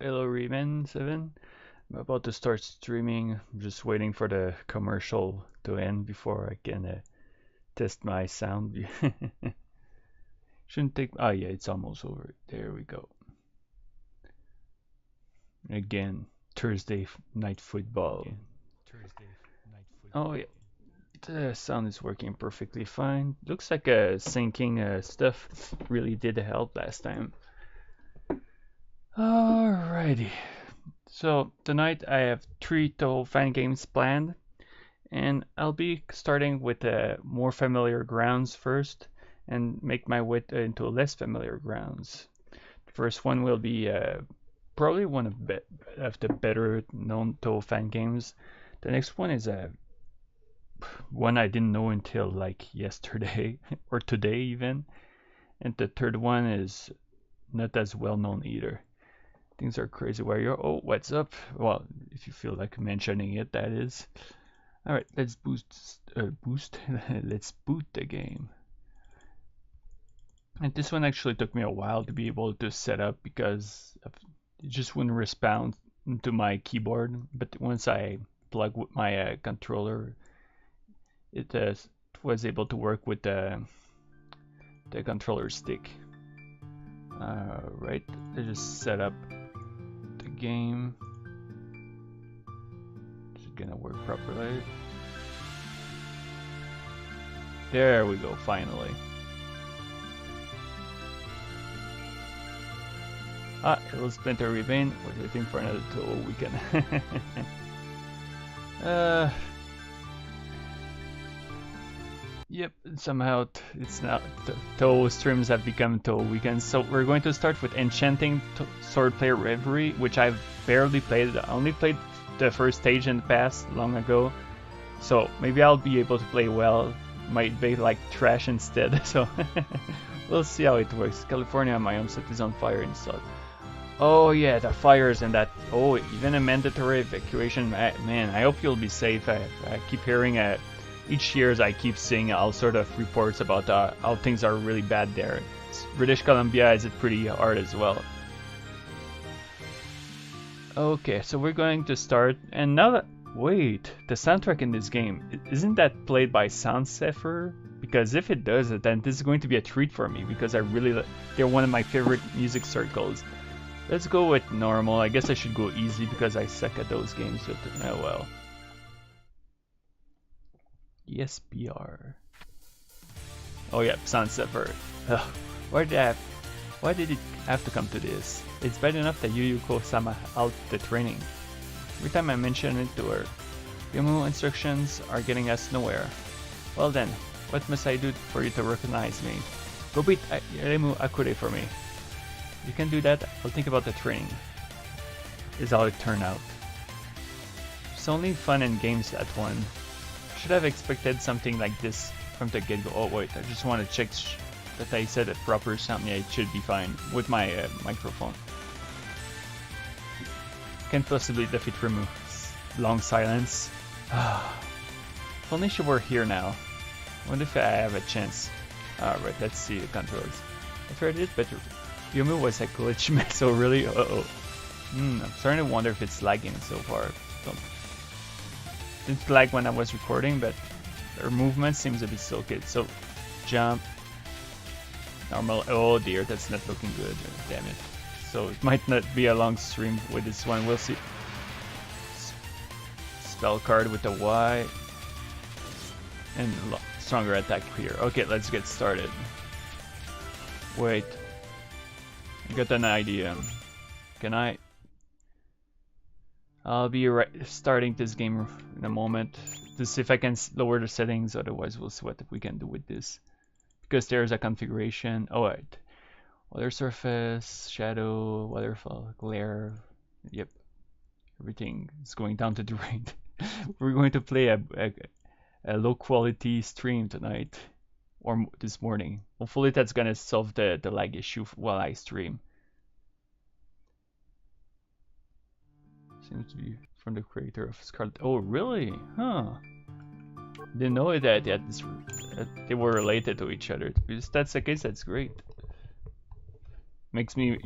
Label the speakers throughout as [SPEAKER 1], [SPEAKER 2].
[SPEAKER 1] hello Rayman 7. I'm about to start streaming. I'm just waiting for the commercial to end before I can test my sound. Shouldn't take. Oh yeah, it's almost over. There we go. Again, Thursday night football. Oh yeah, the sound is working perfectly fine. Looks like syncing stuff really did help last time. Alrighty. So tonight I have 3 Touhou fan games planned, and I'll be starting with more familiar grounds first, and make my way into less familiar grounds. The first one will be probably one of the better known Touhou fan games. The next one is one I didn't know until like yesterday or today even, and the third one is not as well known either. Things are crazy where you're. Oh, what's up? Well, if you feel like mentioning it, that is. All right, let's boost. Let's boot the game. And this one actually took me a while to be able to set up because it just wouldn't respond to my keyboard. But once I plug with my controller, it was able to work with the controller stick. Right, let's just set up the game. Is it gonna work properly? There we go, finally. It'll splinter remain. We're waiting for another Touhou Weekend. Yep, somehow it's now Touhou streams have become Touhou Weekends. So we're going to start with Enchanting Swordplay Reverie, which I've barely played. I only played the first stage in the past long ago. So maybe I'll be able to play well. Might be like trash instead. So we'll see how it works. California, my home set is on fire inside. Oh yeah, the fires and that. Oh, even a mandatory evacuation. Man, I hope you'll be safe. I keep hearing each year I keep seeing all sort of reports about how things are really bad there. British Columbia has it pretty hard as well. Okay, so we're going to start, and now that wait, the soundtrack in this game isn't that played by Sound Zephyr? Because if it does, then this is going to be a treat for me because they're one of my favorite music circles. Let's go with normal. I guess I should go easy because I suck at those games. But oh well. Yes, BR. Oh yeah, Sound Zephyr. Why did it have to come to this? It's bad enough that Youyou out the training. Every time I mention it to her, Genmu instructions are getting us nowhere. Well then, what must I do for you to recognize me? Go beat Remu Akure for me. You can do that, I'll think about the training. Is how it turned out. It's only fun and games that one. Should have expected something like this from the get-go. Oh wait, I just want to check that I said a proper sound. Yeah, it should be fine with my microphone. Can't possibly defeat Remu. Long silence. If only she were here now. Wonder if I have a chance. Alright, let's see the controls. I tried it, but Yomu was a glitch mess, so really? Uh-oh. I'm starting to wonder if it's lagging so far. Didn't lag when I was recording, but her movement seems a bit so good. So, jump. Normal. Oh dear, that's not looking good. Damn it. So it might not be a long stream with this one. We'll see. Spell card with the Y. And stronger attack here. Okay, let's get started. Wait. I got an idea. Can I? I'll be starting this game in a moment to see if I can lower the settings. Otherwise, we'll see what we can do with this. Because there's a configuration. Oh, wait. Water surface, shadow, waterfall, glare. Yep. Everything is going down to drain. We're going to play a low quality stream tonight. Or this morning. Hopefully that's gonna solve the lag issue while I stream. Seems to be from the creator of Scarlet. Oh, really? Huh. Didn't know that they were related to each other. If that's the case, that's great. Makes me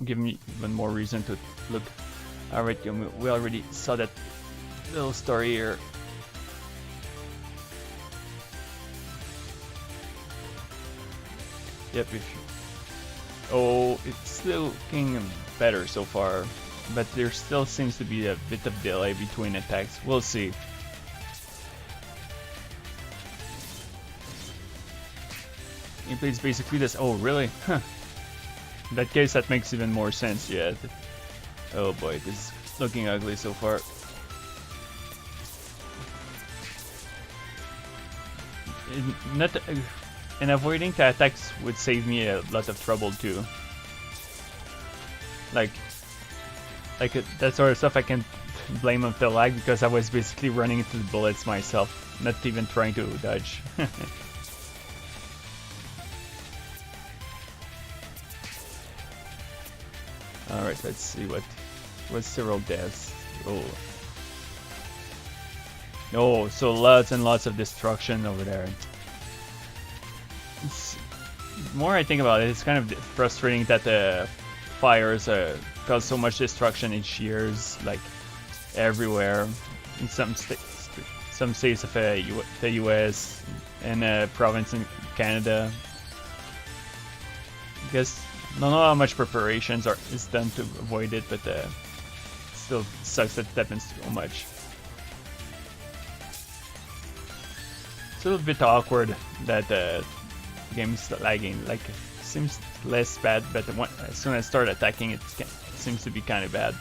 [SPEAKER 1] give me even more reason to look. Alright, we already saw that little story here. Yep, oh, it's looking better so far, but there still seems to be a bit of delay between attacks. We'll see. Gameplay's basically this. Oh, really? Huh. In that case, that makes even more sense. Yeah. Oh boy, this is looking ugly so far. And avoiding the attacks would save me a lot of trouble too. Like that sort of stuff I can blame on the lag, because I was basically running into the bullets myself, not even trying to dodge. Alright, let's see what's several deaths. Oh. Oh, so lots and lots of destruction over there. The more I think about it, it's kind of frustrating that the fires cause so much destruction each year, like everywhere. In some states of the US and a province in Canada. I guess I don't know how much preparations is done to avoid it, but still sucks that it happens so much. It's a little bit awkward that game's lagging. Like, seems less bad, but as soon as I start attacking, it seems to be kind of bad.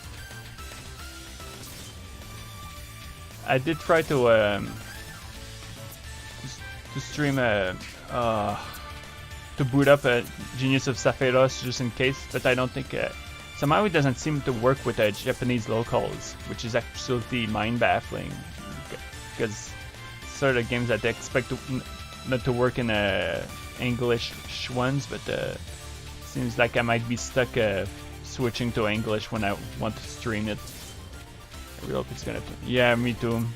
[SPEAKER 1] I did try to stream to boot up a Genius of Sephiroth just in case, but I don't think somehow it doesn't seem to work with Japanese locals, which is absolutely mind-baffling, because sort of games that I expect not to work in English ones, but seems like I might be stuck switching to English when I want to stream it. I really hope it's gonna. Yeah, me too,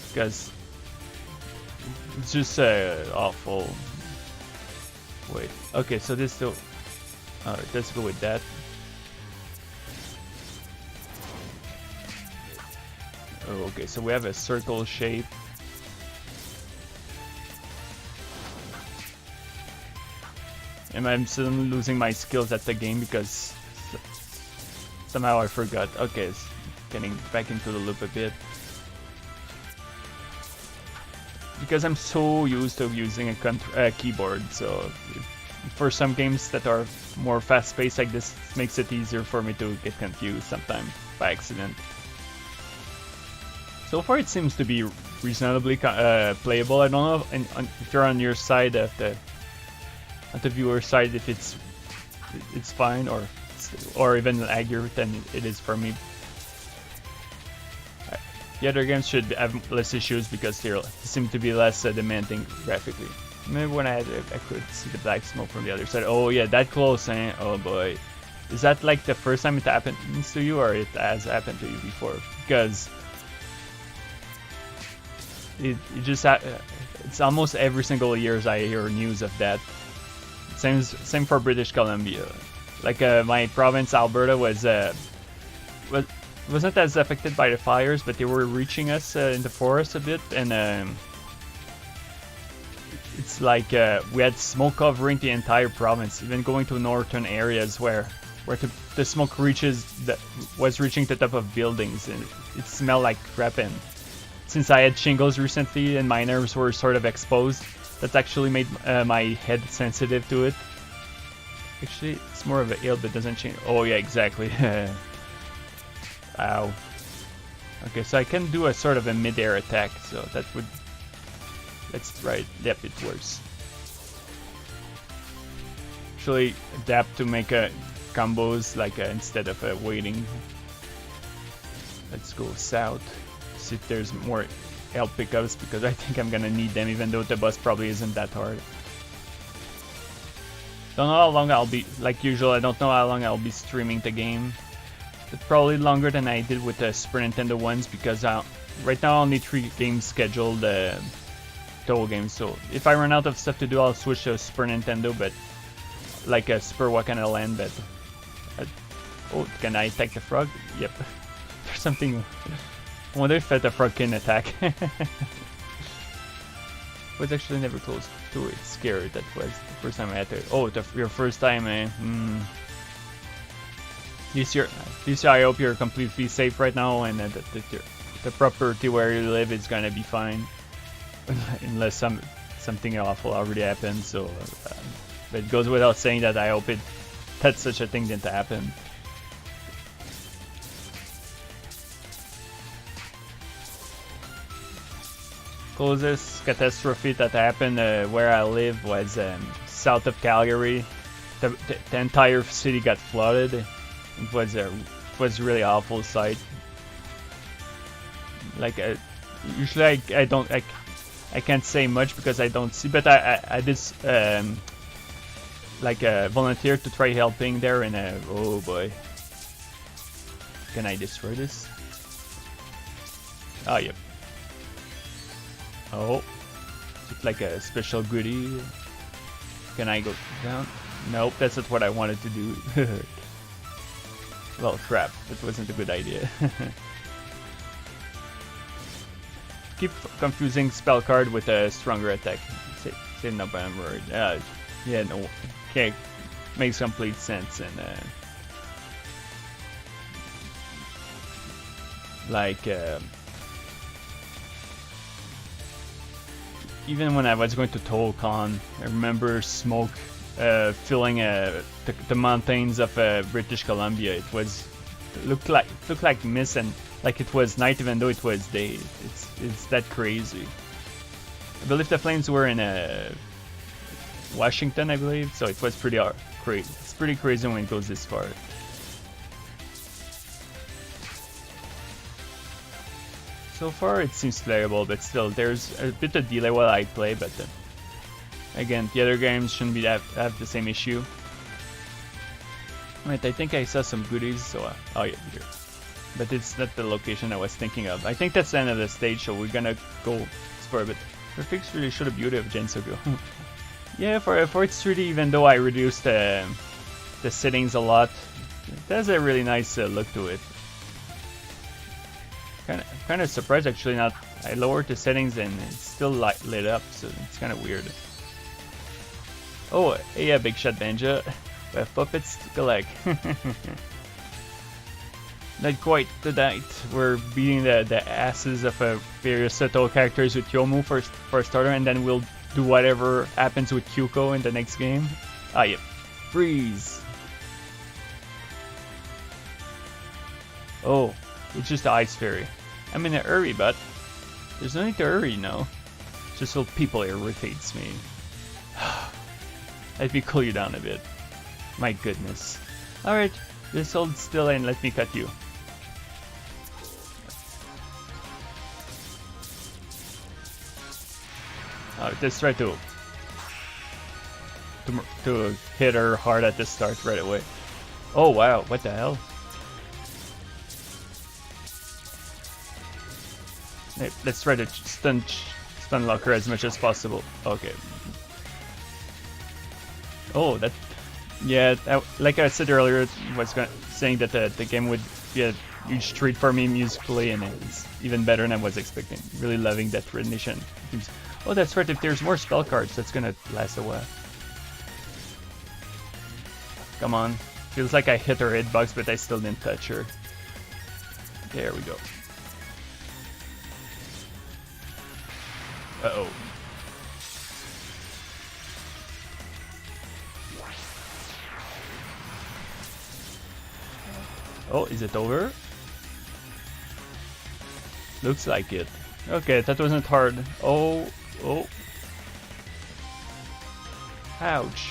[SPEAKER 1] because it's just awful. Wait, okay, so this still. Alright, let's go with that. Oh, okay, so we have a circle shape. And I'm still losing my skills at the game because somehow I forgot. Okay, it's getting back into the loop a bit. Because I'm so used to using a keyboard, so for some games that are more fast-paced like this, it makes it easier for me to get confused sometimes by accident. So far it seems to be reasonably playable. I don't know if you're on your side of the viewer side, if it's fine or even laggier than it is for me. The other games should have less issues because they seem to be less demanding graphically. Maybe when I could see the black smoke from the other side. Oh yeah, that close, eh? Oh boy. Is that like the first time it happens to you, or it has happened to you before? Because it just it's almost every single year I hear news of that. Same for British Columbia. Like my province, Alberta, wasn't as affected by the fires, but they were reaching us in the forest a bit, and it's like we had smoke covering the entire province, even going to northern areas where the smoke was reaching the top of buildings, and it smelled like crap. And since I had shingles recently and my nerves were sort of exposed, that's actually made my head sensitive to it. Actually, it's more of a ill, but doesn't change. Oh yeah, exactly. Ow. Okay, so I can do a sort of a mid-air attack, so that would... Let's try it. Yep, it works. Actually, adapt to make combos like instead of waiting. Let's go south. See if there's more health pickups, because I think I'm gonna need them, even though the boss probably isn't that hard. Don't know how long I'll be, like usual, I don't know how long I'll be streaming the game. But probably longer than I did with the Super Nintendo ones, because right now only 3 games scheduled, Touhou games. So if I run out of stuff to do, I'll switch to Super Nintendo, but like a Super Wakanda Land. But Oh, can I attack the frog? Yep. There's something. I wonder if the frog can attack. Was actually never close to it. Scared. That was the first time I had to. Oh, your first time, eh? This year, I hope you're completely safe right now, and that the property where you live is gonna be fine, unless something awful already happened. So, but it goes without saying that I hope that such a thing didn't happen. Closest catastrophe that happened where I live was south of Calgary. The entire city got flooded. It was a really awful sight. Like usually I can't say much because I don't see, but I did like volunteer to try helping there, and oh boy, can I destroy this? Oh yep. Oh, it's like a special goodie. Can I go down? Nope, that's not what I wanted to do. Well, crap, that wasn't a good idea. Keep confusing spell card with a stronger attack. Say no, but I'm worried. Yeah, no, okay, makes complete sense, and like. Even when I was going to Touhou-chan, I remember smoke filling the mountains of British Columbia. It looked like mist, and like it was night even though it was day. It's that crazy. I believe the flames were in Washington, I believe, so it was pretty crazy. It's pretty crazy when it goes this far. So far it seems playable, but still there's a bit of delay while I play, but again, the other games shouldn't have the same issue. Right, I think I saw some goodies, so oh yeah, here. But it's not the location I was thinking of. I think that's the end of the stage, so we're gonna go explore a bit. Graphics really show the beauty of Gensoku. Yeah, for its 3D, even though I reduced the settings a lot, it has a really nice look to it. Kind of surprised actually. Not I lowered the settings and it's still lit up, so it's kind of weird. Oh yeah, big shot Benja. We have puppets to collect. Not quite tonight. We're beating the asses of various Touhou characters with Youyou for a starter, and then we'll do whatever happens with Kyouko in the next game. Ah yep, freeze. Oh. It's just the ice fairy. I'm in a hurry, but there's no need to hurry, you know. Just so people irritates me. Let me cool you down a bit. My goodness. Alright, just hold still and let me cut you. Alright, let's try to hit her hard at the start right away. Oh wow, what the hell? Let's try to stun lock her as much as possible. Okay. Oh, that... Yeah, like I said earlier, I was saying that the game would be a huge treat for me musically, and it's even better than I was expecting. Really loving that rendition. Oh, that's right, if there's more spell cards, that's gonna last a while. Come on. Feels like I hit her hitbox, but I still didn't touch her. There we go. Uh-oh. Oh, is it over? Looks like it. Okay, that wasn't hard. Oh. Ouch.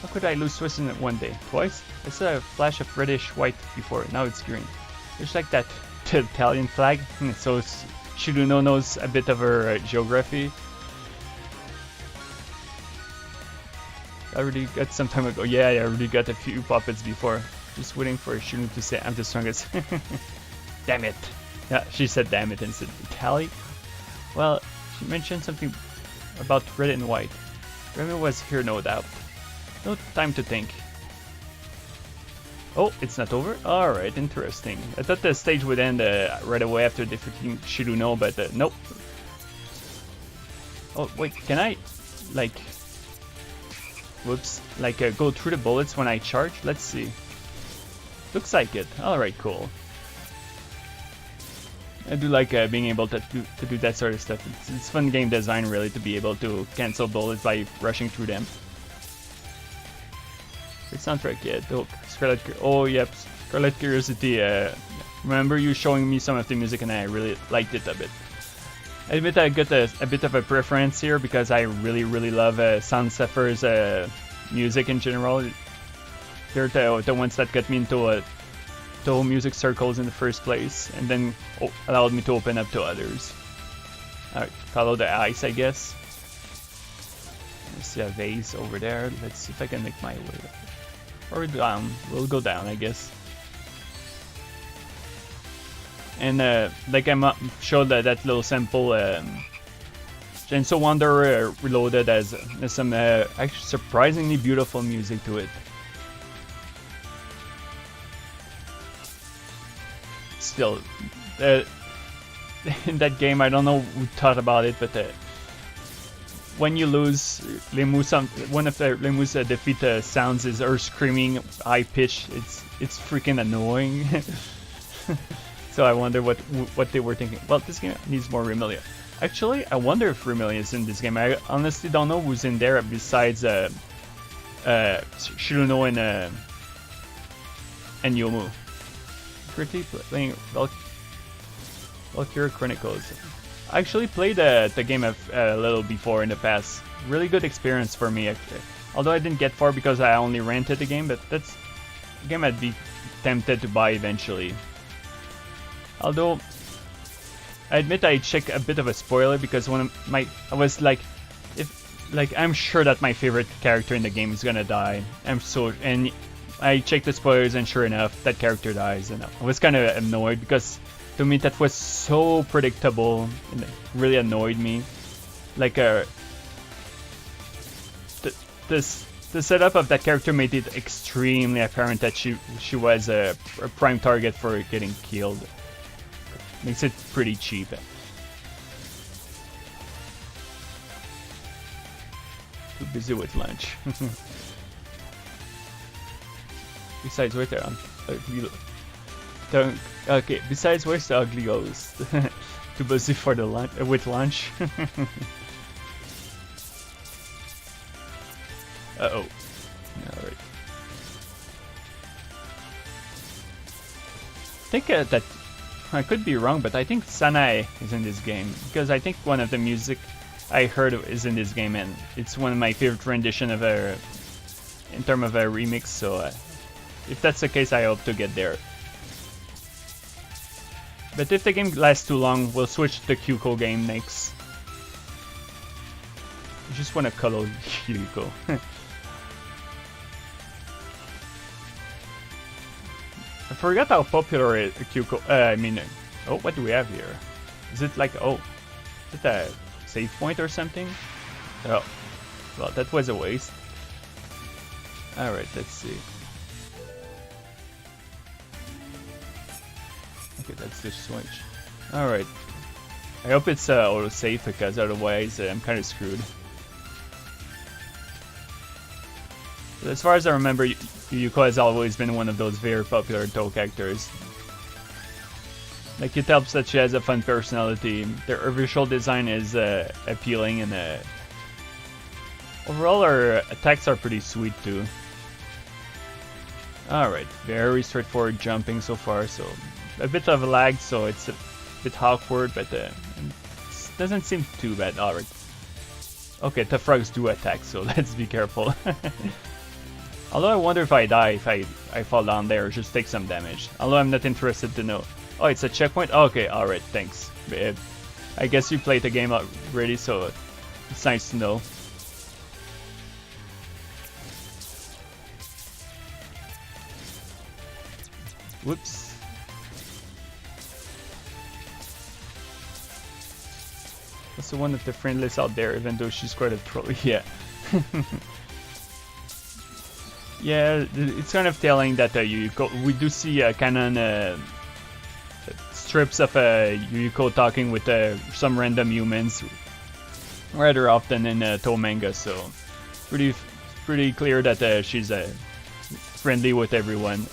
[SPEAKER 1] How could I lose twice in one day? Twice? I saw a flash of reddish white before, now it's green. Just like that Italian flag. So Shiruno knows a bit of her geography. I already got some time ago. Yeah, I already got a few puppets before. Just waiting for Shiruno to say I'm the strongest. Damn it. Yeah, she said damn it instead. Italy? Well, she mentioned something about red and white. Reverie was here, no doubt. No time to think. Oh, it's not over? Alright, interesting. I thought the stage would end right away after defeating Shiruno, but nope. Oh, wait, can I, like, whoops, like go through the bullets when I charge? Let's see. Looks like it. Alright, cool. I do like being able to do that sort of stuff. It's fun game design, really, to be able to cancel bullets by rushing through them. Great soundtrack, yeah. Oh, yep. Scarlet Curiosity. Remember you showing me some of the music, and I really liked it a bit. I admit I got a bit of a preference here because I really love Sound Sepher's music in general. They're the ones that got me into Touhou music circles in the first place, and then allowed me to open up to others. Alright, follow the ice, I guess. I see a vase over there. Let's see if I can make my way up. Or down. We'll go down, I guess. And like I showed that little sample, Genso Wanderer Reloaded has some actually surprisingly beautiful music to it. Still, in that game, I don't know who thought about it, but when you lose, one of the Lemu's defeat sounds is her screaming high pitch. It's freaking annoying. So I wonder what they were thinking. Well, this game needs more Remelia. Actually, I wonder if Remelia is in this game. I honestly don't know who's in there besides Shiruno and Yomu. Currently playing Valkyrie Chronicles. I actually played the game a little before in the past. Really good experience for me, actually. Although I didn't get far because I only rented the game, but that's a game I'd be tempted to buy eventually. Although, I admit I checked a bit of a spoiler because I was like, I'm sure that my favorite character in the game is gonna die. And I checked the spoilers, and sure enough, that character dies, and I was kind of annoyed because to me that was so predictable, and it really annoyed me. Like the setup of that character made it extremely apparent that she was a prime target for getting killed. Makes it pretty cheap. Too busy with lunch. Besides, where's the ugly? Okay. Besides, where's the ugly ghost? Too busy for the with lunch. Uh-oh. Alright. I think that I could be wrong, but I think Sanae is in this game because I think one of the music I heard is in this game, and it's one of my favorite rendition of a in terms of a remix. So if that's the case, I hope to get there. But if the game lasts too long, we'll switch to the Kyouko game next. I just want to cuddle Kyouko. I forgot how popular Kyouko. Oh, what do we have here? Is it like, is it a save point or something? Oh, well, that was a waste. Alright, let's see. Okay, that's the switch. Alright. I hope it's auto-save because otherwise I'm kind of screwed. But as far as I remember, Yuko has always been one of those very popular Touhou characters. Like, it helps that she has a fun personality. Her visual design is appealing, and overall her attacks are pretty sweet too. Alright, very straightforward jumping so far, so a bit of a lag, so it's a bit awkward, but it doesn't seem too bad. Alright. Okay, the frogs do attack, so let's be careful. Although I wonder if I die, if I fall down there or just take some damage. Although I'm not interested to know. Oh, it's a checkpoint? Okay, alright, thanks. Babe. I guess you played the game already, so it's nice to know. Whoops. That's the one of the friendless out there, even though she's quite a troll. Yeah. Yeah, it's kind of telling that we do see canon strips of Yuko talking with some random humans rather often in Touhou manga, so pretty clear that she's friendly with everyone.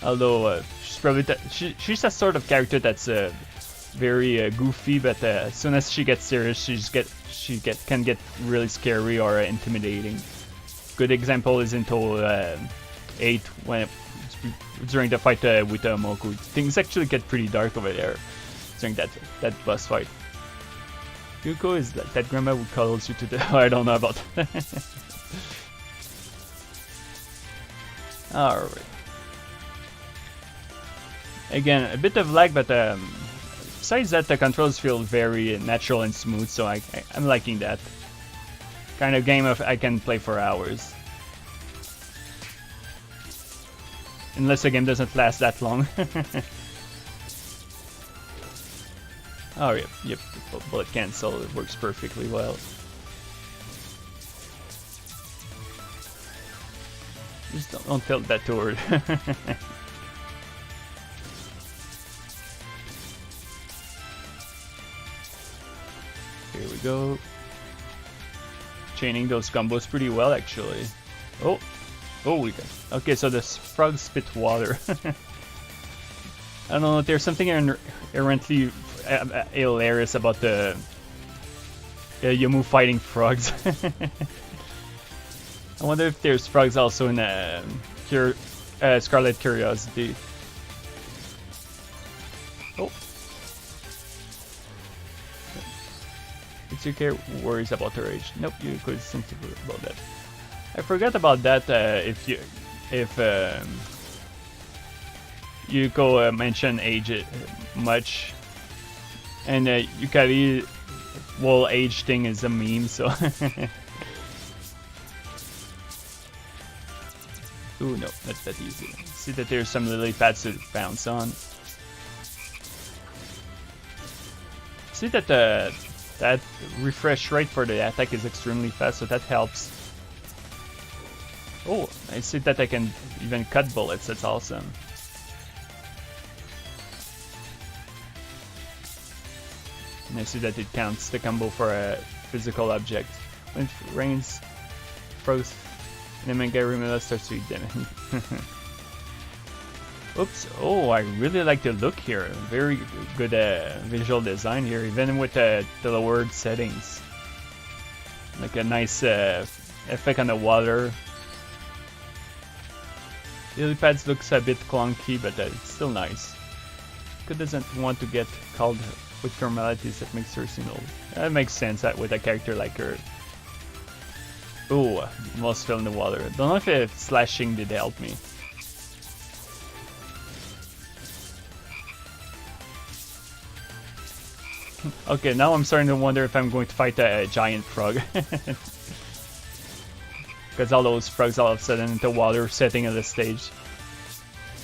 [SPEAKER 1] Although she's probably she's a sort of character that's very goofy, but as soon as she gets serious, can get really scary or intimidating. Good example is in Touhou 8 during the fight with Moku. Things actually get pretty dark over there during that boss fight. Kyouko is that grandma who cuddles you to the. I don't know about that. Alright. Again, a bit of lag, but besides that, the controls feel very natural and smooth, so I'm liking that. Kind of game I can play for hours. Unless the game doesn't last that long. Oh, yep, bullet cancel, it works perfectly well. Just don't tilt that toward. Here we go. Chaining those combos pretty well, actually. Oh, we got. Okay, so the frog spit water. I don't know. There's something errantly hilarious about the Youyou fighting frogs. I wonder if there's frogs also in Scarlet Curiosity. Oh. Itsuki worries about her age. Nope, you could sensitive about that. I forgot about that. If Yuko mentioned age much, and Yukari whole age thing is a meme, so. Ooh, no, not that easy. See that there's some lily pads to bounce on. See that that refresh rate for the attack is extremely fast, so that helps. Oh, I see that I can even cut bullets, that's awesome. And I see that it counts the combo for a physical object. When it rains, frogs in the manga Rumila starts to eat them. Oops, oh, I really like the look here. Very good visual design here, even with the lowered settings. Like a nice effect on the water. The lily pads looks a bit clunky, but it's still nice. It doesn't want to get called with formalities that makes her seem old. That makes sense with a character like her. Ooh, almost fell in the water. Don't know if slashing did help me. Okay, now I'm starting to wonder if I'm going to fight a giant frog. Because all those frogs all of a sudden into water setting of the stage.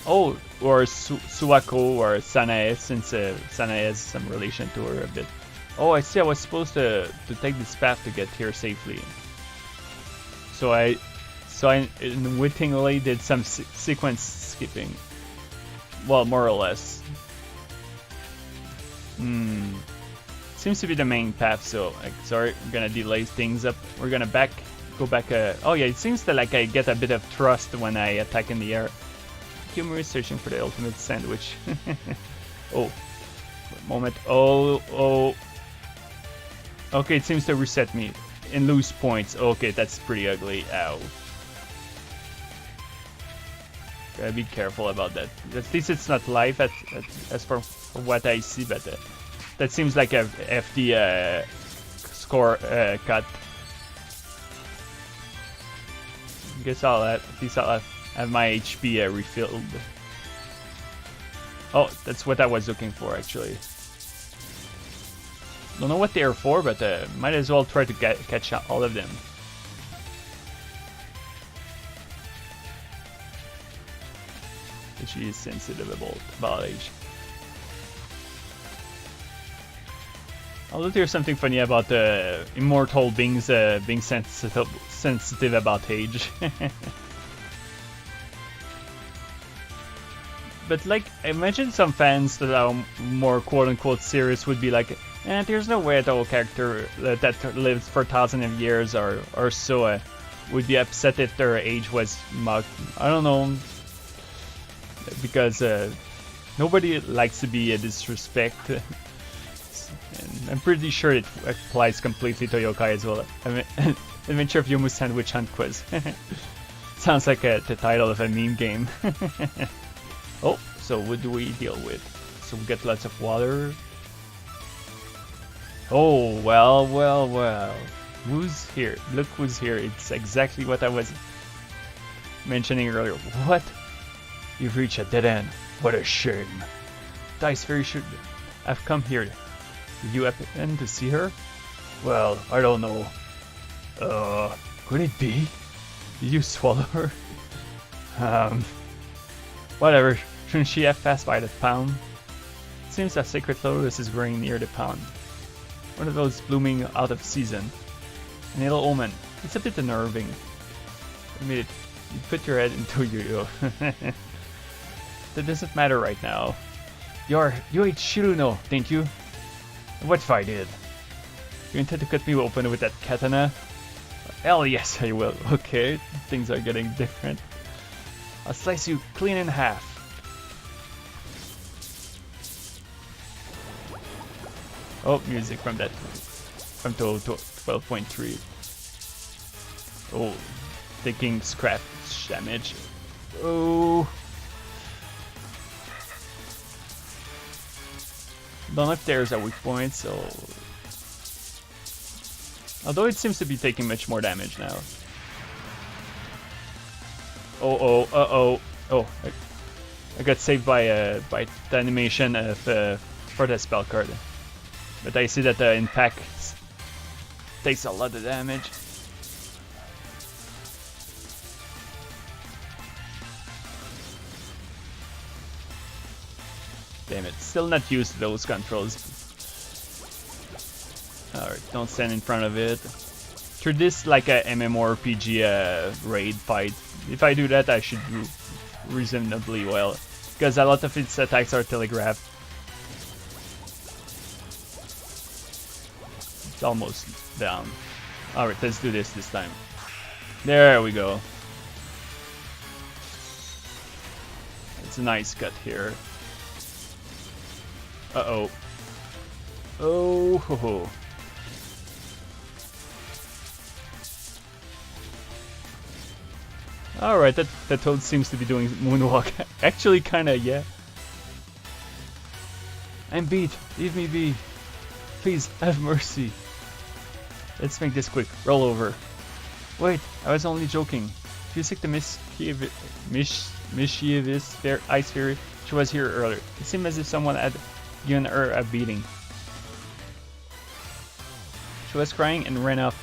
[SPEAKER 1] Oh, or Suwako or Sanae, since Sanae has some relation to her a bit. Oh, I see, I was supposed to take this path to get here safely. So I unwittingly did some sequence skipping. Well, more or less. Seems to be the main path, so sorry, we're gonna delay things up. We're gonna go back. Oh yeah, it seems that like I get a bit of thrust when I attack in the air. Humor is searching for the ultimate sandwich. Oh, moment. Oh. Okay, it seems to reset me and lose points. Okay, that's pretty ugly. Ow. Gotta be careful about that. At least it's not live as for what I see, but that seems like a FD score cut. Guess at least I'll have my HP refilled. Oh, that's what I was looking for actually. Don't know what they are for, but might as well try to catch all of them. She is sensitive about age. Although there's something funny about immortal beings being sensitive about age. But like, imagine some fans that are more quote-unquote serious would be like, there's no way that whole character that lives for thousands of years or so would be upset if their age was mocked. I don't know, because nobody likes to be a disrespect. And I'm pretty sure it applies completely to yokai as well. I mean, Adventure of Yomu Sandwich Hunt Quiz. Sounds like the title of a meme game. Oh, so what do we deal with? So we get lots of water. Oh, well, well, well. Who's here? Look who's here. It's exactly what I was mentioning earlier. What? You've reached a dead end. What a shame. Dice Fairy should have come here. Did you happen to see her? Well, I don't know. Could it be? Did you swallow her? Whatever. Shouldn't she have passed by the pond? It seems that Sacred Lotus is growing near the pond. One of those blooming out of season. An ill omen. It's a bit unnerving. Admit it. You put your head into Youyou. That doesn't matter right now. You ate Shiruno, didn't you? What if I did? You intend to cut me open with that katana? Hell yes, I will. Okay, things are getting different. I'll slice you clean in half. Oh, music from that. From Touhou 12.3. Oh, taking scratch damage. Oh. Don't know if there's a weak point, so... Although it seems to be taking much more damage now. Oh, I got saved by the animation of for the spell card. But I see that the impact takes a lot of damage. Damn it, still not used to those controls. Alright, don't stand in front of it. Treat this like a MMORPG raid fight. If I do that, I should do reasonably well. Because a lot of its attacks are telegraphed. It's almost down. Alright, let's do this time. There we go. It's a nice cut here. Uh-oh. Oh, ho, ho. Alright, that toad seems to be doing moonwalk. Actually, kinda, yeah. I'm beat. Leave me be. Please, have mercy. Let's make this quick. Roll over. Wait, I was only joking. If you seek the mischievous ice fairy, she was here earlier. It seemed as if someone had given her a beating. She was crying and ran off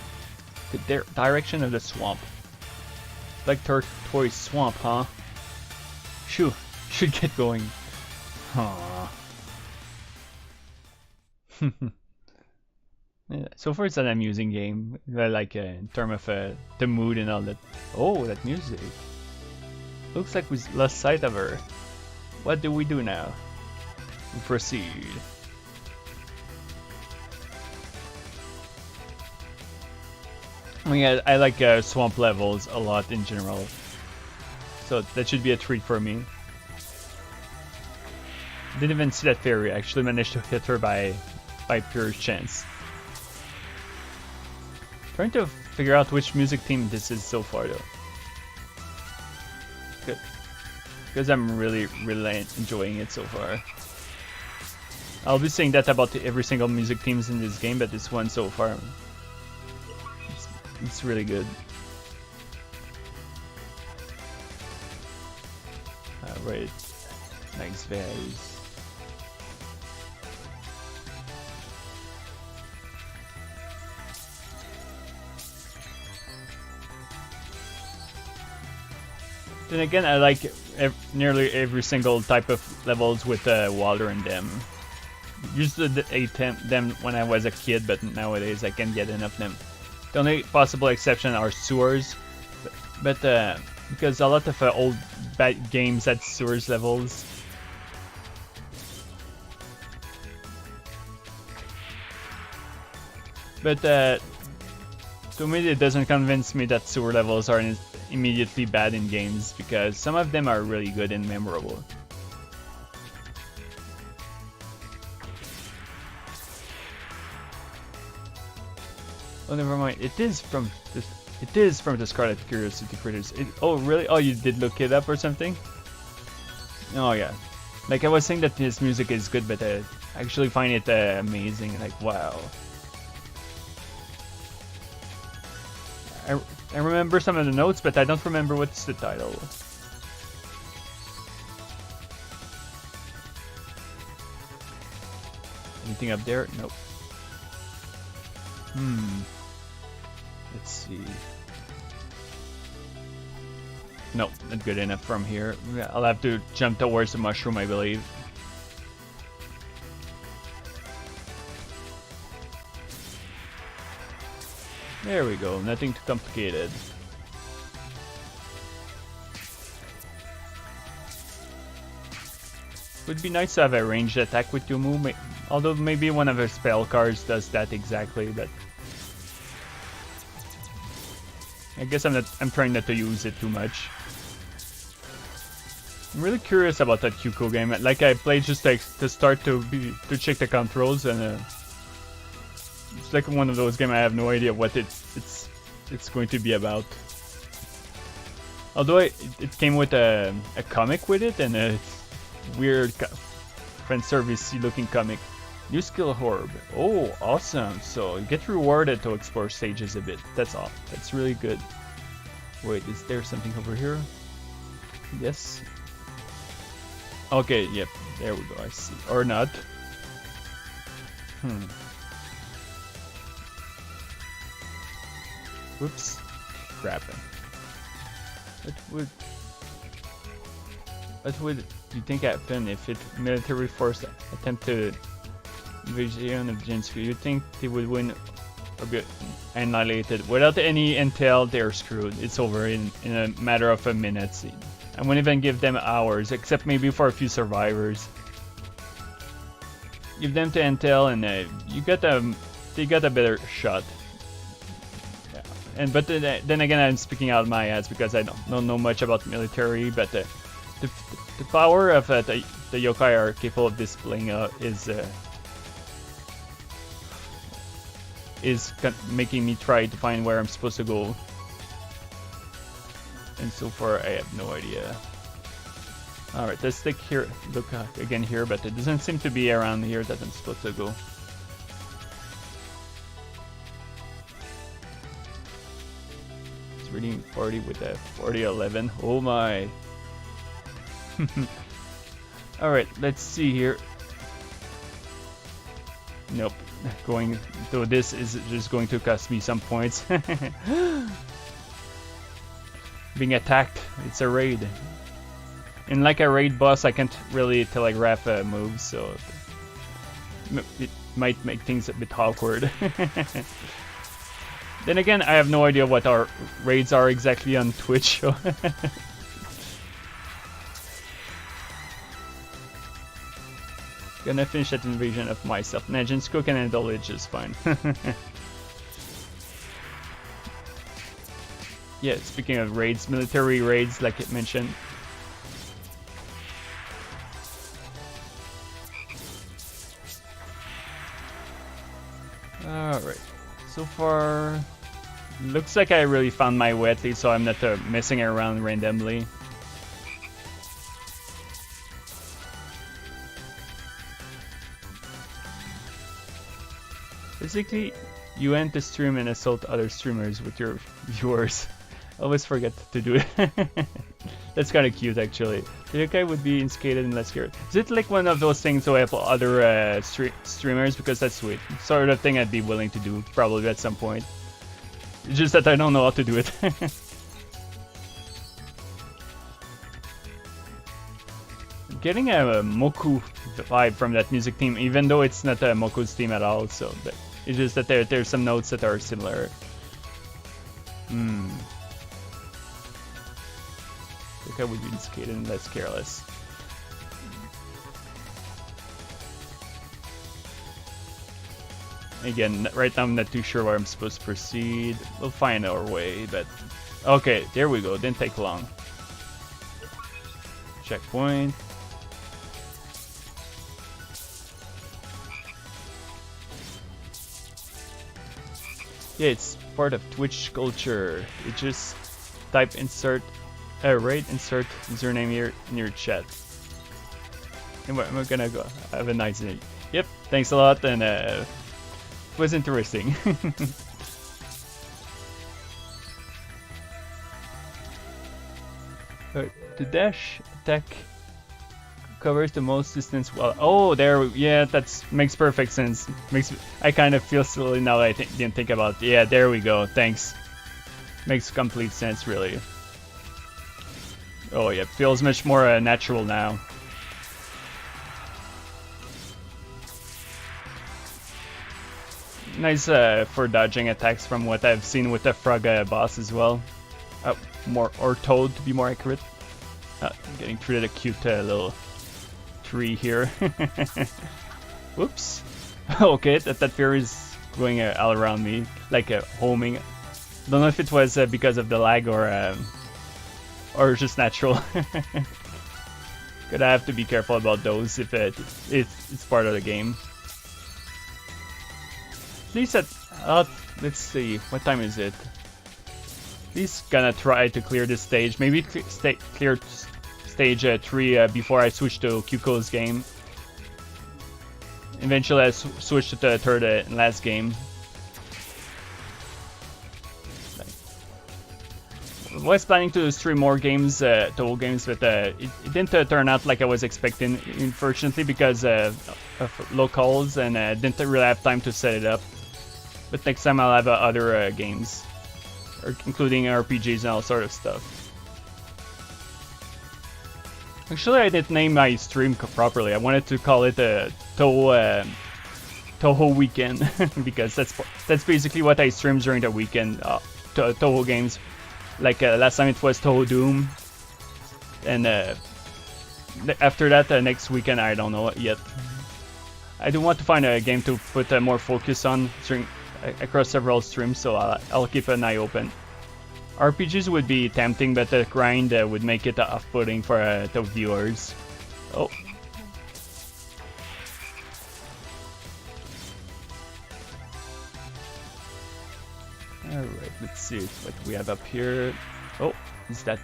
[SPEAKER 1] the direction of the swamp. Like Tortoise Swamp, huh? Shoo, should get going. Aww. Yeah, so far it's an amusing game, like in terms of the mood and all that. Oh, that music. Looks like we lost sight of her. What do we do now? We proceed. I mean, I like swamp levels a lot in general, so that should be a treat for me. Didn't even see that fairy. I actually managed to hit her by pure chance. Trying to figure out which music theme this is so far though. Good, because I'm really enjoying it so far. I'll be saying that about every single music themes in this game, but this one so far, it's really good. Alright, nice values. Then again, I like nearly every single type of levels with water in them. used to eat them when I was a kid, but nowadays I can't get enough of them. The only possible exception are sewers, but because a lot of old bad games had sewers levels. But to me, it doesn't convince me that sewer levels are immediately bad in games, because some of them are really good and memorable. Oh, never mind. It is from the Scarlet Curiosity Critters. Oh, really? Oh, you did look it up or something? Oh, yeah. Like, I was saying that his music is good, but I actually find it amazing. Like, wow. I remember some of the notes, but I don't remember what's the title. Anything up there? Nope. Let's see. Nope, not good enough from here. I'll have to jump towards the mushroom, I believe. There we go, nothing too complicated. Would be nice to have a ranged attack with Youmu, although maybe one of her spell cards does that exactly, but I guess I'm trying not to use it too much. I'm really curious about that Kyouko game. Like, I played just like to start to check the controls, and it's like one of those games I have no idea what it's going to be about. Although it came with a comic with it, and a weird fan service looking comic. New skill orb. Oh, awesome! So you get rewarded to explore stages a bit. That's all. That's really good. Wait, is there something over here? Yes. Okay, yep. There we go. I see. Or not. Whoops. Crap. What would you think happen if military force attempt to invasion of Genmu? You think they would win or be annihilated? Without any intel, they're screwed. It's over in a matter of a minute. I won't even give them hours, except maybe for a few survivors. Give them to intel, and they got a better shot. Yeah. But then again, I'm speaking out of my ass because I don't know much about military. But the power of the yokai are capable of displaying is making me try to find where I'm supposed to go. And so far, I have no idea. Alright, let's look again here, but it doesn't seem to be around here that I'm supposed to go. It's reading 40 with a 4011. Oh my! Alright, let's see here. Nope. Going though, this is just going to cost me some points. Being attacked, it's a raid. And like a raid boss, I can't really telegraph moves, so it might make things a bit awkward. Then again, I have no idea what our raids are exactly on Twitch. So gonna finish that invasion of myself. Genmu can handle it just fine. Yeah, speaking of raids, military raids, like it mentioned. Alright, so far, looks like I really found my way at least, so I'm not messing around randomly. Basically, you end the stream and assault other streamers with your viewers. Always forget to do it. That's kind of cute, actually. The yokai would be instigated and less scared. Is it like one of those things to help other streamers? Because that's sweet. Sort of thing I'd be willing to do, probably at some point. It's just that I don't know how to do it. getting a Moku vibe from that music theme, even though it's not a Moku's theme at all. So it's just that there's some notes that are similar. Look how we've been skating less careless. Again, right now I'm not too sure where I'm supposed to proceed. We'll find our way, but okay, there we go. Didn't take long. Checkpoint. Yeah, it's part of Twitch culture. You just type insert, insert username here in your chat. And we're gonna go have a nice day. Yep, thanks a lot, and it was interesting. The dash attack covers the most distance well. Oh, yeah, that makes perfect sense. I kind of feel silly now that I didn't think about it. Yeah, there we go. Thanks. Makes complete sense, really. Oh yeah, feels much more natural now. Nice for dodging attacks from what I've seen with the frog boss as well. Or toad to be more accurate. Getting through the cute little tree here. Whoops. Okay, that fairy is going all around me, like homing. Don't know if it was because of the lag or just natural. Gonna have to be careful about those if it's part of the game. At least let's see, what time is it? At least gonna try to clear this stage. Maybe clear stage 3 before I switch to Kyouko's game. Eventually I switch to the third and last game. I was planning to stream more games, Touhou games, but it didn't turn out like I was expecting, unfortunately, because of locals, and didn't really have time to set it up. But next time I'll have other games, including RPGs and all sort of stuff. Actually, I didn't name my stream properly. I wanted to call it Touhou Weekend because that's basically what I stream during the weekend. Touhou games. Like last time it was Touhou Doom, and after that next weekend I don't know yet. I do want to find a game to put more focus on across several streams, so I'll keep an eye open. RPGs would be tempting, but the grind would make it off-putting for the viewers. Oh. Alright, let's see what we have up here. Oh, is that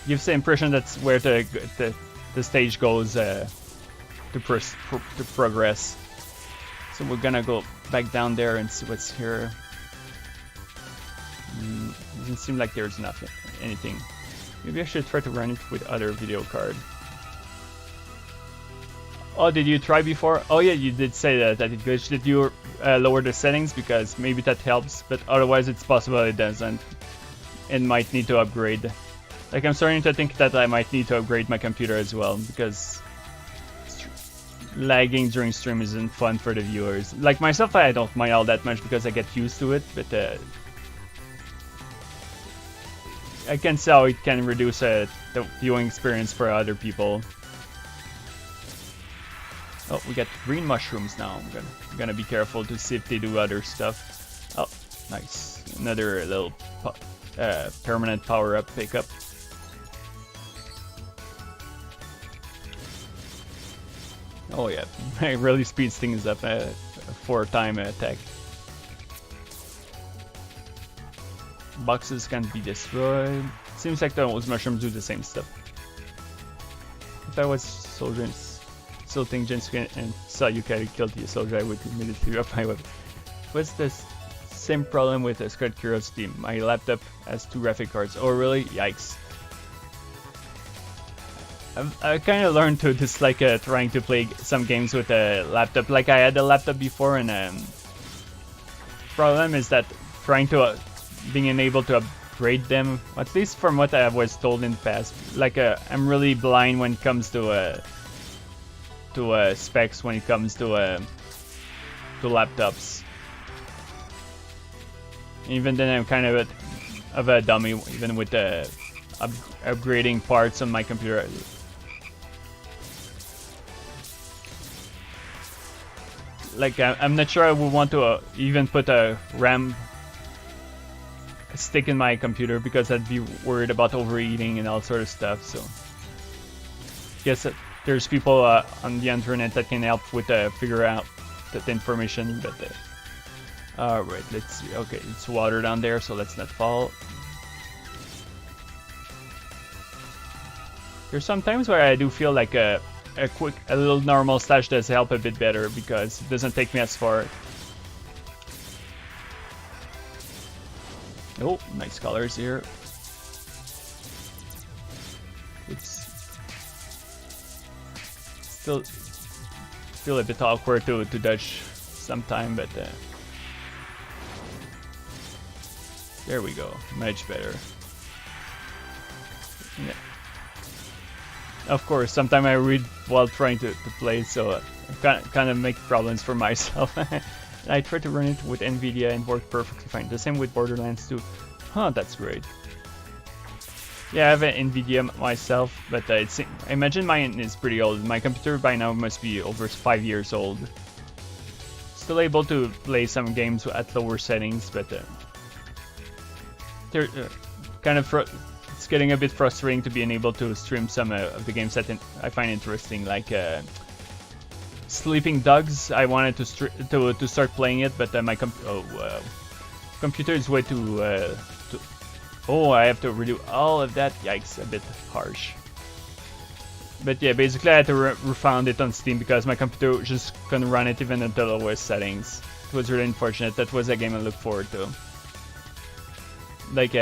[SPEAKER 1] gives the impression that's where the stage goes to progress. So we're gonna go back down there and see what's here. Doesn't seem like there's anything. Maybe I should try to run it with other video card. Oh, did you try before? Oh yeah, you did say that it glitched. Did you lower the settings? Because maybe that helps, but otherwise it's possible it doesn't. And might need to upgrade. Like, I'm starting to think that I might need to upgrade my computer as well, because lagging during stream isn't fun for the viewers. Like myself, I don't mind all that much because I get used to it, but I can see how it can reduce the viewing experience for other people. Oh, we got green mushrooms now. I'm gonna be careful to see if they do other stuff. Oh, nice. Another little permanent power-up pickup. Oh yeah, it really speeds things up. 4-time attack. Boxes can be destroyed. Seems like those mushrooms do the same stuff. If I was Tilting Gensuke and saw you killed the soldier, I would immediately drop my weapon. What's this same problem with a Squad Curiosity? My laptop has 2 graphic cards. Oh really? Yikes. I kind of learned to dislike trying to play some games with a laptop. Like I had a laptop before, and problem is that being unable to grade them, at least from what I was told in the past. Like I'm really blind when it comes to specs when it comes to laptops. Even then, I'm kind of a dummy, even with upgrading parts on my computer. Like I'm not sure I would want to even put a RAM stick in my computer because I'd be worried about overheating and all sort of stuff. So guess that there's people on the internet that can help with figure out that information. But all right, let's see. Okay, it's water down there, so let's not fall. There's some times where I do feel like a little normal slash does help a bit better because it doesn't take me as far. Oh, nice colors here. It's still a bit awkward to dodge sometime, but there we go, much better. Yeah. Of course, sometimes I read while trying to play, so I kind of make problems for myself. I try to run it with NVIDIA and work perfectly fine. The same with Borderlands 2. Huh, that's great. Yeah, I have an NVIDIA myself, but I imagine mine is pretty old. My computer by now must be over 5 years old. Still able to play some games at lower settings, but they're kind of it's getting a bit frustrating to be unable to stream some of the games that I find interesting, like Sleeping Dogs. I wanted to start playing it, but my computer is way too. Oh, I have to redo all of that. Yikes, a bit harsh. But yeah, basically I had to refound it on Steam because my computer just couldn't run it even at the lowest settings. It was really unfortunate. That was a game I looked forward to. Like,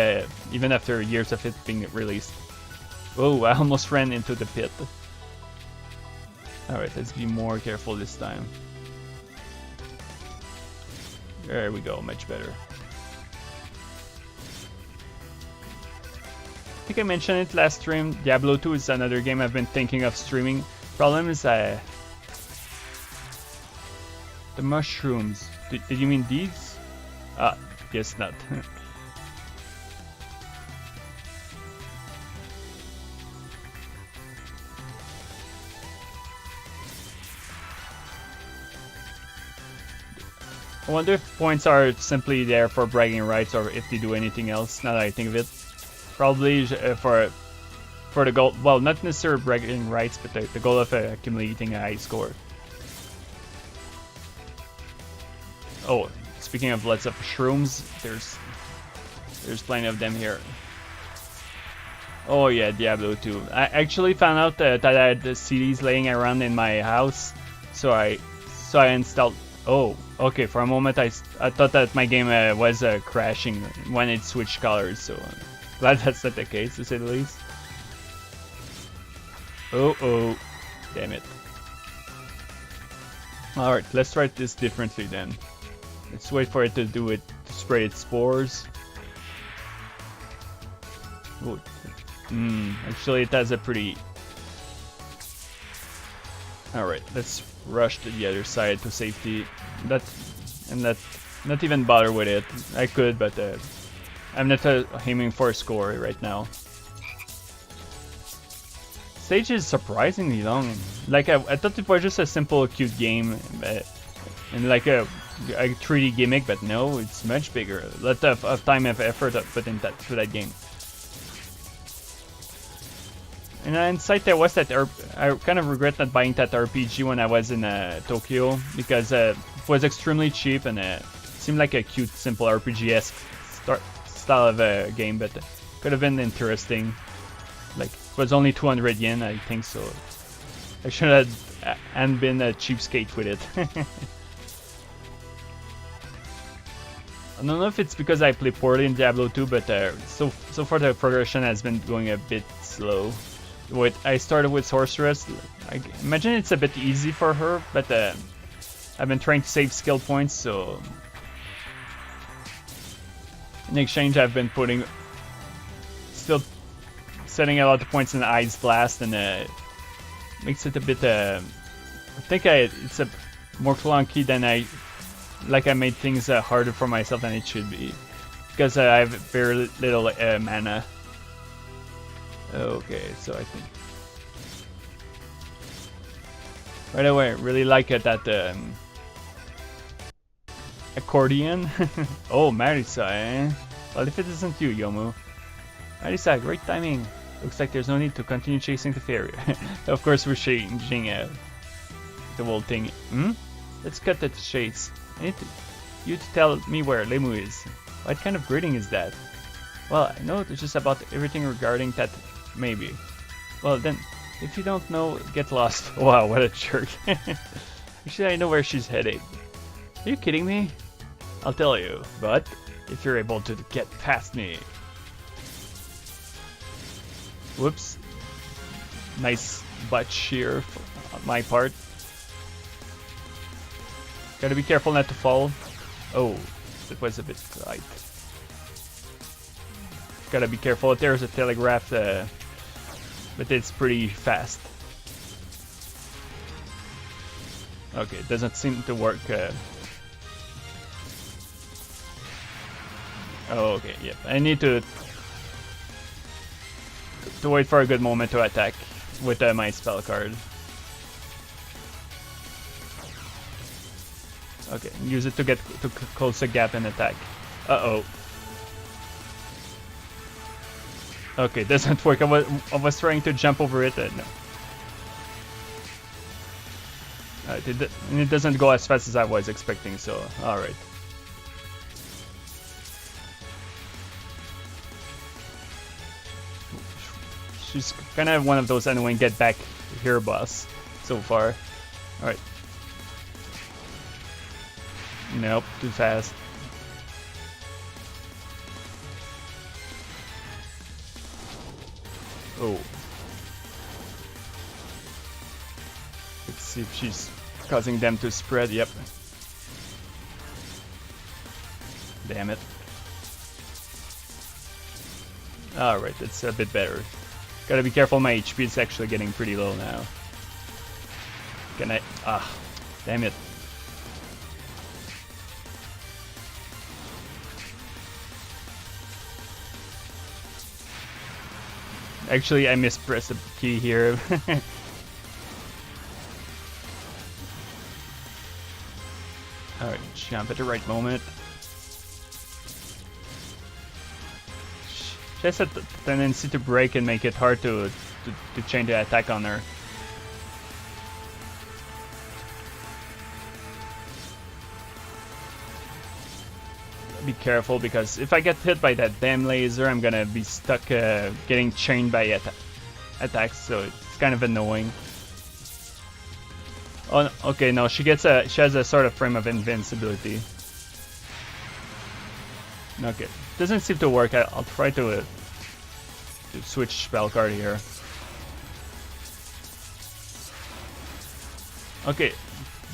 [SPEAKER 1] even after years of it being released. Oh, I almost ran into the pit. Alright, let's be more careful this time. There we go, much better. I think I mentioned it last stream. Diablo 2 is another game I've been thinking of streaming. Problem is, the mushrooms. Did you mean these? Guess not. I wonder if points are simply there for bragging rights or if they do anything else, now that I think of it. Probably for the goal, well, not necessarily bragging rights, but the goal of accumulating a high score. Oh, speaking of lots of shrooms, there's plenty of them here. Oh yeah, Diablo 2. I actually found out that I had the CDs laying around in my house, so I installed. Oh, okay. For a moment, I thought that my game was crashing when it switched colors. So glad that's not the case, to say the least. Oh, damn it. All right, let's try this differently then. Let's wait for it to do it to spray its spores. Oh, actually, it has a pretty. All right, let's rush to the other side to safety. Not even bother with it. I could, but I'm not aiming for a score right now. Stage is surprisingly long. Like I thought it was just a simple, cute game, and like a 3D gimmick, but no, it's much bigger. A lot of time and effort put into that game. And in hindsight, there was that. I kind of regret not buying that RPG when I was in Tokyo because it was extremely cheap and seemed like a cute, simple RPG-esque style of game, but could have been interesting. Like it was only 200 yen, I think, so I should have and been a cheapskate with it. I don't know if it's because I play poorly in Diablo 2, but so far the progression has been going a bit slow. I started with Sorceress. I imagine it's a bit easy for her, but I've been trying to save skill points, so in exchange I've been putting still setting a lot of points in the Ice Blast, and makes it a bit. I think it's a more clunky than I made things harder for myself than it should be, because I have very little mana. Okay, so I think. By the way, I really like that accordion. Oh, Marisa, eh? Well, if it isn't you, Yomu. Marisa, great timing. Looks like there's no need to continue chasing the fairy. Of course, we're changing the whole thing. Let's cut the chase. I need you to tell me where Lemu is. What kind of greeting is that? Well, I know just about everything regarding that, maybe. Well, then, if you don't know, get lost. Wow, what a jerk. Actually, I know where she's heading. Are you kidding me? I'll tell you, but if you're able to get past me. Whoops. Nice butt shear on my part. Gotta be careful not to fall. Oh, that was a bit tight. Gotta be careful. There's a telegraph, but it's pretty fast. Okay, it doesn't seem to work. Oh, okay, yep. I need to wait for a good moment to attack with my spell card. Okay, use it to get to close the gap and attack. Uh-oh. Okay, doesn't work. I was trying to jump over it. No. It doesn't go as fast as I was expecting, so alright. She's kind of one of those annoying get back here boss so far. Alright. Nope, too fast. Oh. Let's see if she's causing them to spread. Yep. Damn it. Alright, that's a bit better. Gotta be careful, my HP is actually getting pretty low now. Can I... Ah, damn it. Actually, I mispressed the key here. Alright, jump at the right moment. She has a tendency to break and make it hard to change the attack on her. Be careful, because if I get hit by that damn laser, I'm gonna be stuck getting chained by attacks, so it's kind of annoying. Oh, okay, no, she has a sort of frame of invincibility. Okay, doesn't seem to work. I'll try to switch spell card here. Okay,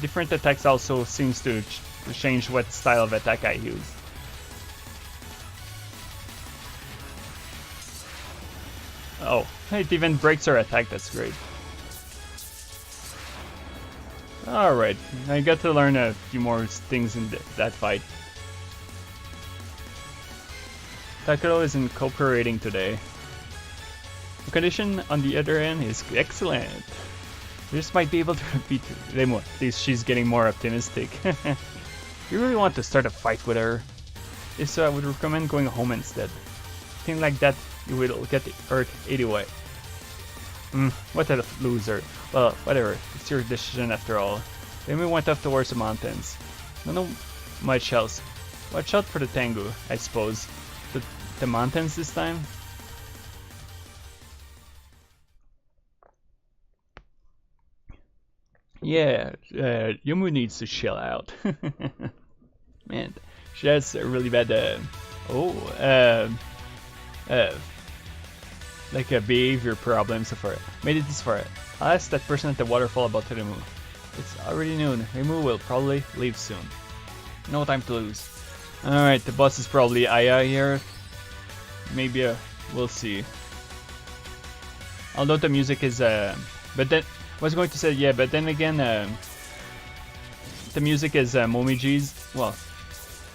[SPEAKER 1] different attacks also seems to change what style of attack I use. Oh, it even breaks her attack, that's great. Alright, I got to learn a few more things in that fight. Takuro isn't cooperating today. The condition on the other end is excellent. We just might be able to beat Remo. At least she's getting more optimistic. You really want to start a fight with her? If so, I would recommend going home instead. Thing like that, you will get hurt anyway. What a loser. Well, whatever. It's your decision after all. Then we went off towards the mountains. Don't know much else. Watch out for the Tengu, I suppose. The mountains this time? Yeah, Yumu needs to chill out. Man, she has a really bad, like a behavior problem so far. Made it this far. I'll ask that person at the waterfall about Remu. It's already noon. Remu will probably leave soon. No time to lose. Alright, the boss is probably Aya here. Maybe we'll see. Although the music is but then I was going to say yeah, but then again the music is Momiji's. Well,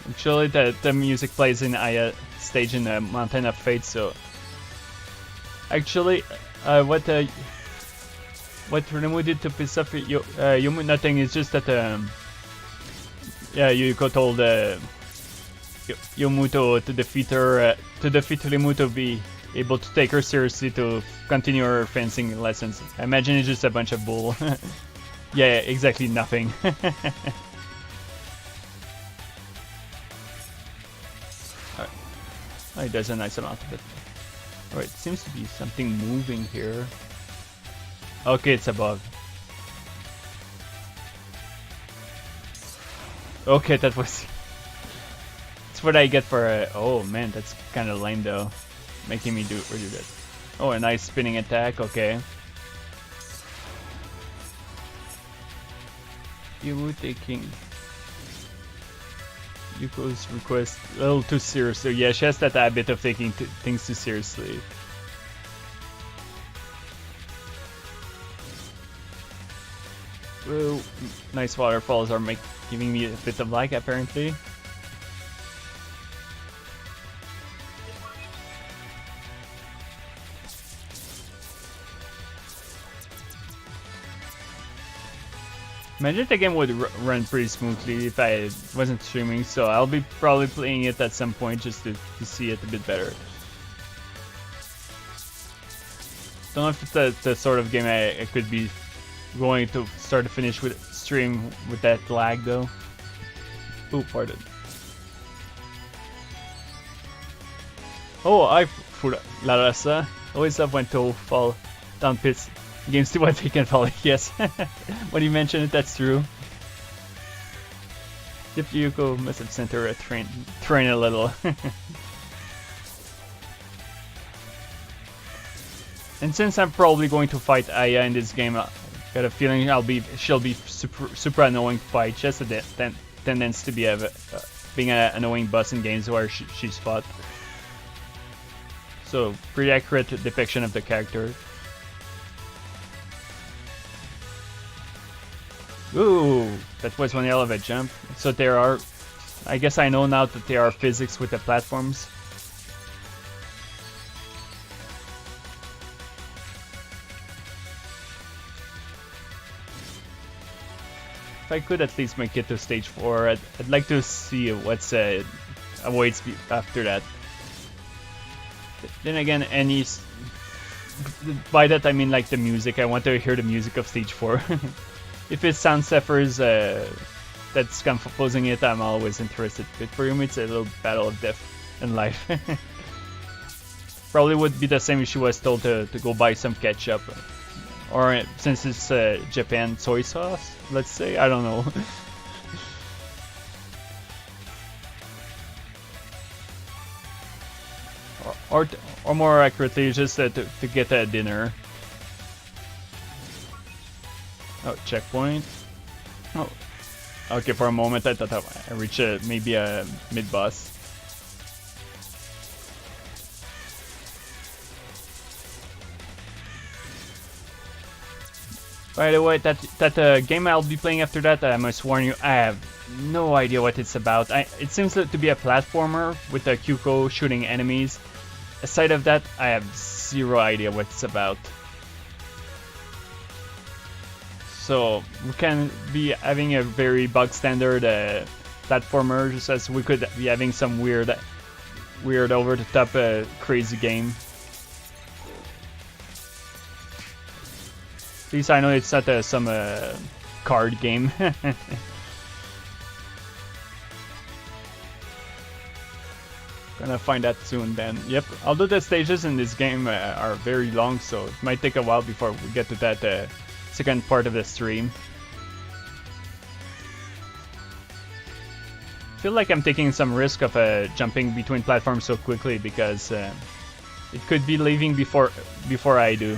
[SPEAKER 1] actually the music plays in Aya stage in the Mountain of Fate, so actually what Renemu did to piss off Yomu nothing, is just that yeah, Yuko told Yomu to defeat her, to defeat Remu to be able to take her seriously to continue her fencing lessons. I imagine it's just a bunch of bull. Yeah, exactly nothing. Oh, it does a nice amount of it. Alright, seems to be something moving here. Okay, it's above. Okay, that was... That's what I get for oh man, that's kind of lame though. Making me do that. Oh, a nice spinning attack, okay. Yomu taking Yuko's request a little too seriously. Yeah, she has that habit of taking things too seriously. Whoa, nice waterfalls are giving me a bit of lag apparently. Imagine the game would run pretty smoothly if I wasn't streaming, so I'll be probably playing it at some point just to see it a bit better. Don't know if it's the sort of game I could be going to start to finish with stream with that lag though. Ooh, pardon. Oh, I for La Raza. Always love when Touhou fall down pits. Games to what they can follow. Yes. When you mention it, that's true. If Yuko must have sent her a train a little. And since I'm probably going to fight Aya in this game, I got a feeling she'll be super annoying to fight. She has a tendency to be being an annoying boss in games where she's fought. So pretty accurate depiction of the character. Ooh, that was one hell of a jump. So there are, I guess I know now that there are physics with the platforms. If I could at least make it to stage 4, I'd like to see what's awaits after that. Then again, by that I mean like the music. I want to hear the music of stage 4. If it's Sound Zephyrs that's composing it, I'm always interested. But for him, it's a little battle of death and life. Probably would be the same if she was told to go buy some ketchup. Or since it's Japan, soy sauce, let's say. I don't know. or more accurately, just to get a dinner. Oh, checkpoint. Oh, okay. For a moment, I thought I reached maybe a mid-boss. By the way, that game I'll be playing after that, I must warn you, I have no idea what it's about. It seems to be a platformer with a Kyouko shooting enemies. Aside of that, I have zero idea what it's about. So we can be having a very bog standard platformer, just as we could be having some weird over the top crazy game. At least I know it's not some card game. Gonna find that soon then. Yep, although the stages in this game are very long, so it might take a while before we get to that second part of the stream. I feel like I'm taking some risk of jumping between platforms so quickly because it could be leaving before I do.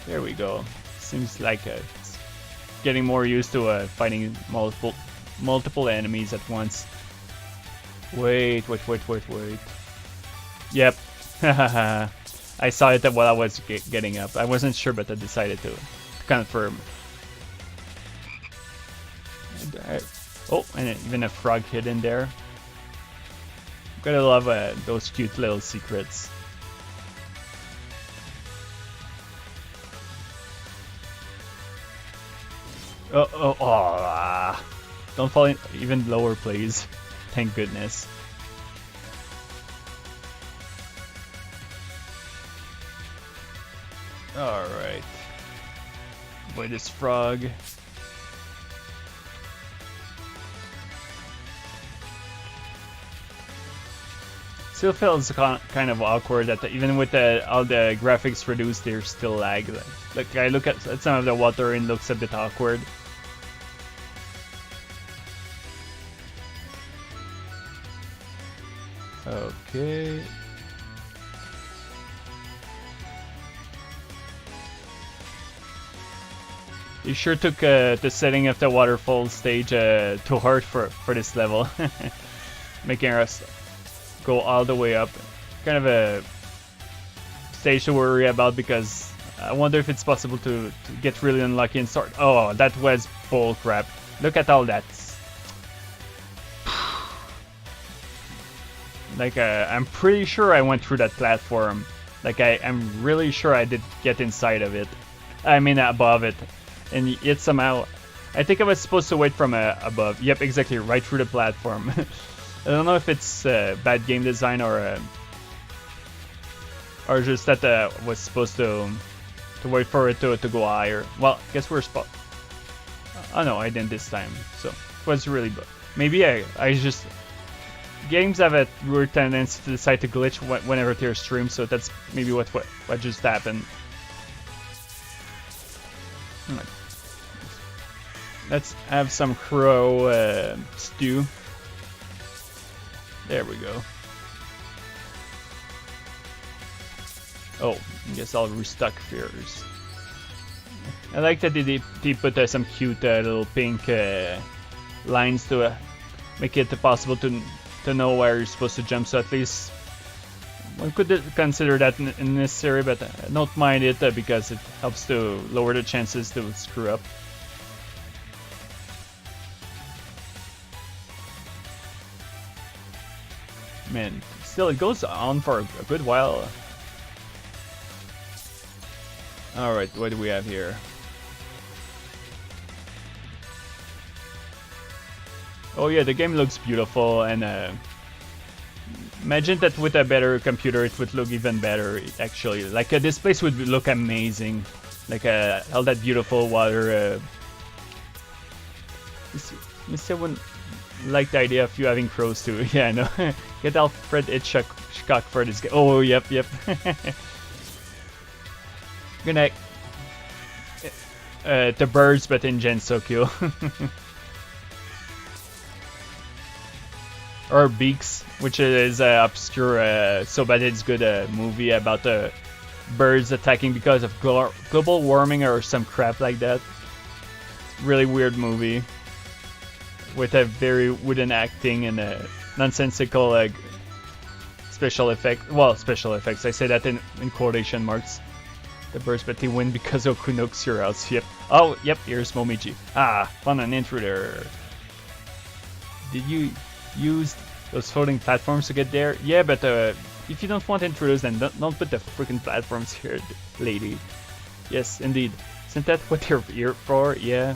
[SPEAKER 1] There we go. Seems like it's getting more used to fighting multiple enemies at once. Wait. Yep. I saw it while I was getting up. I wasn't sure, but I decided to confirm. Oh, and even a frog hidden there. Gotta love those cute little secrets. Don't fall in even lower, please. Thank goodness. Alright. Boy, this frog. Still feels kind of awkward that even with all the graphics reduced, there's still lag. Like I look at some of the water and it looks a bit awkward. Okay. You sure took the setting of the waterfall stage to heart for this level, making us go all the way up. Kind of a stage to worry about because I wonder if it's possible to get really unlucky and start. Oh, that was bull crap. Look at all that. Like I'm pretty sure I went through that platform. Like I'm really sure I did get inside of it. I mean above it. And yet somehow, I think I was supposed to wait from above. Yep, exactly, right through the platform. I don't know if it's bad game design or just that was supposed to wait for it to go higher. Well, I guess we're spot. Oh no, I didn't this time. So it was really maybe I just games have a weird tendency to decide to glitch whenever they're streamed. So that's maybe what just happened. Let's have some crow stew. There we go. Oh, I guess I'll restock first. I like that they put some cute little pink lines to make it possible to know where you're supposed to jump. So at least one could consider that necessary, but I don't mind it because it helps to lower the chances to screw up. Man, still it goes on for a good while. Alright, what do we have here? Oh yeah, the game looks beautiful, and imagine that with a better computer it would look even better, actually. Like this place would look amazing. Like all that beautiful water. I wouldn't like the idea of you having crows too. Yeah, I know. Get Alfred Hitchcock for this game. Oh, yep. Gonna the birds, but in Gensokyo. Or Beaks, which is an obscure, so bad it's good movie about birds attacking because of global warming or some crap like that. Really weird movie with a very wooden acting and a nonsensical special effect. Well, special effects. I say that in quotation marks. The birds, but they win because of Kunok's your house. Yep. Oh, yep. Here's Momiji. Ah, fun an intruder. Did you use those floating platforms to get there? Yeah, but if you don't want intruders, then don't put the freaking platforms here, lady. Yes, indeed. Isn't that what they're here for? Yeah.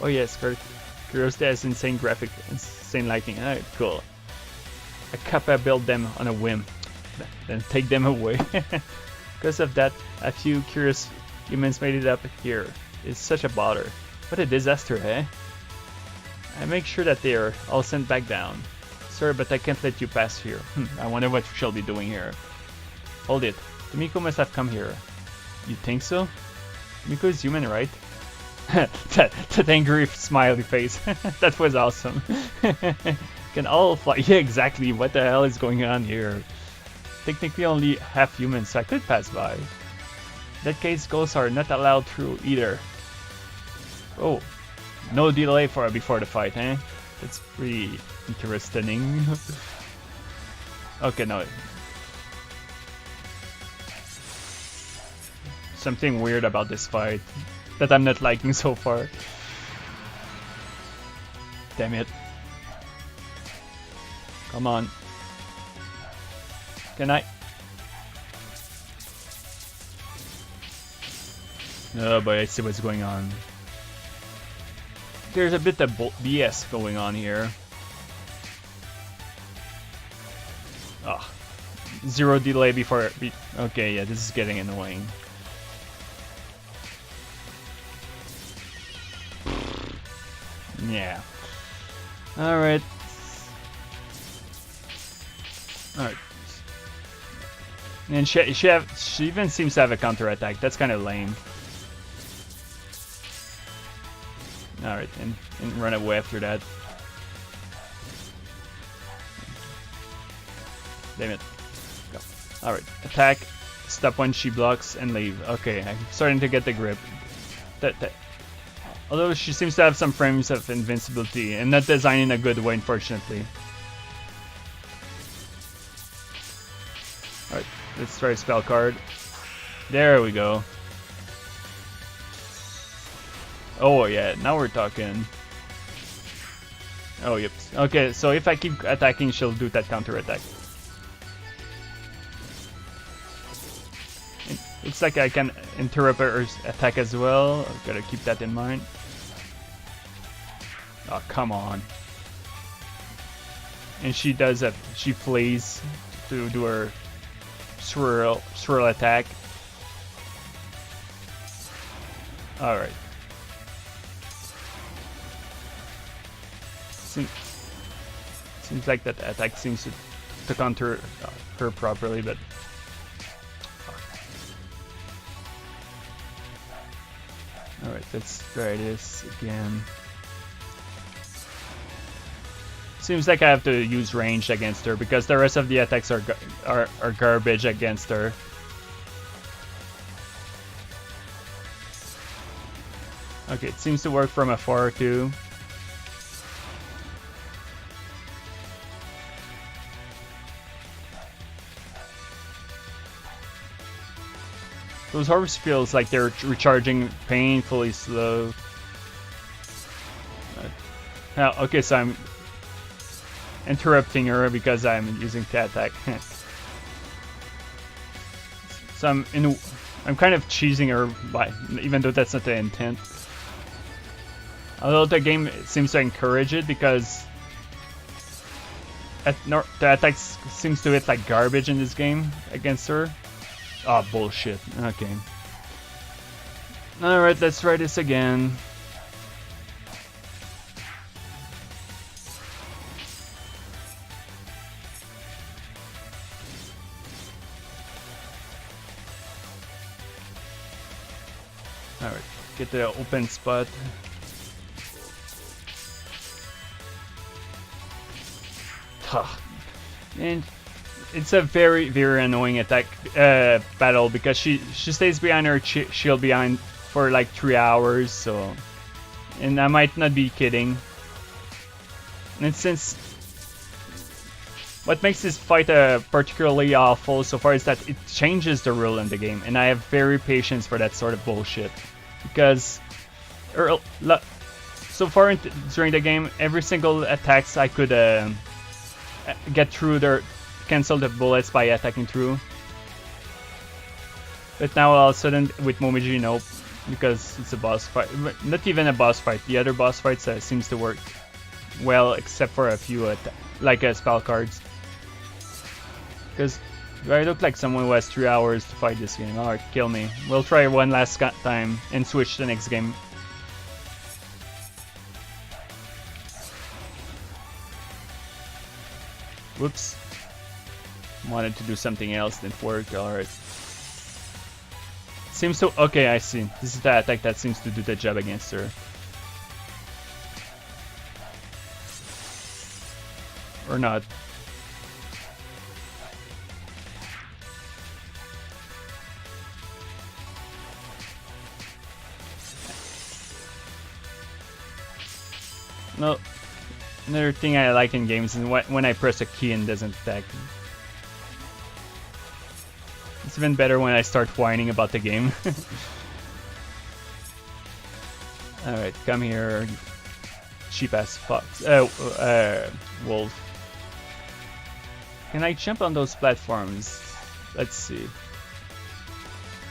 [SPEAKER 1] Oh yes, Curiosity has insane graphic, insane lighting. Alright, cool. I Kappa build them on a whim, then take them away. Because of that, a few curious humans made it up here. It's such a bother. What a disaster, eh? I make sure that they are all sent back down. Sir, but I can't let you pass here. I wonder what we shall be doing here. Hold it. Tomiko must have come here. You think so? Tomiko is human, right? that angry smiley face. That was awesome. Can all fly? Yeah, exactly. What the hell is going on here? Technically only half human, so I could pass by. In that case, ghosts are not allowed through either. Oh, no delay before the fight, eh? That's pretty interesting. Okay, no. Something weird about this fight that I'm not liking so far. Damn it. Come on. Can I? Oh boy, I see what's going on. There's a bit of BS going on here. Oh. Zero delay before... Okay, yeah, this is getting annoying. Yeah. Alright. Alright. And she even seems to have a counterattack. That's kind of lame. Alright, and run away after that. Damn it. Go. Alright, attack, stop when she blocks, and leave. Okay, I'm starting to get the grip. Although she seems to have some frames of invincibility, and not designed in a good way, unfortunately. Alright, let's try a spell card. There we go. Oh yeah, now we're talking. Oh yep. Okay, so if I keep attacking, she'll do that counter attack. It looks like I can interrupt her attack as well. I've gotta keep that in mind. Oh, come on. And she does that. She flees to do her swirl attack. Alright. Seems like that attack seems to counter her properly, but... Alright, let's try this again. Seems like I have to use range against her because the rest of the attacks are garbage against her. Okay, it seems to work from afar too. Those orbs feels like they're recharging painfully slow. Okay, so I'm interrupting her because I'm using the attack. So I'm kind of cheesing her by, even though that's not the intent. Although the game seems to encourage it because the attack seems to hit like garbage in this game against her. Oh, bullshit. Okay. Alright, let's try this again. Alright, get the open spot. And it's a very, very annoying attack battle because she stays behind her shield behind for like 3 hours, so... And I might not be kidding. And since... What makes this fight particularly awful so far is that it changes the rule in the game, and I have very patience for that sort of bullshit. Because... so far during the game, every single attacks I could get through their... cancel the bullets by attacking through. But now all of a sudden with Momiji, nope, because it's a boss fight. Not even a boss fight. The other boss fights seems to work well, except for a few like spell cards. Because do I look like someone who has 3 hours to fight this game? Alright, kill me. We'll try one last time and switch to the next game. Whoops. Wanted to do something else, didn't work. Alright. Seems to... Okay, I see. This is the attack that seems to do the job against her. Or not. No. Another thing I like in games is when I press a key and doesn't attack. It's even better when I start whining about the game. Alright, come here, cheap ass fox. Wolf. Can I jump on those platforms? Let's see.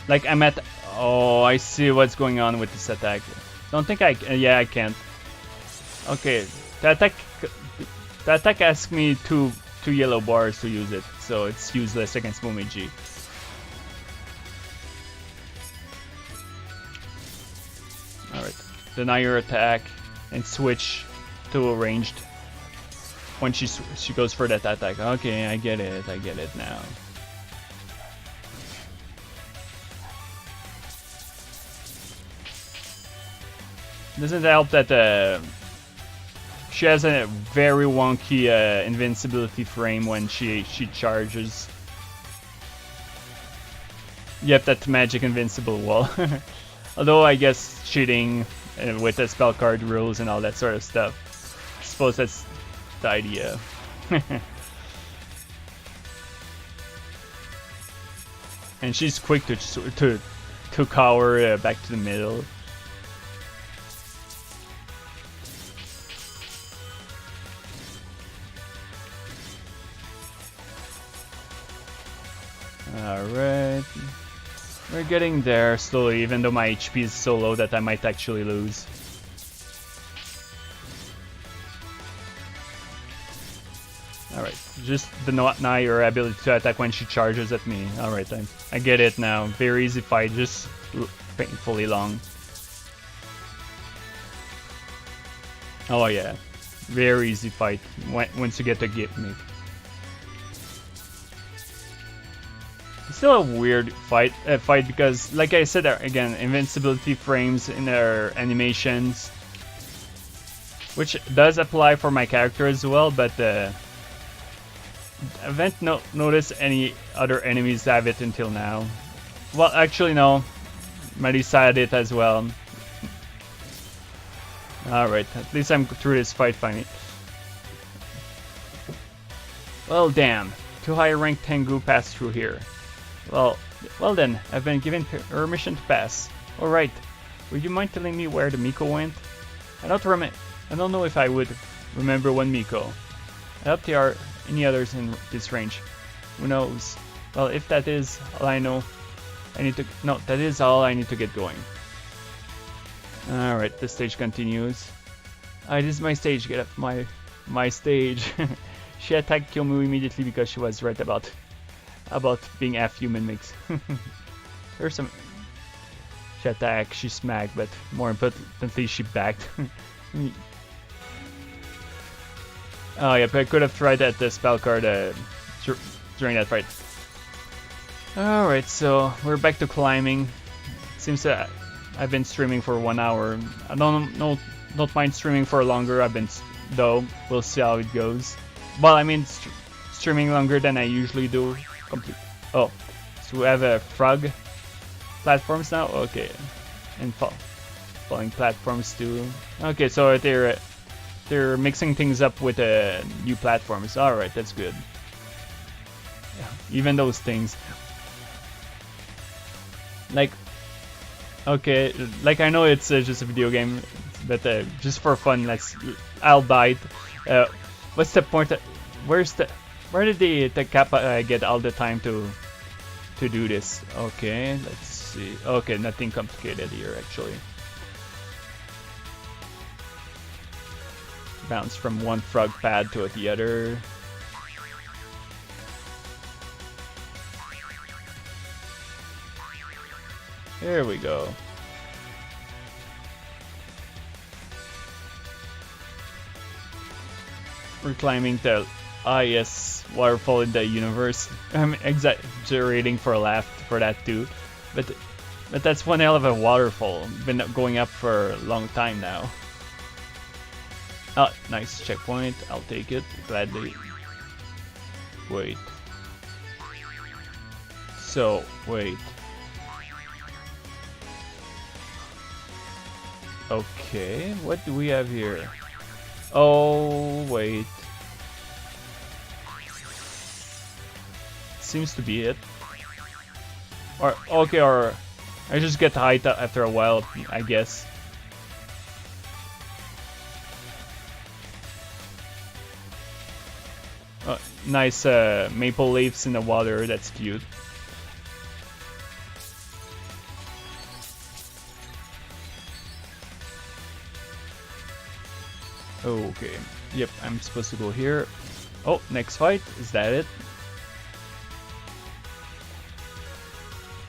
[SPEAKER 1] Like I'm at. Oh, I see what's going on with this attack. Don't think I. Yeah, I can't. Okay, the attack asks me two yellow bars to use it, so it's useless against Momiji. Alright, deny your attack and switch to ranged when she goes for that attack. Okay, I get it now. Doesn't help that she has a very wonky invincibility frame when she charges. Yep, that magic invincible wall. Although I guess cheating with the spell card rules and all that sort of stuff. I suppose that's the idea. And she's quick to cower back to the middle. Alright. We're getting there slowly, even though my HP is so low that I might actually lose. Alright, just deny your ability to attack when she charges at me. Alright, I get it now. Very easy fight, just painfully long. Oh yeah, very easy fight once you get the gimmick. It's still a weird fight because, like I said again, invincibility frames in their animations, which does apply for my character as well, but I haven't noticed any other enemies have it until now. Well, actually no, Marisa had it as well. Alright, at least I'm through this fight finally. Well damn, two higher ranked Tengu passed through here. Well then, I've been given permission to pass. Alright, would you mind telling me where the Miko went? I don't know if I would remember one Miko. I hope there are any others in this range. Who knows? Well, if that is all I know, that is all I need to get going. Alright, the stage continues. This is my stage, get off my stage. She attacked Kyoumu immediately because she was right about being half-human mix. There's some... She attacked, she smacked, but more importantly she backed. Oh yep, I could have tried that spell card during that fight. Alright, so we're back to climbing. Seems that I've been streaming for 1 hour. I don't mind streaming for longer. Though we'll see how it goes. Well, I mean streaming longer than I usually do. Oh, so we have a frog platforms now. Okay, and falling platforms too. Okay, so they're mixing things up with new platforms. All right, that's good. Yeah, even those things. Like, okay, like I know it's just a video game, but just for fun, I'll buy it. What's the point? Where did the Kappa get all the time to do this? Okay, let's see. Okay, nothing complicated here actually. Bounce from one frog pad to the other. Here we go. We're climbing the highest waterfall in the universe. I'm exaggerating for a laugh for that too, but that's one hell of a waterfall. Been going up for a long time now. Oh, nice checkpoint. I'll take it gladly. Wait. So wait. Okay, what do we have here? Oh, wait. Seems to be it. Or, okay, or I just get height after a while, I guess. Nice maple leaves in the water, that's cute. Okay, yep, I'm supposed to go here. Oh, next fight, is that it?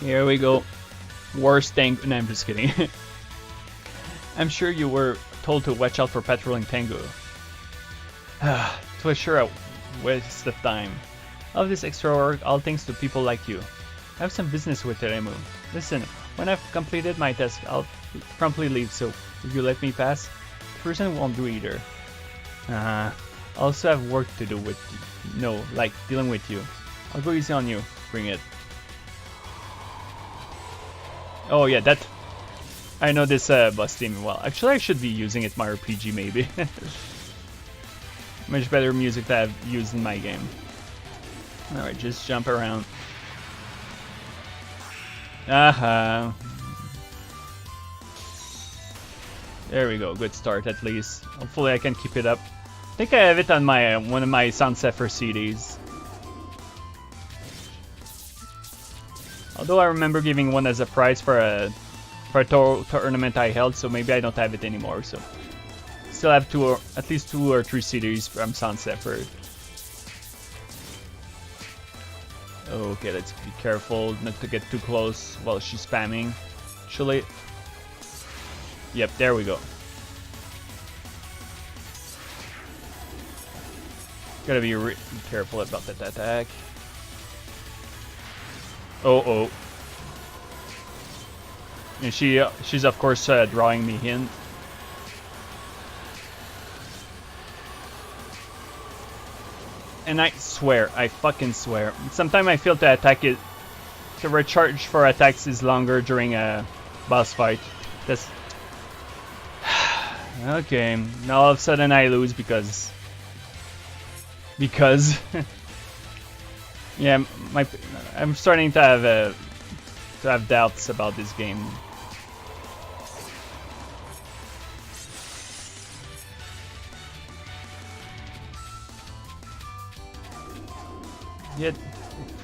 [SPEAKER 1] Here we go. Worst tango. No, I'm just kidding. I'm sure you were told to watch out for patrolling tango. It was sure a waste of time. All this extra work, all thanks to people like you. I have some business with Genmu. Listen, when I've completed my task, I'll promptly leave, so if you let me pass, the person won't do either. I also have work to do with you. No, like dealing with you. I'll go easy on you. Bring it. Oh yeah, that... I know this bus theme well. Actually, I should be using it in my RPG maybe. Much better music that I've used in my game. Alright, just jump around. Aha. There we go, good start at least. Hopefully I can keep it up. I think I have it on my one of my Sound Zephyr CDs. Although I remember giving one as a prize for a tournament I held, so maybe I don't have it anymore. So still have at least 2 or 3 CDs from Sound Zephyr. Okay, let's be careful not to get too close while she's spamming. Actually, yep, there we go. Gotta be careful about that attack. Oh. And she's of course drawing me in. And I swear, I fucking swear. Sometimes I feel to attack it, to recharge for attacks is longer during a boss fight. That's okay. Now all of a sudden I lose because yeah, I'm starting to have doubts about this game. Yet,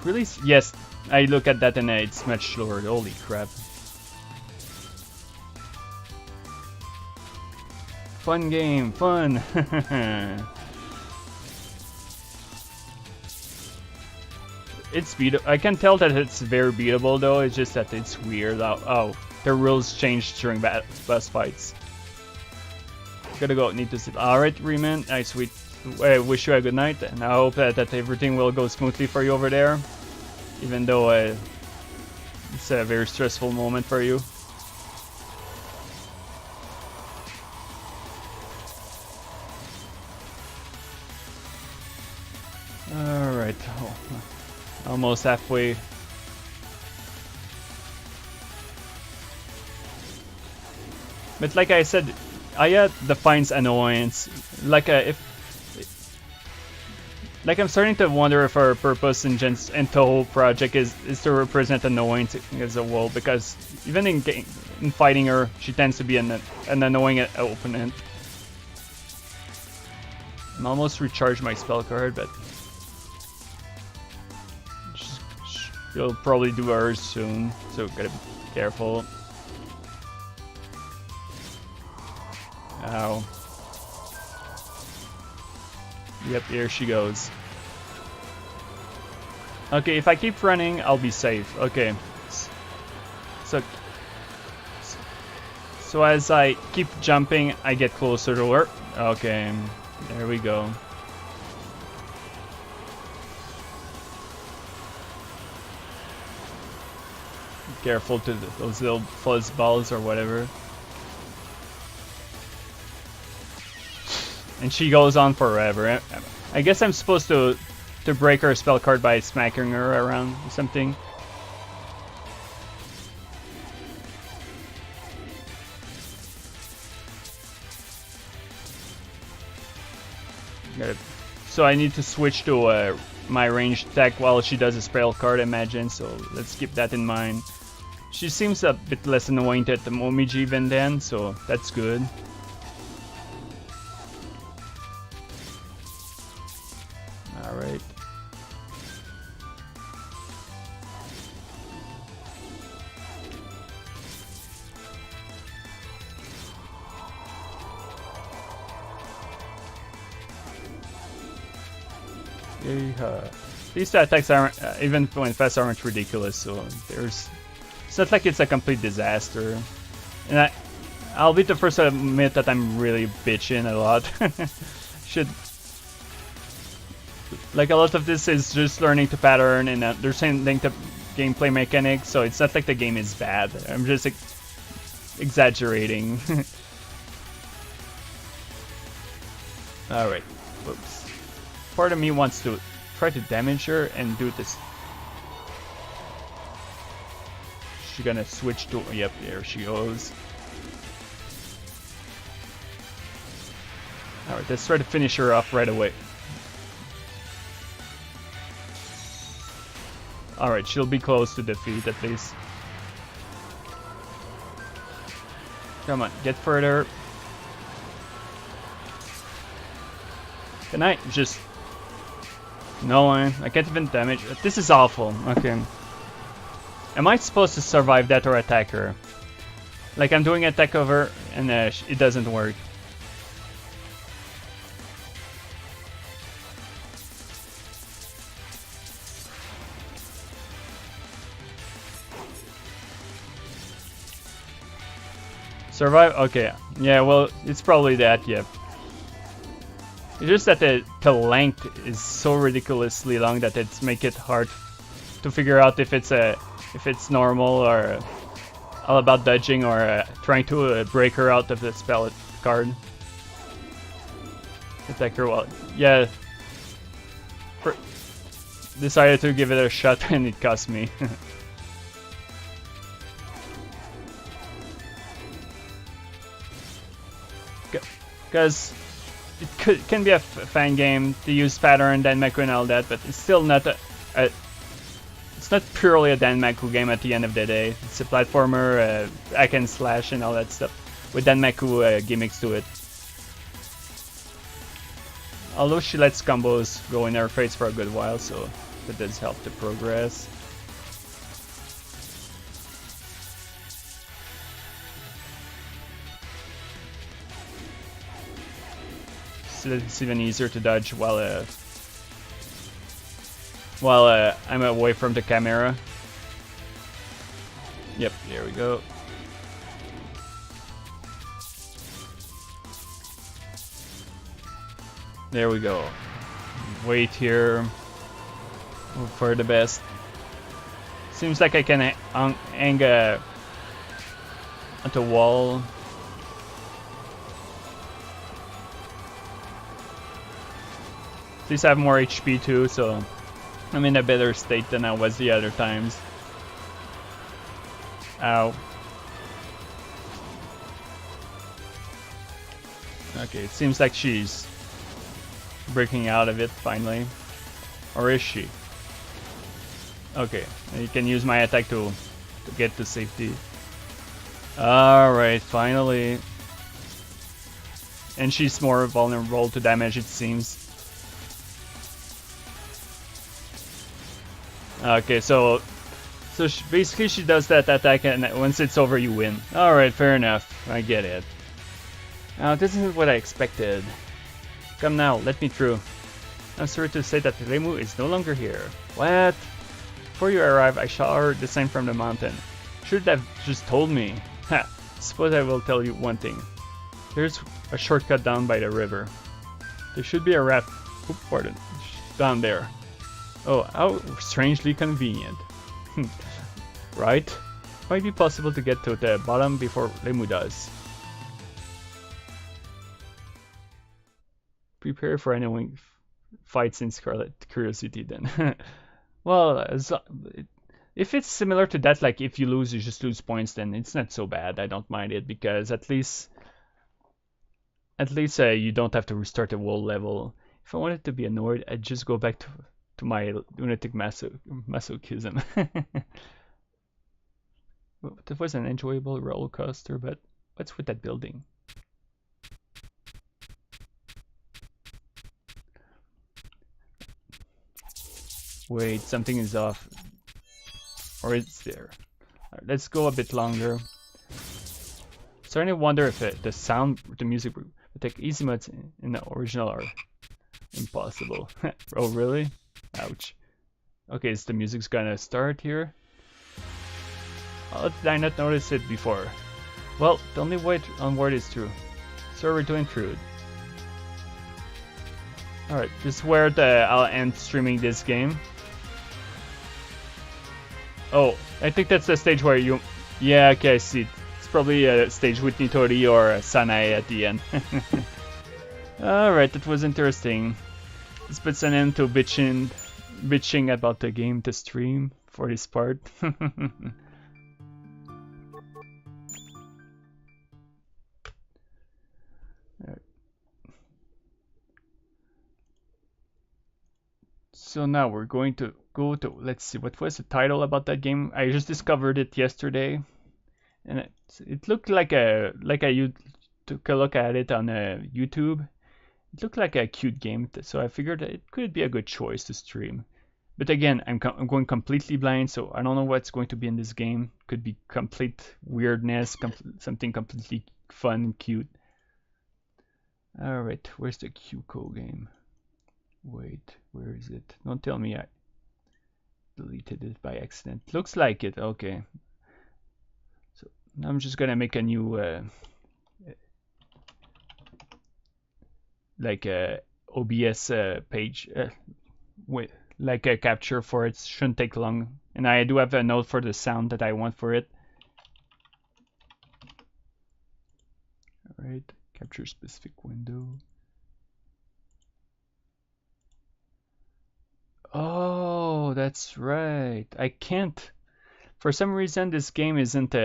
[SPEAKER 1] really, yes, I look at that and it's much slower. Holy crap! Fun game, fun. It's beatable. I can tell that it's very beatable though. It's just that it's weird. Oh, the rules changed during boss fights. Gotta go. Need to sleep. All right, Reman. I wish you a good night, and I hope that everything will go smoothly for you over there. Even though it's a very stressful moment for you. All right. Oh. Almost halfway. But like I said, Aya defines annoyance. Like I'm starting to wonder if her purpose in Touhou project is to represent annoyance as a whole, because even in fighting her, she tends to be an annoying opponent. I'm almost recharged my spell card, but she'll probably do hers soon, so gotta be careful. Ow. Yep, here she goes. Okay, if I keep running, I'll be safe. Okay. So as I keep jumping, I get closer to her. Okay, there we go. Careful to those little fuzz balls or whatever. And she goes on forever. I guess I'm supposed to break her spell card by smacking her around or something. So I need to switch to my ranged attack while she does a spell card, I imagine, so let's keep that in mind. She seems a bit less annoying at the Momiji even then, so that's good. Alright. These attacks aren't, even when fast, aren't ridiculous, so it's not like it's a complete disaster. And I'll be the first to admit that I'm really bitching a lot. Like a lot of this is just learning to pattern and understanding the gameplay mechanics, so it's not like the game is bad. I'm just exaggerating. Alright, whoops. Part of me wants to try to damage her and do this. She's gonna switch to, yep, there she goes. Alright, let's try to finish her off right away. Alright, she'll be close to defeat at least. Come on, get further. Can I just... No, I can't even damage. This is awful. Okay. Am I supposed to survive that or attack her? Like I'm doing attack over and it doesn't work. Survive? Okay. Yeah, well, it's probably that, yeah. It's just that the length is so ridiculously long that it's make it hard to figure out if it's normal or all about dodging or trying to break her out of the spell card. Attack her well. Yeah. Decided to give it a shot and it cost me. Because it can be a fan game to use pattern, Danmaku and all that, but it's still not it's not purely a Danmaku game at the end of the day. It's a platformer, hack and slash and all that stuff, with Danmaku gimmicks to it. Although she lets combos go in her face for a good while, so that does help the progress. So it's even easier to dodge while I'm away from the camera. Yep, there we go. There we go. Wait here. Hope for the best. Seems like I can hang at the wall. At least I have more HP too, so I'm in a better state than I was the other times. Ow. Okay, it seems like she's breaking out of it finally. Or is she? Okay, you can use my attack to get to safety. Alright, finally. And she's more vulnerable to damage, it seems. Okay, so basically she does that attack, and once it's over, you win. Alright, fair enough. I get it. Now, this isn't what I expected. Come now, let me through. I'm sorry to say that Genmu is no longer here. What? Before you arrive, I saw her descend from the mountain. Should have just told me. Ha! Suppose I will tell you one thing. There's a shortcut down by the river. There should be a raft. Oop, pardon. Down there. Oh, how strangely convenient. Right? Might be possible to get to the bottom before Genmu does. Prepare for any fights in Scarlet Curiosity then. Well, if it's similar to that, like if you lose, you just lose points, then it's not so bad. I don't mind it because at least you don't have to restart the whole level. If I wanted to be annoyed, I'd just go back to my lunatic masochism. That was an enjoyable roller coaster, but what's with that building? Wait, something is off. Or it's there. Right, let's go a bit longer. Starting to wonder if the sound, the music would take easy modes in the original are impossible. Oh, really? Ouch. Okay, so the music's gonna start here. How did I not notice it before? Well, the only way onward is through. So we're doing through. Alright, this is where I'll end streaming this game. Oh, I think that's the stage where you... Yeah, okay, I see. It's probably a stage with Nitori or Sanae at the end. Alright, that was interesting. This puts an end to bitching about the game to stream for this part. So now we're going to go to, let's see, what was the title about that game? I just discovered it yesterday, and it looked like you took a look at it on YouTube. It looked like a cute game, so I figured it could be a good choice to stream. But again, I'm going completely blind, so I don't know what's going to be in this game. Could be complete weirdness, something completely fun and cute. Alright, where's the Kyouko game? Wait, where is it? Don't tell me I deleted it by accident. Looks like it, okay. So now I'm just gonna make a new like a OBS page with like a capture for it. Shouldn't take long. And I do have a note for the sound that I want for it. Alright, capture specific window. Oh, that's right. I can't. For some reason, this game doesn't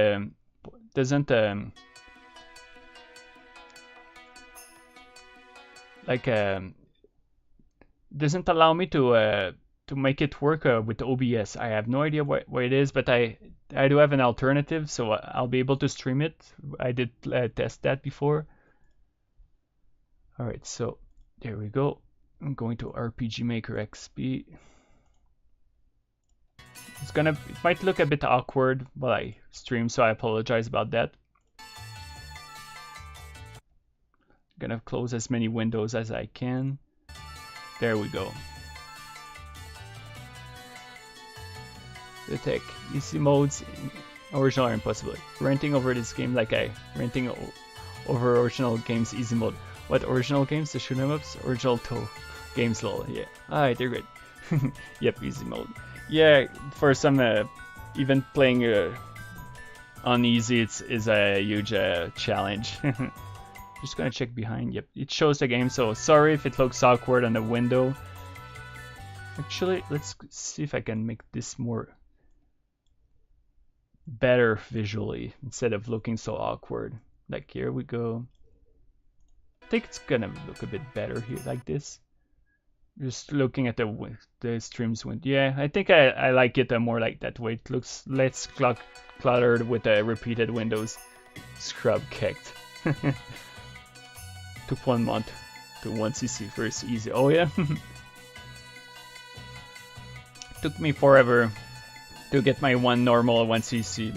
[SPEAKER 1] allow me to make it work with OBS. I have no idea what it is, but I do have an alternative, so I'll be able to stream it. I did test that before. All right, so there we go. I'm going to RPG Maker XP. It might look a bit awkward while I stream, so I apologize about that. I'm gonna close as many windows as I can. There we go. The tech, easy modes, original are impossible. Renting over this game like renting over original games easy mode. What original games? The shoot 'em ups? Original Touhou games, lol. Yeah. Alright, they're great. Yep, easy mode. Yeah, for some even playing on easy is a huge challenge. Just gonna check behind. Yep, it shows the game, so sorry if it looks awkward on the window. Actually, let's see if I can make this better visually instead of looking so awkward. Like, here we go. I think it's gonna look a bit better here, like this. Just looking at the streams window. Yeah, I think I like it more like that way. It looks less cluttered with the repeated windows. Scrub kicked. Took 1 month to 1cc first easy. Oh yeah. Took me forever to get my one normal 1cc.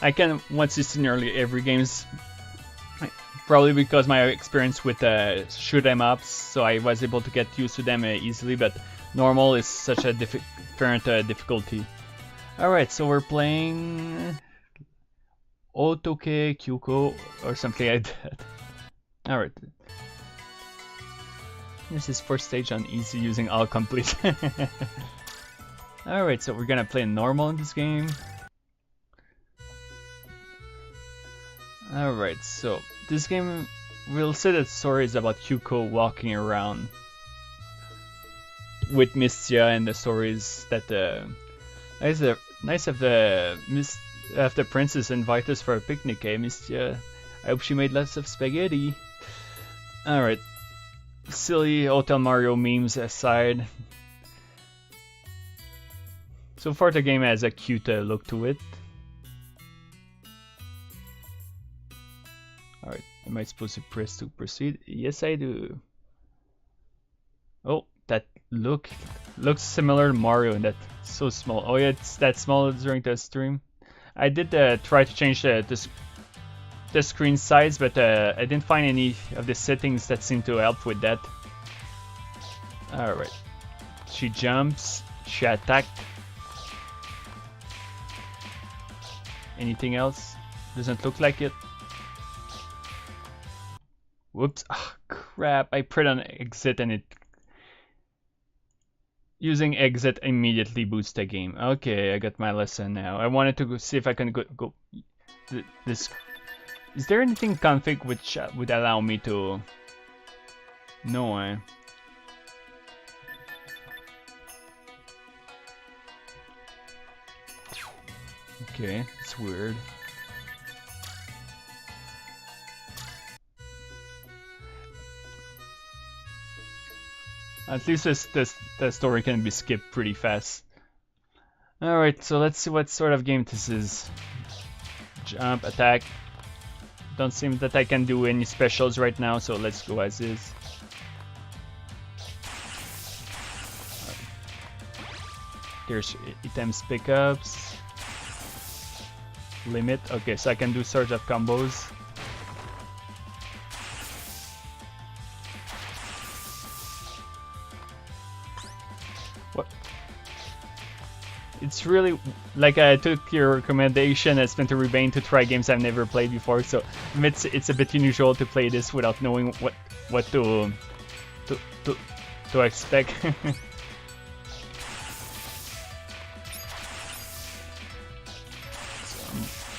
[SPEAKER 1] I can 1cc nearly every games. Probably because my experience with shoot 'em ups, so I was able to get used to them easily, but normal is such a different difficulty. Alright, so we're playing Hotoke Kyouko or something like that. Alright. This is first stage on easy using all complete. Alright, so we're gonna play normal in this game. Alright, so this game, we'll say that the story is about Kyouko walking around with Mistia, and the stories that nice of the princess invite us for a picnic, eh, Mistia? I hope she made lots of spaghetti. Alright. silly Hotel Mario memes aside, so far the game has a cute look to it. Alright, am I supposed to press to proceed? Yes, I do. Oh, that looks similar to Mario and that's so small. Oh yeah, it's that small during the stream. I did try to change the screen size, but I didn't find any of the settings that seem to help with that. Alright. She jumps. She attacked. Anything else? Doesn't look like it. Whoops. Oh, crap. I put on exit and it... Using exit immediately boosts the game. Okay, I got my lesson now. I wanted to see if I can go this... Is there anything config which would allow me to... No, Okay, it's weird. At least the story can be skipped pretty fast. Alright, so let's see what sort of game this is. Jump, attack. Don't seem that I can do any specials right now, so let's go as is. There's items pickups. Limit. Okay, so I can do sort of combos. What? It's really like I took your recommendation as Splinter Rebane to try games I've never played before, so it's a bit unusual to play this without knowing what to expect.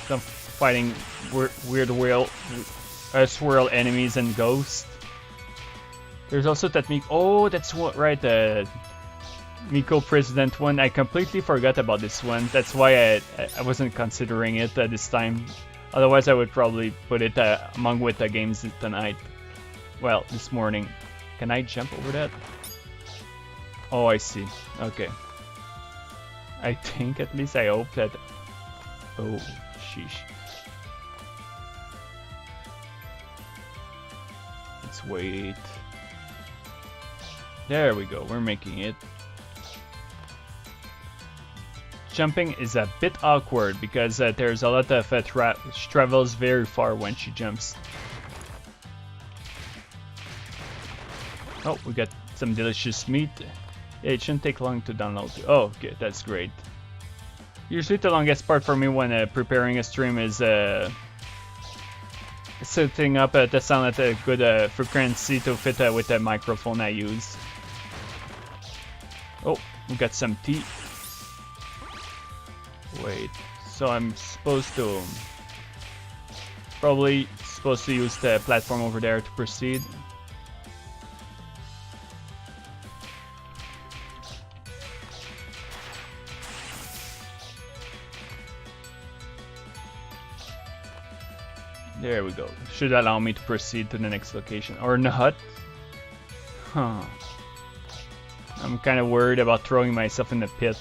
[SPEAKER 1] Some fighting weird swirl enemies and ghosts. There's also that oh, that's what, right, the Miko President one. I completely forgot about this one. That's why I wasn't considering it this time. Otherwise, I would probably put it among with the games tonight. Well, this morning. Can I jump over that? Oh, I see. Okay. I think, at least I hope that... Oh, sheesh. Let's wait. There we go, we're making it. Jumping is a bit awkward because there's a lot of she travels very far when she jumps. Oh, we got some delicious meat. Yeah, it shouldn't take long to download. Oh, okay, that's great. Usually the longest part for me when preparing a stream is setting up the sound at a good frequency to fit with the microphone I use. Oh, we got some tea. Wait, so I'm supposed to... Probably supposed to use the platform over there to proceed. There we go. Should allow me to proceed to the next location. Or not. Huh. I'm kind of worried about throwing myself in the pit.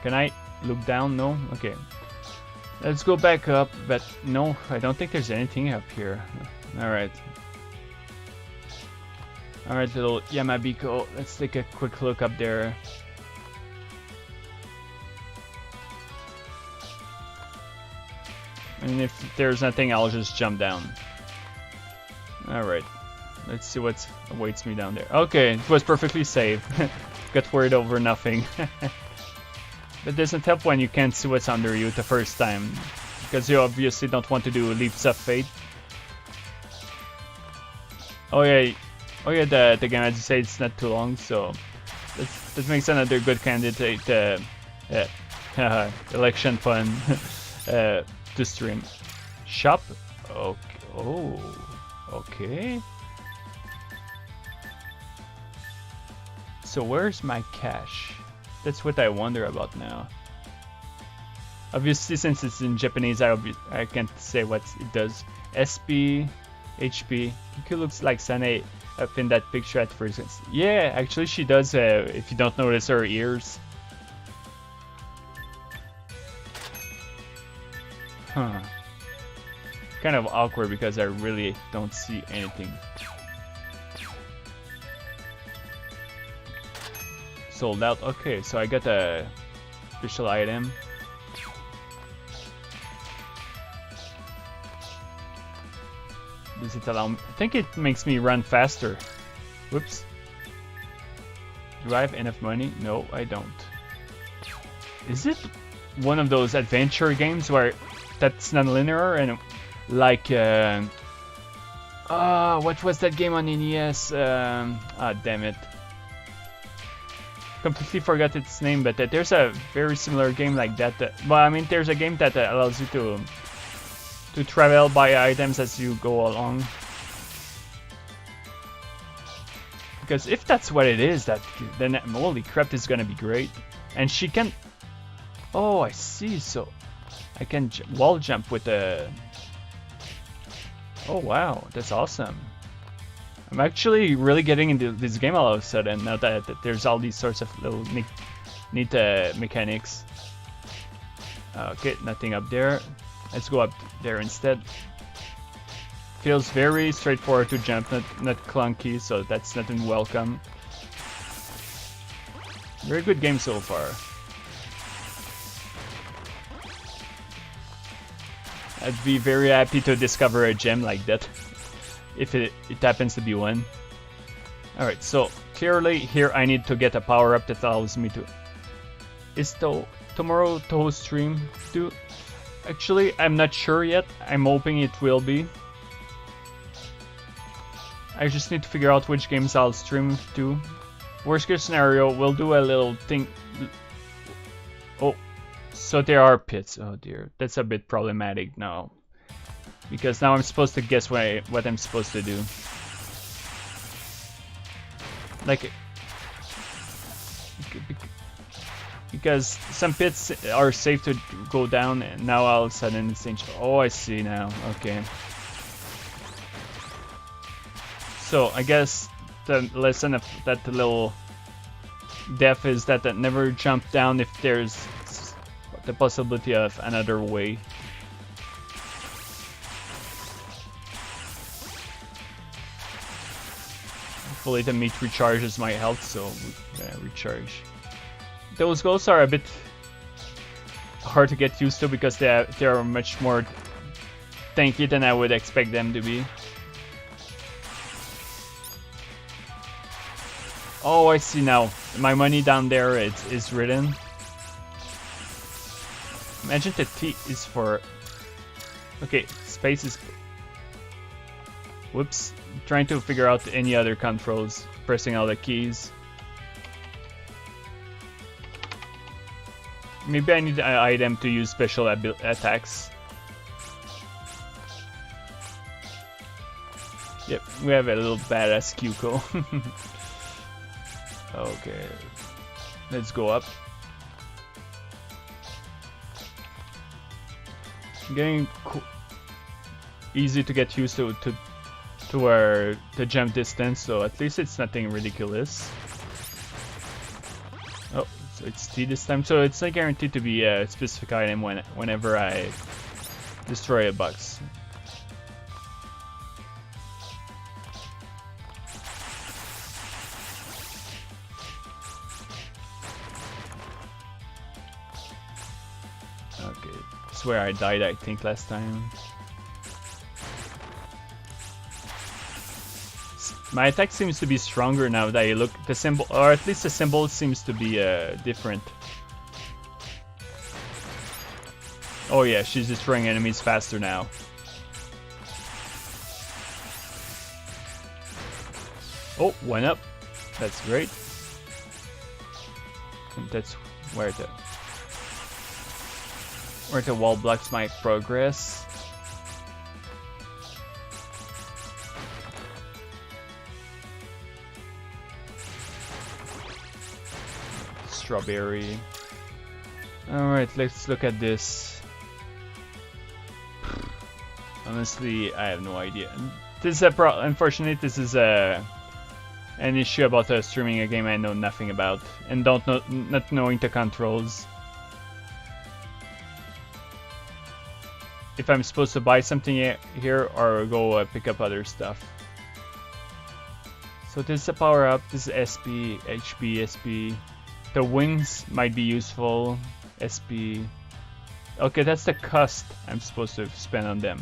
[SPEAKER 1] Can I look down? No? Okay. Let's go back up, but no, I don't think there's anything up here. Alright. Alright, little Yamabiko. Let's take a quick look up there. And if there's nothing, I'll just jump down. Alright. Let's see what awaits me down there. Okay, it was perfectly safe. Got worried over nothing. That doesn't help when you can't see what's under you the first time. Because you obviously don't want to do leaps of faith. Oh yeah, the game, as you say, it's not too long, so... That makes another good candidate, election fun. To stream. Shop? Okay. Oh, okay. So where's my cash? That's what I wonder about now. Obviously, since it's in Japanese, I can't say what it does. SP, HP. Kyouko looks like Sane up in that picture at first. Yeah, actually she does, if you don't notice her ears. Huh. Kind of awkward because I really don't see anything. Sold out. Okay, so I got a special item. Does it allow me? I think it makes me run faster. Whoops. Do I have enough money? No, I don't. Is it one of those adventure games where that's non-linear and like what was that game on NES? Damn it. Completely forgot its name, but there's a very similar game like that. Well, I mean, there's a game that allows you to travel, buy items as you go along. Because if that's what it is, then holy crap, this is gonna be great. And she can. Oh, I see. So I can wall jump with the. Oh wow, that's awesome. I'm actually really getting into this game all of a sudden now that there's all these sorts of little neat mechanics. Okay, nothing up there. Let's go up there instead. Feels very straightforward to jump, not clunky, so that's nothing welcome. Very good game so far. I'd be very happy to discover a gem like that, if it happens to be one. Alright, so clearly here I need to get a power-up that allows me to... Is tomorrow Touhou stream due? Actually, I'm not sure yet. I'm hoping it will be. I just need to figure out which games I'll stream to. Worst case scenario, we'll do a little thing. Oh, so there are pits. Oh dear, that's a bit problematic now. Because now I'm supposed to guess what I'm supposed to do. Like... Because some pits are safe to go down, and now all of a sudden it's changed. Oh, I see now. Okay. So I guess the lesson of that little death is that never jump down if there's the possibility of another way. Hopefully the meat recharges my health, so recharge. Those ghosts are a bit hard to get used to because they are much more tanky than I would expect them to be. Oh, I see now. My money down there is written. Imagine the T is for... Okay, space is... Whoops. Trying to figure out any other controls. Pressing all the keys. Maybe I need an item to use special attacks. Yep, we have a little badass Kyouko. Okay, let's go up. Getting easy to get used to the jump distance, so at least it's nothing ridiculous. Oh, so it's T this time, so it's not guaranteed to be a specific item whenever I destroy a box. Okay, that's where I died, I think, last time. My attack seems to be stronger now that I look the symbol, or at least the symbol seems to be different. Oh yeah, she's destroying enemies faster now. Oh, one up. That's great. And that's where the wall blocks my progress. Strawberry. Alright, let's look at this. Honestly, I have no idea. This is unfortunately, this is an issue about streaming a game I know nothing about and not knowing the controls. If I'm supposed to buy something here or go pick up other stuff. So this is a power up. This is SP, HP, SP. The wings might be useful. SP. Okay, that's the cost I'm supposed to spend on them.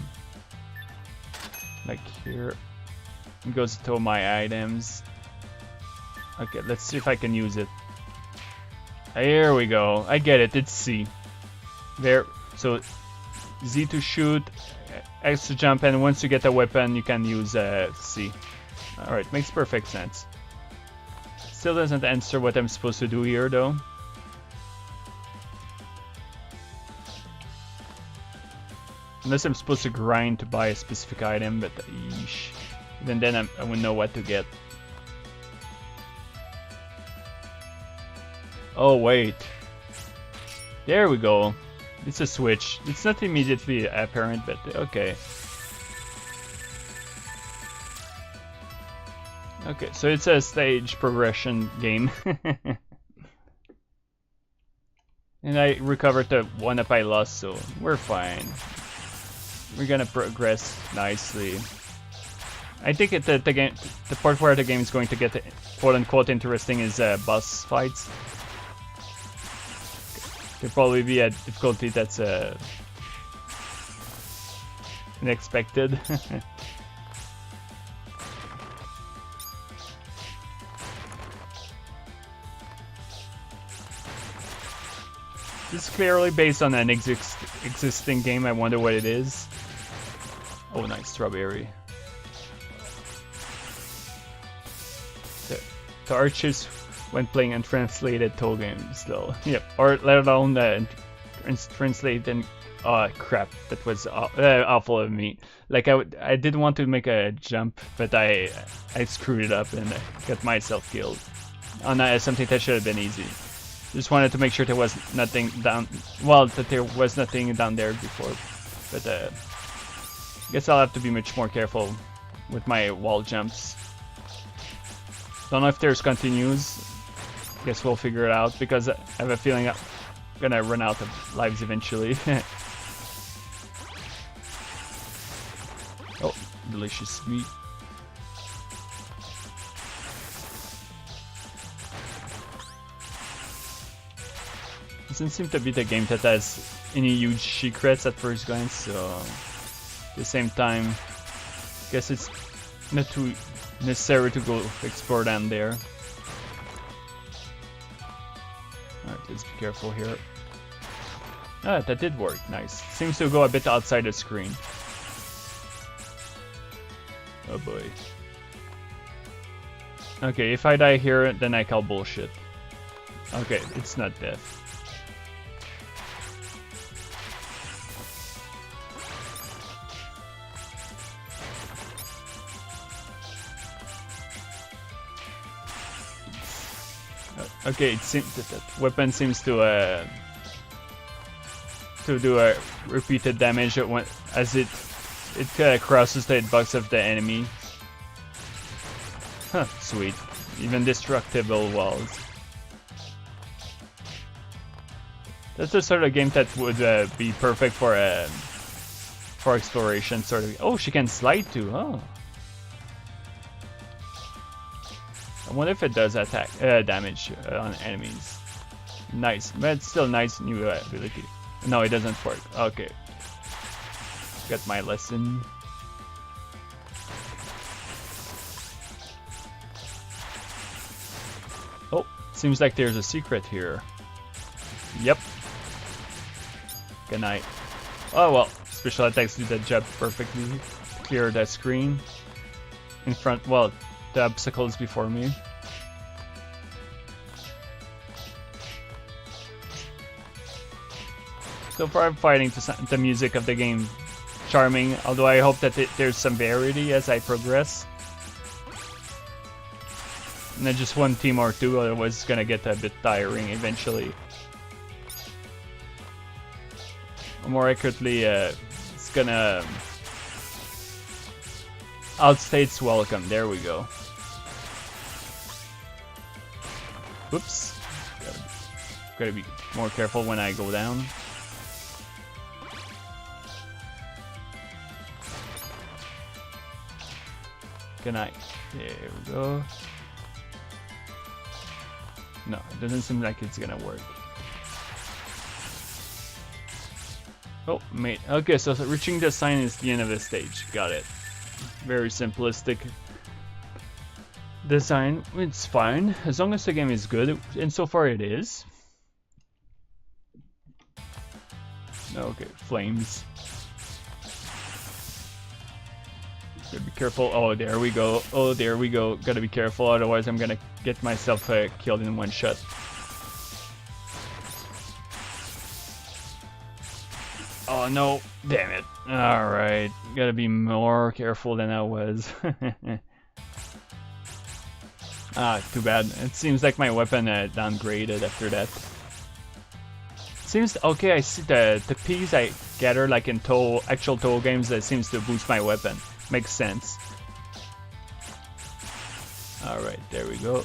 [SPEAKER 1] Like here. It goes to my items. Okay, let's see if I can use it. Here we go. I get it. It's C. There. So Z to shoot, X to jump, and once you get a weapon, you can use C. Alright, makes perfect sense. Still doesn't answer what I'm supposed to do here, though. Unless I'm supposed to grind to buy a specific item, but yeesh. Even then, I wouldn't know what to get. Oh, wait. There we go. It's a switch. It's not immediately apparent, but okay. Okay, so it's a stage progression game. And I recovered the one up I lost, so we're fine. We're gonna progress nicely. I think the part where the game is going to get quote-unquote interesting is boss fights. There'll probably be a difficulty that's unexpected. This is clearly based on an existing game. I wonder what it is. Oh, nice strawberry. The archers when playing untranslated Touhou games, though. Yep, or let alone translate and crap, that was awful of me. Like I did want to make a jump, but I screwed it up and got myself killed on something that should have been easy. Just wanted to make sure there was nothing down. Well, that there was nothing down there before, but I guess I'll have to be much more careful with my wall jumps. Don't know if there's continues. Guess we'll figure it out because I have a feeling I'm gonna run out of lives eventually. Oh, delicious meat. Doesn't seem to be the game that has any huge secrets at first glance, so at the same time, guess it's not too necessary to go explore down there. Alright, let's be careful here. Ah, that did work. Nice. Seems to go a bit outside the screen. Oh boy. Okay, if I die here, then I call bullshit. Okay, it's not death. Okay, it seems that weapon seems to do a repeated damage as it crosses the hitbox of the enemy. Huh, sweet. Even destructible walls. That's the sort of game that would be perfect for exploration sort of. Oh, she can slide too. Oh. I wonder if it does attack damage on enemies. Nice, but it's still nice new ability. No, it doesn't work. Okay, got my lesson. Oh, seems like there's a secret here. Yep. Can I? Oh well, special attacks do that job perfectly. Clear the screen in front. Well, the obstacles before me. So far I'm fighting to the music of the game. Charming, although I hope that there's some variety as I progress. And then just one team or two, otherwise it's gonna get a bit tiring eventually. Or more accurately, it's gonna... outstates welcome. There we go. Whoops. Gotta be more careful when I go down. Good night. There we go. No, it doesn't seem like it's gonna work. Oh, mate. Okay, so reaching the sign is the end of the stage. Got it. Very simplistic design. It's fine, as long as the game is good, and so far it is. Okay, flames. Gotta be careful. Oh, there we go. Oh, there we go. Gotta be careful, otherwise I'm gonna get myself killed in one shot. Oh no, damn it. Alright, gotta be more careful than I was. Ah, too bad. It seems like my weapon downgraded after that. Seems okay, I see the piece I gather like in actual Touhou games that seems to boost my weapon. Makes sense. Alright, there we go.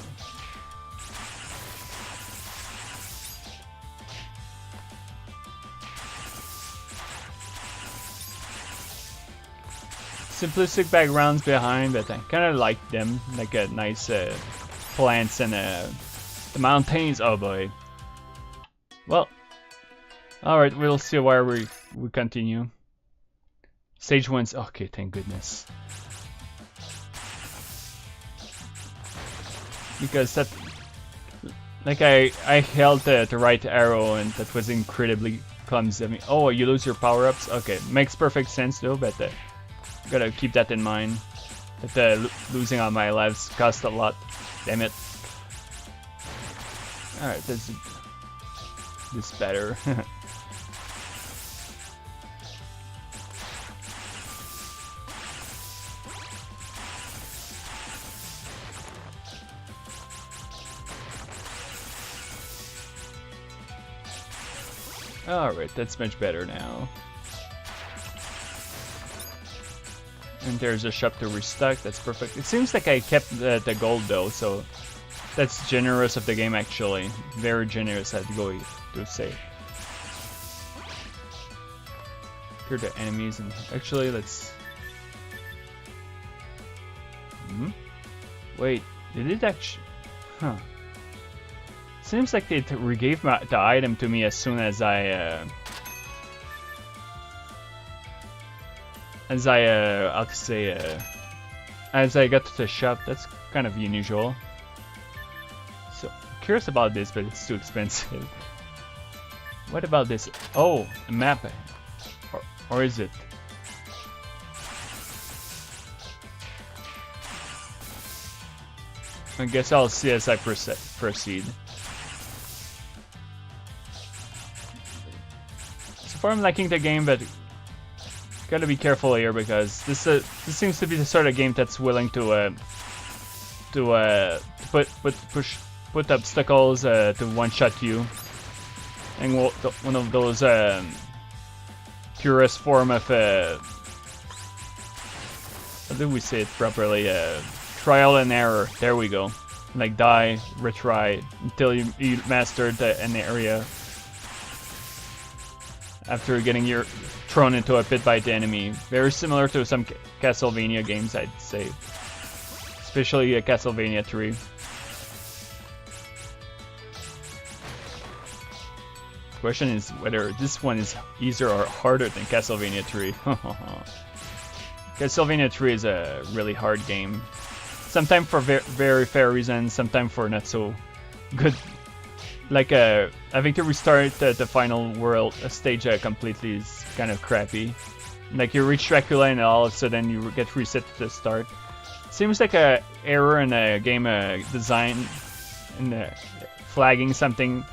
[SPEAKER 1] Simplistic backgrounds behind, but I kind of like them. Like a nice plants and the mountains. Oh boy. Well, alright, we'll see where we continue. Stage 1's okay, thank goodness. Because that, like I held the right arrow and that was incredibly clumsy. I mean, oh, you lose your power-ups? Okay, makes perfect sense though, but gotta keep that in mind. That losing all my lives cost a lot. Damn it. Alright, this better. Alright, that's much better now. And there's a shop to restock, that's perfect. It seems like I kept the gold though, so that's generous of the game actually. Very generous, I'd go to say. Clear the enemies and actually let's... Wait, did it actually... Huh. Seems like they regave the item to me as soon as I how to say, as I got to the shop. That's kind of unusual. So, curious about this, but it's too expensive. What about this? Oh, a map. Or is it? I guess I'll see as I proceed. So far I'm liking the game, but gotta be careful here because this seems to be the sort of game that's willing to put obstacles to one-shot you, and one of those purest form of how do we say it properly? Trial and error. There we go. Like die, retry until you mastered an area. After getting thrown into a pit by the enemy. Very similar to some Castlevania games, I'd say. Especially Castlevania 3. The question is whether this one is easier or harder than Castlevania 3. Castlevania 3 is a really hard game. Sometimes for very fair reasons, sometimes for not so good. Like I think to restart the final world stage completely is kind of crappy. Like you reach Dracula and all of a sudden you get reset to the start. Seems like a error in a game design and flagging something.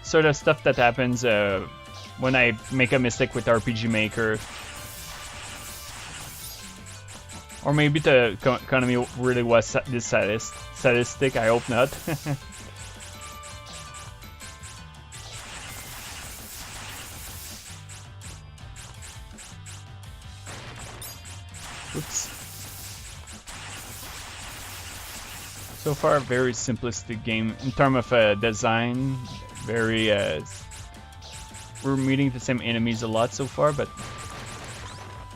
[SPEAKER 1] Sort of stuff that happens when I make a mistake with RPG Maker. Or maybe the economy really was this sadistic, I hope not. Oops. So far, very simplistic game in terms of design. Very we're meeting the same enemies a lot so far, but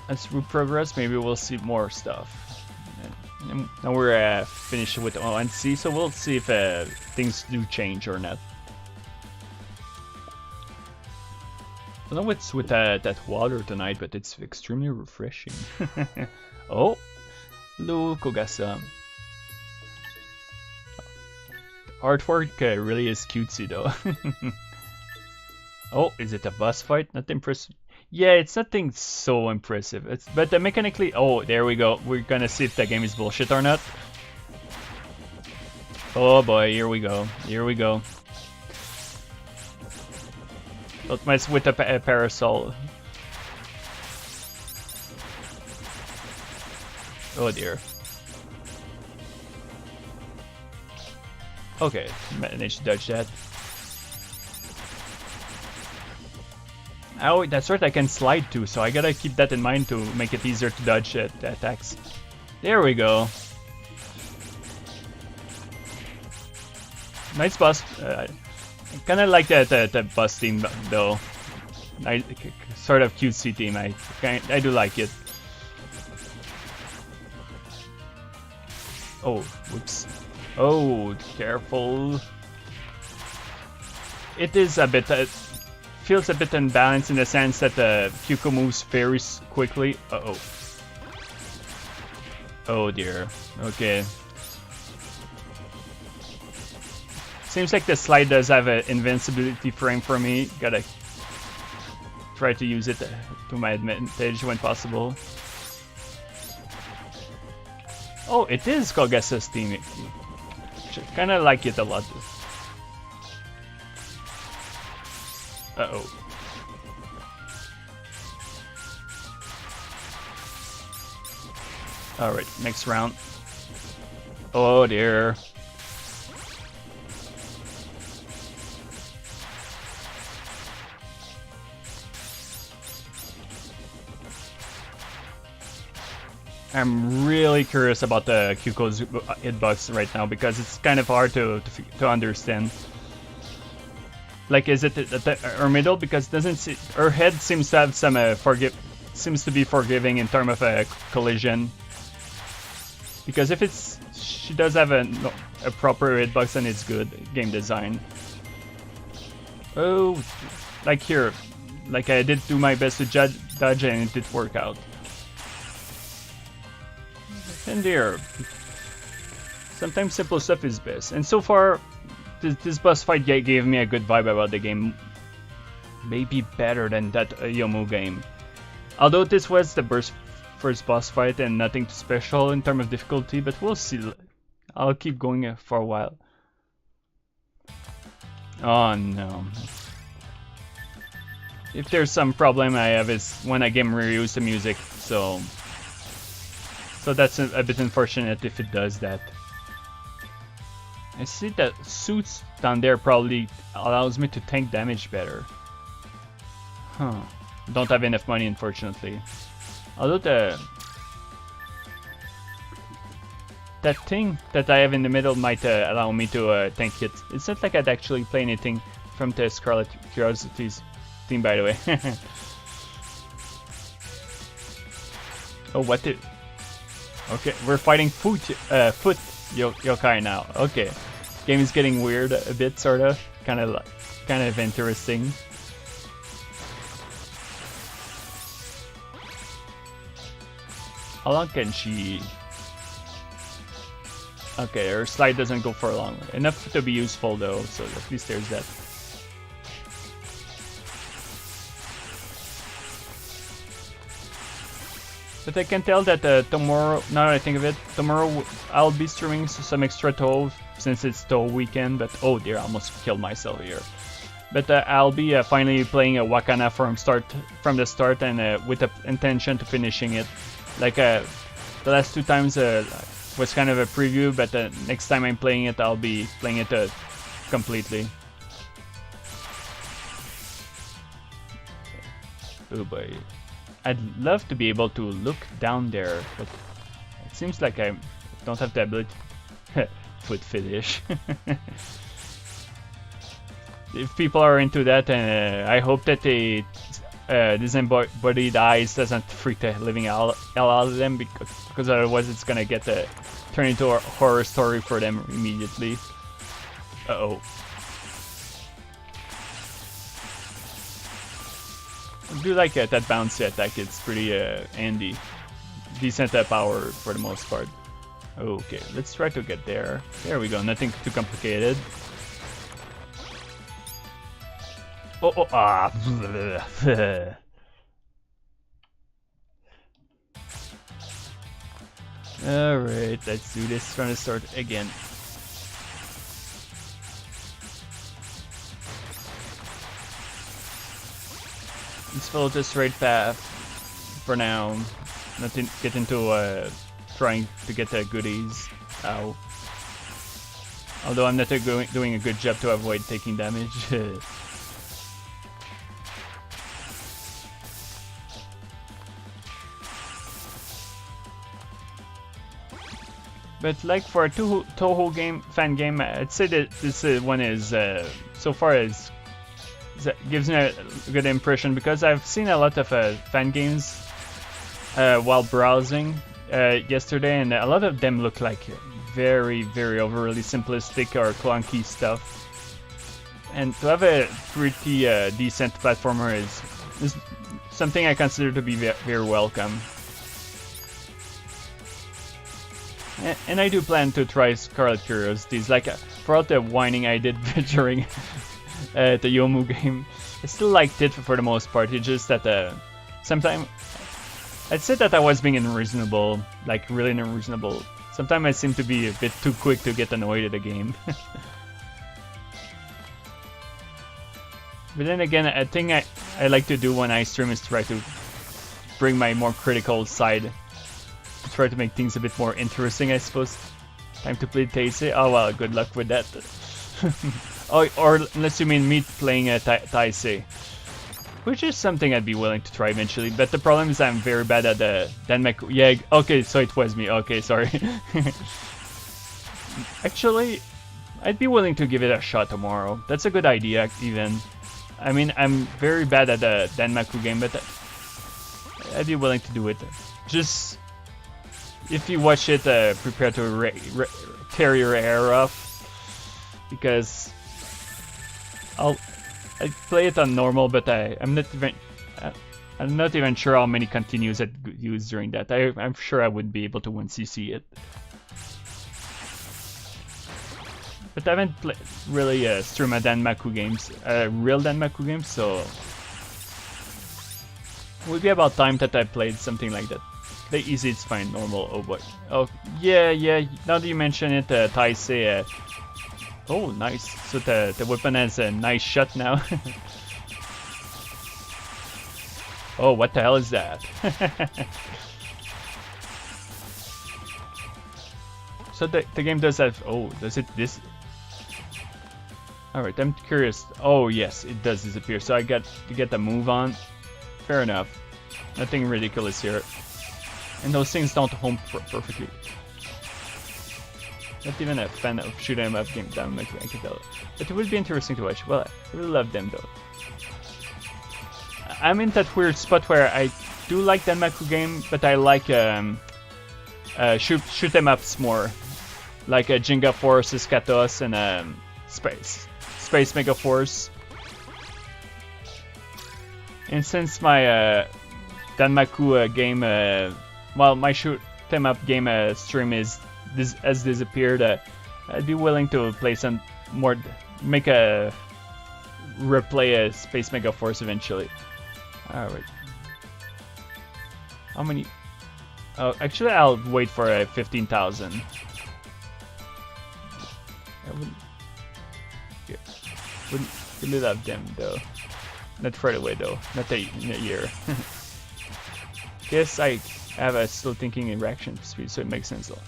[SPEAKER 1] as we progress, maybe we'll see more stuff. And now we're finished with ONC, so we'll see if things do change or not. I don't know what's with that water tonight, but it's extremely refreshing. Oh, hello, Kogasa. Artwork really is cutesy though. Oh, is it a boss fight? Not impressive. Yeah, it's nothing so impressive. But mechanically, oh, there we go. We're gonna see if the game is bullshit or not. Oh boy, here we go. Here we go. Don't mess with a parasol. Oh dear. Okay, managed to dodge that. Oh, that's right, I can slide too, so I gotta keep that in mind to make it easier to dodge the attacks. There we go. Nice boss. I kinda like the boss theme though. Sort of cutesy theme. I do like it. Oh, whoops. Oh, careful. It is a bit. Feels a bit unbalanced in the sense that Kyouko moves very quickly. Uh-oh. Oh dear. Okay. Seems like the slide does have an invincibility frame for me. Gotta try to use it to my advantage when possible. Oh, it is Kogasa's team. Kinda like it a lot. Uh-oh. Alright, next round. Oh dear. I'm really curious about the Kyouko's hitbox right now because it's kind of hard to understand. Like, is it her middle? Because her head seems to have some seems to be forgiving in terms of a collision. Because if she does have a proper hitbox, then it's good game design. Oh, like here, like I did do my best to dodge and it did work out. And there, sometimes simple stuff is best. And so far, this boss fight gave me a good vibe about the game. Maybe better than that Yomu game. Although this was the first boss fight and nothing too special in terms of difficulty, but we'll see. I'll keep going for a while. Oh no. If there's some problem I have is when a game reuse the music, so that's a bit unfortunate if it does that. I see that suits down there probably allows me to tank damage better. Huh. Don't have enough money, unfortunately. Although that thing that I have in the middle might allow me to tank it. It's not like I'd actually play anything from the Scarlet Curiosity's team, by the way. Oh, what did... Okay, we're fighting foot yokai now. Okay, game is getting weird a bit, sorta, kind of interesting. How long can she? Okay, her slide doesn't go for long. Enough to be useful though, so at least there's that. But I can tell that tomorrow, now that I think of it, tomorrow I'll be streaming some extra Touhou since it's Touhou Weekend, but oh dear, I almost killed myself here. But I'll be finally playing a Wakana from the start and with the intention to finishing it. Like the last two times was kind of a preview, but next time I'm playing it, I'll be playing it completely. Oh boy. I'd love to be able to look down there, but it seems like I don't have the ability foot fetish. If people are into that, I hope that they disembodied eyes doesn't freak the living hell out of them, because otherwise it's gonna get turn into a horror story for them immediately. Uh-oh. I do like that bouncy attack. It's pretty handy. Decent power for the most part. Okay, let's try to get there. There we go, nothing too complicated. Oh, ah. Alright, let's do this from the start again. Let's follow the straight path for now. Not get into trying to get the goodies. Ow. Although I'm not doing a good job to avoid taking damage. But like for a Touhou fan game, I'd say that this one is so far gives me a good impression, because I've seen a lot of fan games while browsing yesterday, and a lot of them look like very overly simplistic or clunky stuff. And to have a pretty decent platformer is something I consider to be very welcome. And I do plan to try Scarlet Curiosities, like for all the whining I did during the Youyou game. I still liked it for the most part. It's just that sometimes I'd say that I was being unreasonable, like really unreasonable. Sometimes I seem to be a bit too quick to get annoyed at the game. But then again, a thing I like to do when I stream is try to bring my more critical side. Try to make things a bit more interesting, I suppose. Time to play Taisei. Oh well, good luck with that. Oh, or unless you mean me playing Taisei, which is something I'd be willing to try eventually. But the problem is I'm very bad at the Danmaku. Yeah, okay, so it was me. Okay, sorry. Actually, I'd be willing to give it a shot tomorrow. That's a good idea, even. I mean, I'm very bad at the Danmaku game, but I'd be willing to do it. Just if you watch it, prepare to tear your hair off, because I play it on normal, but I'm not even sure how many continues I'd use during that. I'm sure I would be able to 1cc it, but I haven't really streamed a Danmaku games, real Danmaku games, so it would be about time that I played something like that. The easy, it's fine, normal, oh boy. Oh, yeah, now that you mention it, Taisei, oh, nice. So the weapon has a nice shot now. Oh, what the hell is that? So the game does have, oh, does it this? Alright, I'm curious. Oh, yes, it does disappear. So I got to get the move on. Fair enough. Nothing ridiculous here. And those things don't home perfectly. Not even a fan of shoot 'em up game down, I can tell. But it would be interesting to watch. Well, I really love them though. I'm in that weird spot where I do like Danmaku game, but I like shoot 'em ups more. Like Jinga Force, Katos, and Space Mega Force. And since my Danmaku game, well, my shoot 'em up game stream has disappeared, I'd be willing to play some more, replay a Space Mega Force eventually. Alright. How many? Oh, actually, I'll wait for a 15,000. Wouldn't really love them though. Not right away though. Not in a year. Guess I have a slow thinking and reaction speed, so it makes sense though.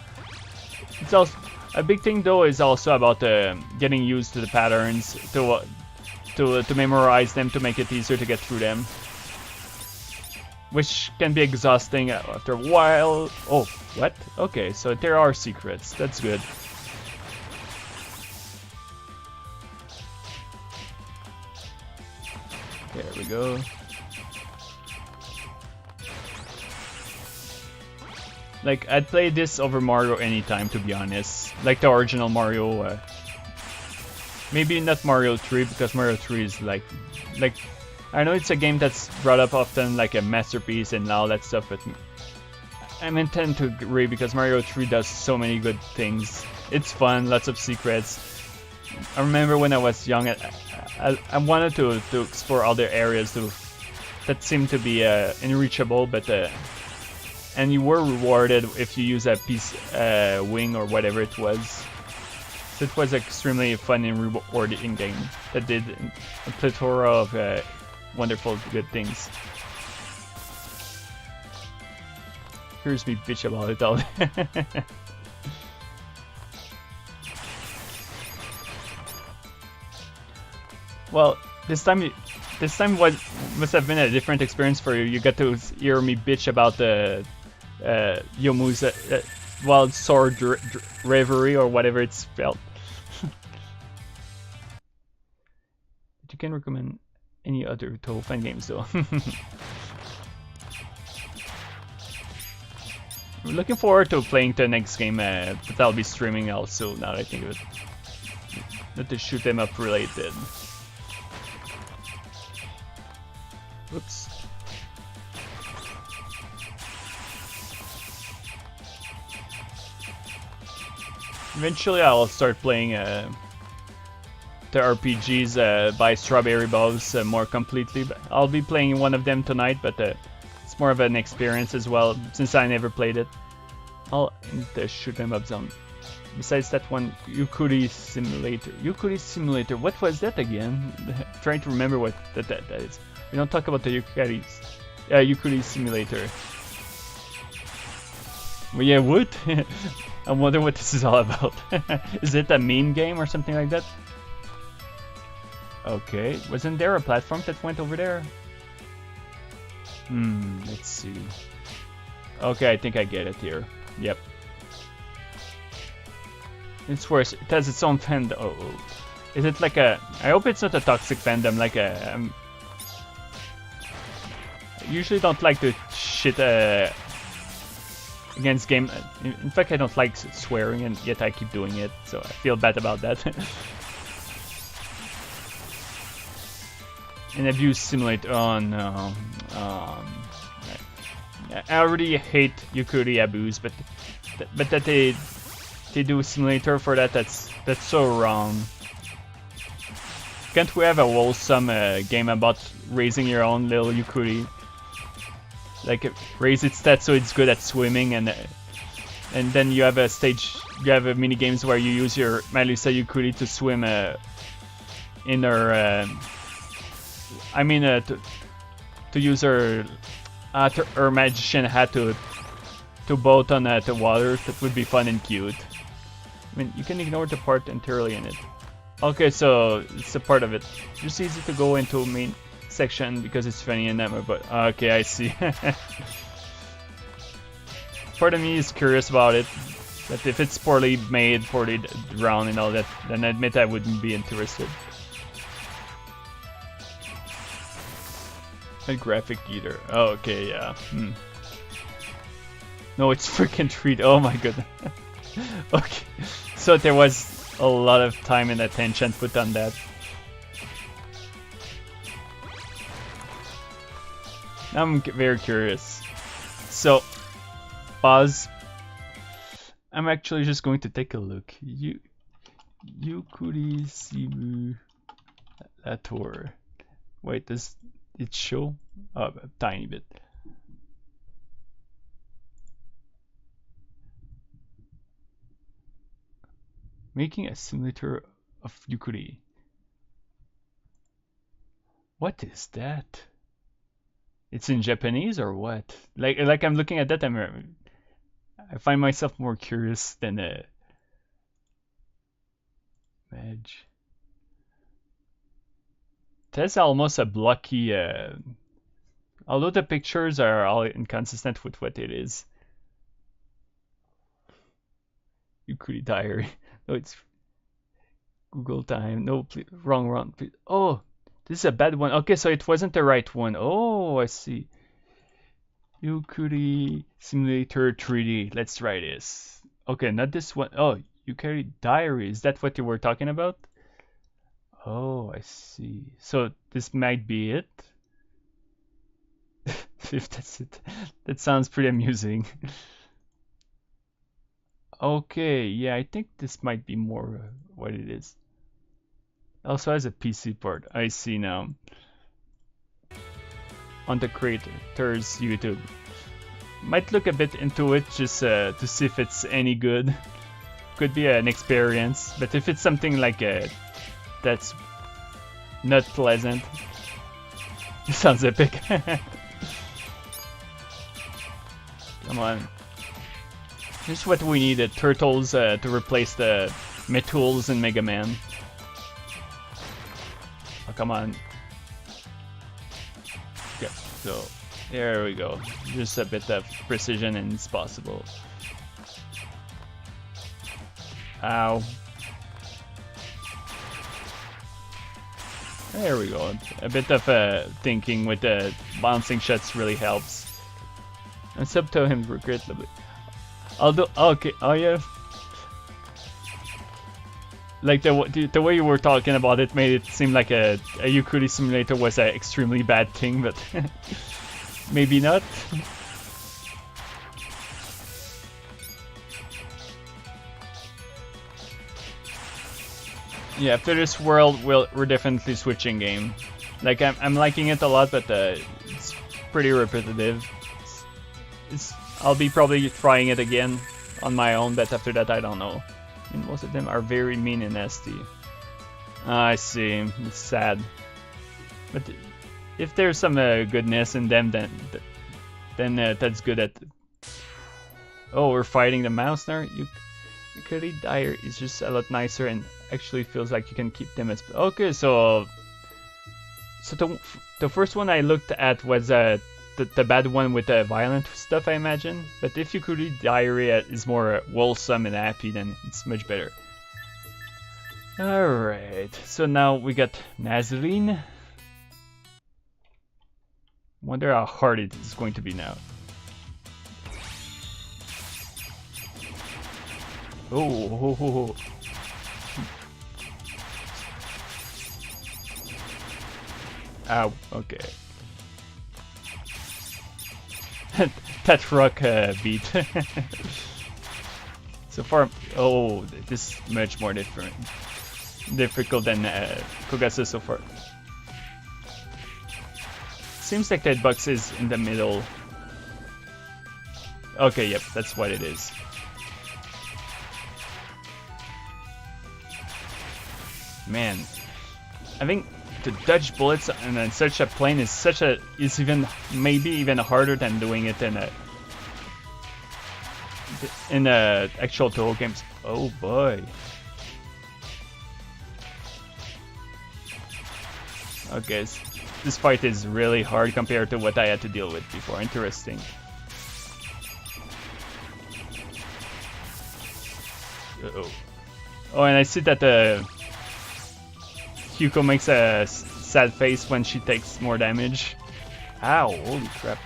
[SPEAKER 1] It's also a big thing though is also about getting used to the patterns, to memorize them, to make it easier to get through them, which can be exhausting after a while. Oh, what? Okay, so there are secrets. That's good. you go. Like, I'd play this over Mario anytime, to be honest. Like the original Mario. Maybe not Mario 3, because Mario 3 is like, I know it's a game that's brought up often like a masterpiece and all that stuff, but I'm intend to agree because Mario 3 does so many good things. It's fun, lots of secrets. I remember when I was young, I wanted to explore other areas that seemed to be unreachable, but and you were rewarded if you use a piece wing or whatever it was. So it was extremely fun and rewarding game that did a plethora of wonderful good things. Here's me bitch about it all. Well, this time must have been a different experience for you. You got to hear me bitch about the Yomu's Wild Sword Reverie or whatever it's spelled. You can recommend any other Touhou fan games though. I'm looking forward to playing the next game, but I'll be streaming also now that I think of it. Not to shoot them up related. Oops. Eventually I'll start playing the RPGs by Strawberry Bows more completely. But I'll be playing one of them tonight, but it's more of an experience as well, since I never played it. I'll shoot 'em up zone. Besides that one, Yukuri Simulator. Yukuri Simulator, what was that again? I'm trying to remember what that is. We don't talk about the Yukuri Simulator. Well, yeah, what? I wonder what this is all about. Is it a meme game or something like that? Okay, wasn't there a platform that went over there? Let's see. Okay, I think I get it here. Yep. It's worse. It has its own fandom. Oh. Is it like a... I hope it's not a toxic fandom, like a... I usually don't like to shit against game... In fact, I don't like swearing, and yet I keep doing it, so I feel bad about that. An abuse simulator... Oh no. I already hate Yukuri abuse, but that they do a simulator for that, that's so wrong. Can't we have a wholesome game about raising your own little Yukuri? Like raise its stats so it's good at swimming, and then you have a stage, you have a mini games where you use your Melissa Yukuri to swim in her. I mean to use her magician hat to boat on the water. That would be fun and cute. I mean, you can ignore the part entirely in it. Okay, so it's a part of it. Just easy to go into main section because it's funny and that, but okay, I see. Part of me is curious about it, but if it's poorly made, poorly drawn and all that, then I admit I wouldn't be interested. A graphic either. Oh, okay, yeah. No, it's freaking 3D. Oh my goodness. Okay, so there was a lot of time and attention put on that. Now I'm very curious. So, pause. I'm actually just going to take a look. Yukuri Simulator. Wait, does it show? Oh, a tiny bit. Making a simulator of Yukuri. What is that? It's in Japanese or what? Like I'm looking at that, I find myself more curious than Madge. That's almost a blocky. Although the pictures are all inconsistent with what it is. Yukuri Diary. No, it's Google time. No, please, wrong. Please. Oh, This is a bad one. Okay, so it wasn't the right one. Oh, I see. Yukari Simulator 3D. Let's try this. Okay, not this one. Oh, Yukari Diary. Is that what you were talking about? Oh, I see. So this might be it. If that's it. That sounds pretty amusing. Okay, yeah, I think this might be more what it is. Also has a PC port. I see now. On the creator's YouTube. Might look a bit into it just to see if it's any good. Could be an experience, but if it's something like that's not pleasant, it sounds epic. Come on. This is what we needed, turtles to replace the Metools in Mega Man. Oh, come on. Okay, so there we go. Just a bit of precision and it's possible. Ow. There we go. A bit of thinking with the bouncing shots really helps. And sub to him regrettably. Although, okay, oh yeah. Like the way you were talking about it made it seem like a Yukari simulator was an extremely bad thing, but maybe not. Yeah, after this world, we're definitely switching game. Like I'm liking it a lot, but it's pretty repetitive. I'll be probably trying it again on my own, but after that I don't know. I mean, most of them are very mean and nasty. I see. It's sad. But if there's some goodness in them, then that's good at. Oh, we're fighting the mouse now. Yukari Dire is just a lot nicer and actually feels like you can keep them as. Okay, so the first one I looked at was the bad one with the violent stuff, I imagine. But if Yukari Diary is more wholesome and happy, then it's much better. Alright, so now we got Nazarene. Wonder how hard it is going to be now. Oh. Ow, okay. That rock beat. So far, oh, this is much more difficult than Kogasu so far. Seems like that box is in the middle. Okay, yep, that's what it is. Man, I think to dodge bullets in such a plane is maybe even harder than doing it in actual Touhou games. Oh boy. Okay, this fight is really hard compared to what I had to deal with before. Interesting. Uh-oh. Oh, and I see that Kyouko makes a sad face when she takes more damage. Ow, holy crap.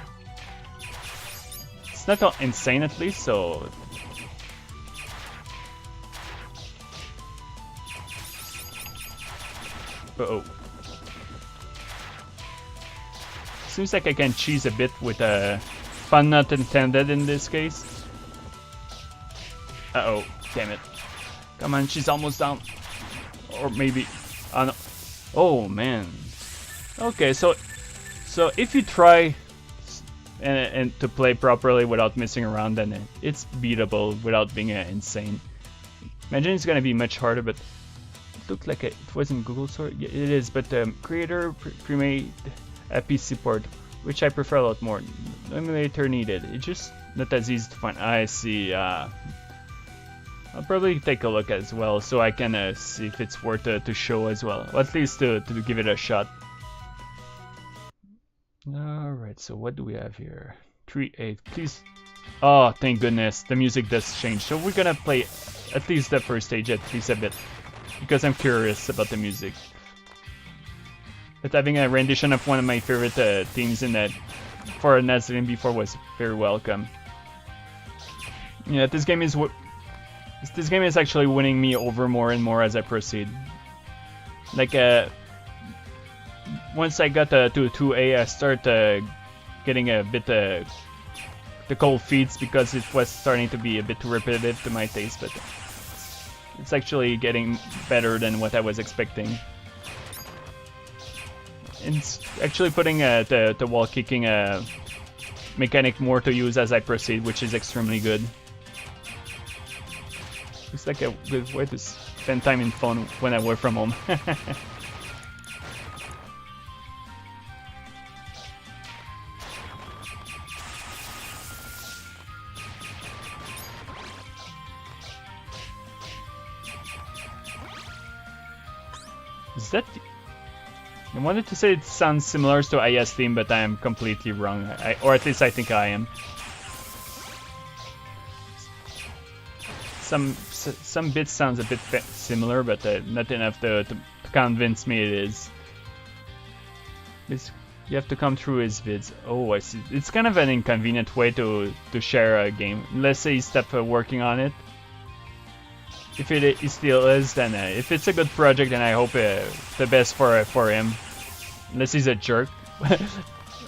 [SPEAKER 1] It's not insane at least, so... Uh-oh. Seems like I can cheese a bit with fun not intended in this case. Uh-oh, damn it. Come on, she's almost down. Or maybe... no. Oh man. Okay, so if you try and to play properly without messing around, then it's beatable without being insane. Imagine it's gonna be much harder, but it looked like it was in Google Store. Yeah, it is, but the creator pre-made a PC port, which I prefer a lot more. No emulator needed. It's just not as easy to find. I see. I'll probably take a look as well, so I can see if it's worth to show as well, or at least to give it a shot. Alright, so what do we have here? 3-8, please. Oh, thank goodness, the music does change. So we're gonna play at least the first stage, at least a bit, because I'm curious about the music. But having a rendition of one of my favorite themes in that for a NES game before was very welcome. Yeah, this game is actually winning me over more and more as I proceed. Like once I got to 2A, I started getting a bit the cold feet because it was starting to be a bit too repetitive to my taste, but it's actually getting better than what I was expecting. It's actually putting the wall kicking mechanic more to use as I proceed, which is extremely good. It's like a good way to spend time in phone when I work from home. Is that... I wanted to say it sounds similar to IS theme, but I am completely wrong. Or at least I think I am. Some bits sounds a bit similar, but not enough to convince me it is. You have to come through his vids. Oh, I see. It's kind of an inconvenient way to share a game. Let's say you stop working on it. If it still is, then if it's a good project, then I hope the best for him. Unless he's a jerk.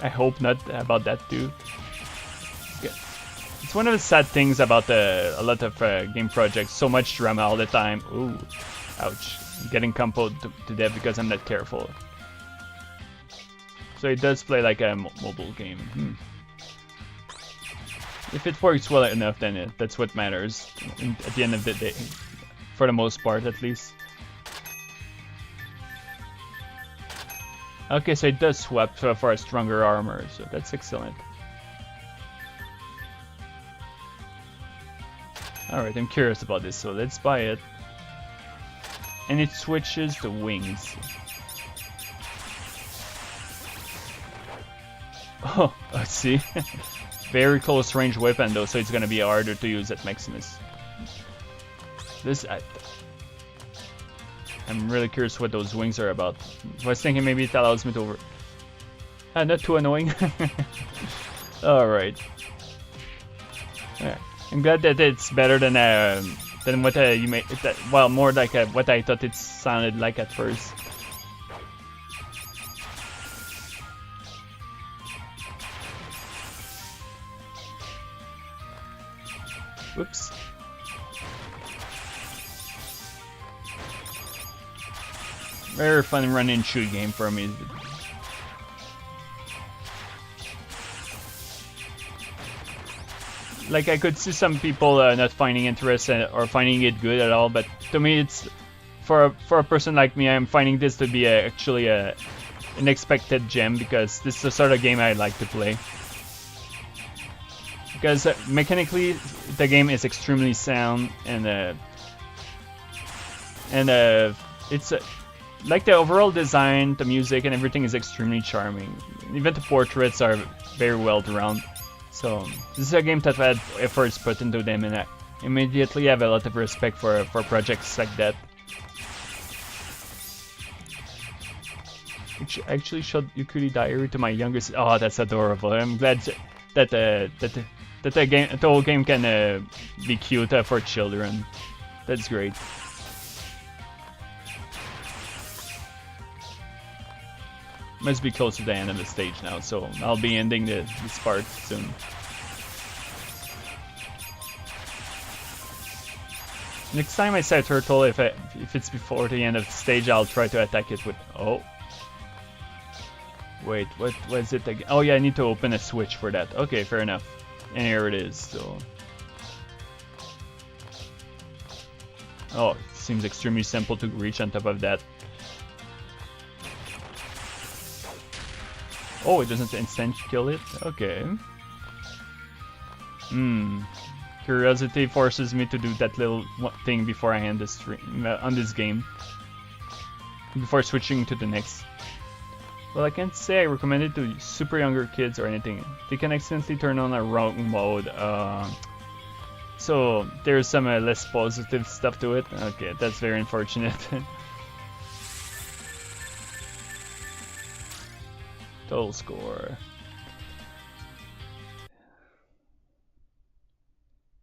[SPEAKER 1] I hope not about that too. It's one of the sad things about a lot of game projects. So much drama all the time. Ooh, ouch. I'm getting compoed to death because I'm not careful. So it does play like a mobile game. If it works well enough, then that's what matters at the end of the day. For the most part, at least. Okay, so it does swap for a stronger armor, so that's excellent. Alright, I'm curious about this, so let's buy it. And it switches the wings. Oh, I see. Very close range weapon though, so it's gonna be harder to use at Maximus. I'm really curious what those wings are about. I was thinking maybe it allows me to over... not too annoying. Alright. Yeah. I'm glad that it's better than what you made. Well, more like what I thought it sounded like at first. Whoops. Very fun run and shoot game for me. Like I could see some people not finding interest or finding it good at all, but to me it's for a person like me, I'm finding this to be actually an unexpected gem because this is the sort of game I like to play. Because mechanically the game is extremely sound and it's like the overall design, the music and everything is extremely charming. Even the portraits are very well drawn. So this is a game that had efforts put into them, and I immediately have a lot of respect for projects like that. Which actually showed Yukuri Diary to my youngest. Oh, that's adorable! I'm glad that the whole game can be cute for children. That's great. Must be close to the end of the stage now, so I'll be ending this part soon. Next time I see a turtle, if it's before the end of the stage, I'll try to attack it with... Oh. Wait, what was it again? Oh yeah, I need to open a switch for that. Okay, fair enough. And here it is, so... Oh, it seems extremely simple to reach on top of that. Oh, it doesn't instant kill it? Okay. Curiosity forces me to do that little thing before I end the stream on this game. Before switching to the next. Well, I can't say I recommend it to super younger kids or anything. They can accidentally turn on a wrong mode. So there's some less positive stuff to it. Okay, that's very unfortunate. Total score.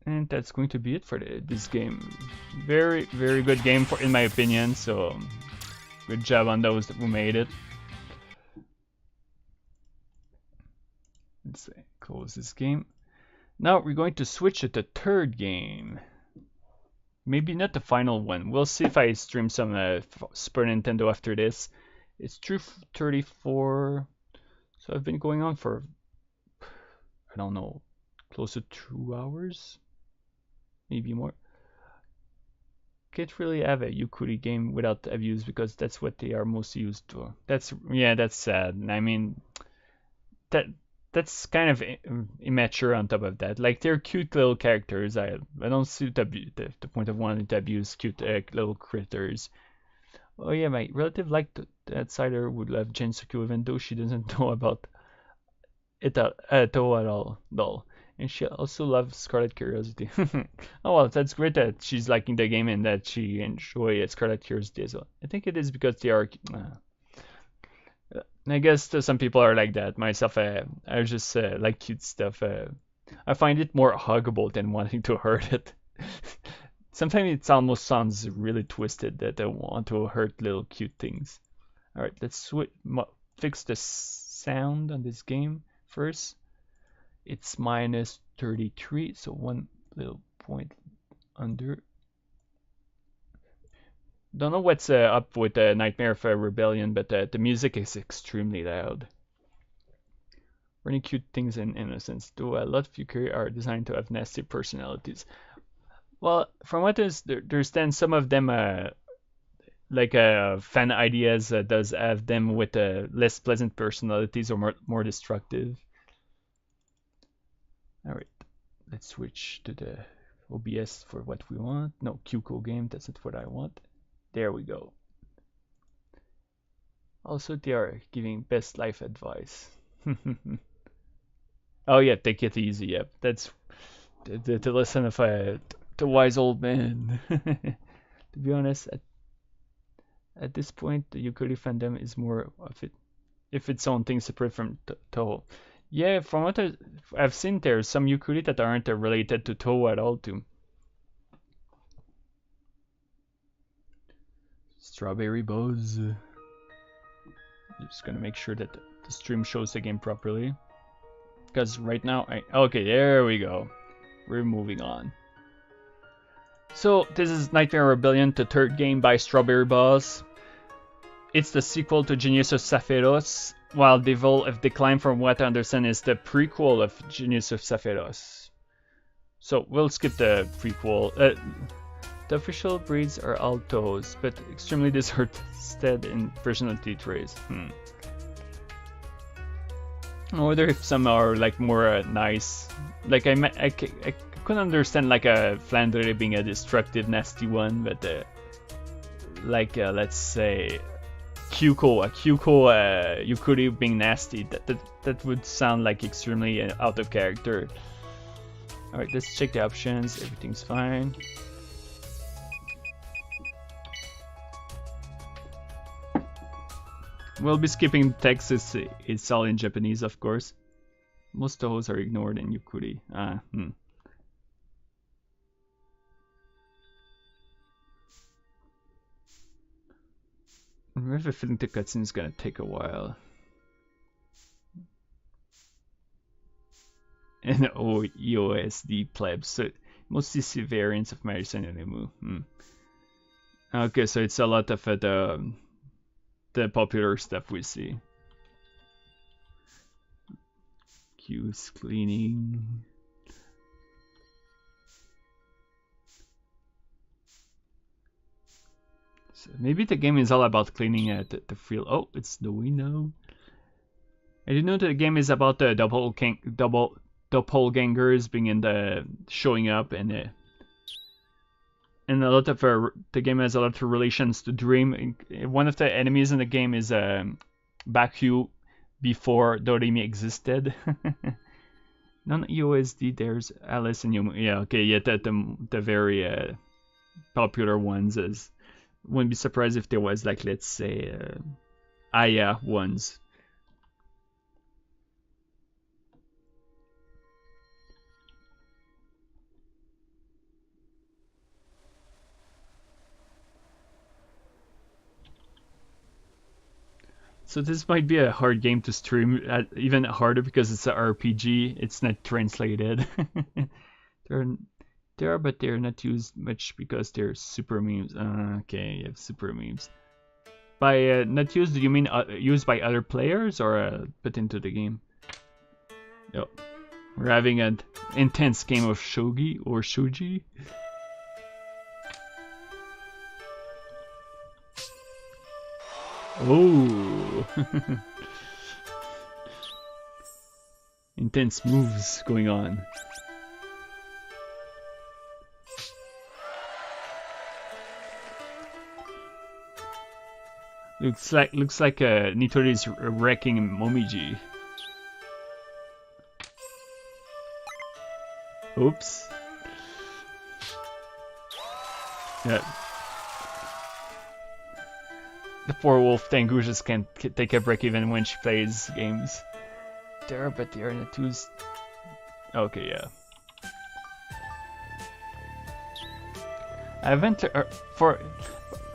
[SPEAKER 1] And that's going to be it for this game. Very, very good game in my opinion. So good job on those who made it. Let's close this game. Now we're going to switch to the third game. Maybe not the final one. We'll see if I stream some Super Nintendo after this. It's 2:34. So I've been going on for, I don't know, close to 2 hours? Maybe more. Can't really have a Yukuri game without abuse because that's what they are most used to. That's sad. I mean, that's kind of immature on top of that. Like, they're cute little characters. I don't see the point of wanting to abuse cute little critters. Oh yeah, my relative liked the outsider would love Gensuku even though she doesn't know about it at all. And she also loves Scarlet Curiosity. Oh well, that's great that she's liking the game and that she enjoys Scarlet Curiosity as well. I think it is because they are. I guess some people are like that. Myself, I just like cute stuff. I find it more huggable than wanting to hurt it. Sometimes it almost sounds really twisted that I want to hurt little cute things. All right, let's fix the sound on this game first. It's minus 33, so one little point under. Don't know what's up with the Nightmare of Rebellion, but the music is extremely loud. Really cute things in innocence, though a lot of Yukari are designed to have nasty personalities. Well, from what I understand, some of them, like fan ideas, does have them with less pleasant personalities or more destructive. Alright, let's switch to the OBS for what we want. No, Kyouko game, that's not what I want. There we go. Also, they are giving best life advice. Oh yeah, take it easy. Yep, that's the lesson of the wise old man. To be honest, at this point, the Yukari fandom is more of it, if its own thing separate from Touhou. Yeah, from what I've seen, there's some Yukari that aren't related to Touhou at all, too. Strawberry Buzz. Just gonna make sure that the stream shows the game properly. Because right now, okay, there we go. We're moving on. So, this is Nightmare Rebellion, the third game by Strawberry Buzz. It's the sequel to Genius of Sephiroth, while Devil of Decline, from what I understand, is the prequel of Genius of Sephiroth. So, we'll skip the prequel. The official breeds are all Touhous, but extremely disinterested in personality traits. I wonder if some are like more nice. Like I couldn't understand like a Flandre being a destructive, nasty one, but like let's say Kyouko Yukuri being nasty. That would sound like extremely out of character. All right, let's check the options. Everything's fine. We'll be skipping text, it's all in Japanese, of course. Most Touhous are ignored in Yukuri. I have a feeling the cutscene is gonna take a while. And EOSD plebs, so mostly see variants of Marisen and Genmu. Okay, so it's a lot of the popular stuff we see. Q's cleaning. So maybe the game is all about cleaning the field. Oh, it's snowy now. I didn't know that the game is about the doppelgangers being showing up and a lot of the game has a lot of relations to Dream. One of the enemies in the game is Bakyu before Doremi existed. Non-EOSD, there's Alice and Youyou. Yeah, okay, yeah, the very popular ones. Wouldn't be surprised if there was like, let's say, Aya ones. So this might be a hard game to stream, even harder because it's an RPG. It's not translated. But they're not used much because they're super memes. Okay, you have super memes. By not used, do you mean used by other players or put into the game? Yep. We're having an intense game of shogi or shuji. Oh! Intense moves going on. Looks like Nitori's wrecking Momiji. Oops. Yeah. The poor wolf Tengu just can't take a break even when she plays games. But they are not too. Okay, yeah. I haven't for.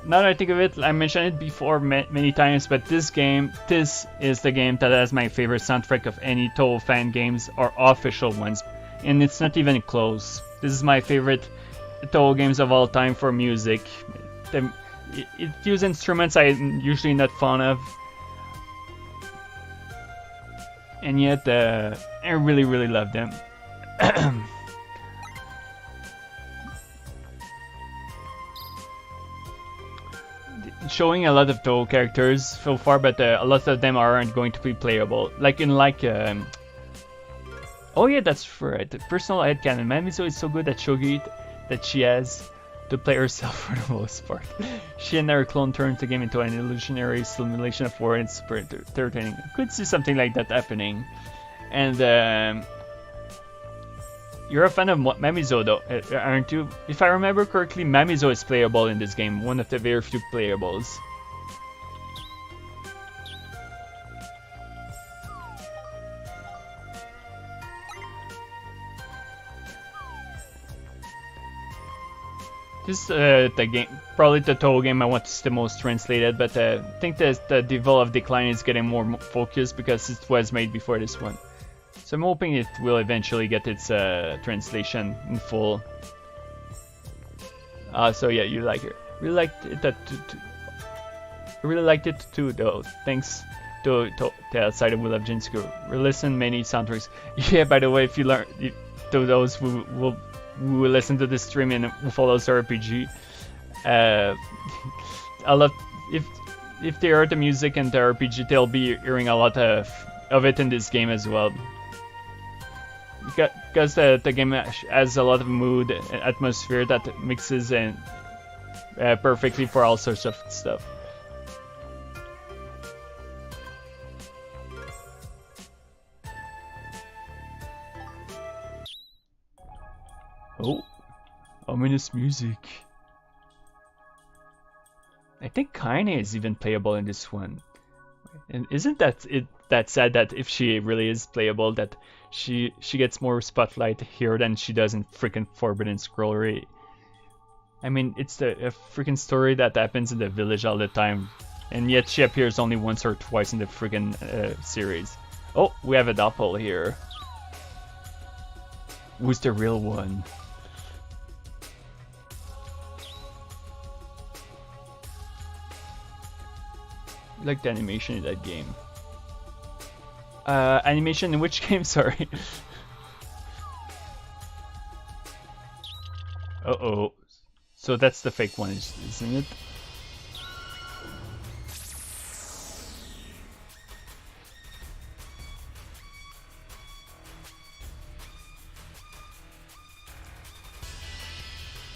[SPEAKER 1] Now that I think of it, I mentioned it before many times, but this is the game that has my favorite soundtrack of any Touhou fan games or official ones, and it's not even close. This is my favorite Touhou games of all time for music. It uses instruments I'm usually not fond of, and yet I really love them. Showing a lot of Touhou characters so far, but a lot of them aren't going to be playable. Oh yeah, that's right. The personal headcanon. Mamizo is so good at shogi that she has to play herself for the most part. She and her clone turn the game into an illusionary simulation of war, and it's super entertaining. I could see something like that happening. And you're a fan of Mamizo though, aren't you? If I remember correctly, Mamizo is playable in this game, one of the very few playables. This is the game, probably the Touhou game I want to see the most translated, but I think that the Devil of Decline is getting more focused because it was made before this one. So I'm hoping it will eventually get its translation in full. So yeah, you like it. Really liked it. I really liked it too, though. Thanks to outside of Will of Jinsuke. We listen many soundtracks. Yeah, by the way, if you learn to those who will listen to this stream and who follows RPG, a lot if they heard the music and the RPG, they'll be hearing a lot of it in this game as well. Because the game has a lot of mood and atmosphere that mixes in perfectly for all sorts of stuff. Oh, ominous music. I think Kaine is even playable in this one. And isn't that sad that if she really is playable, that she gets more spotlight here than she does in freaking Forbidden Scrollery? I mean, it's a freaking story that happens in the village all the time, and yet she appears only once or twice in the freaking series. Oh, we have a doppel here. Who's the real one? I like the animation in that game. Animation in which game? Sorry. Uh-oh. So that's the fake one, isn't it?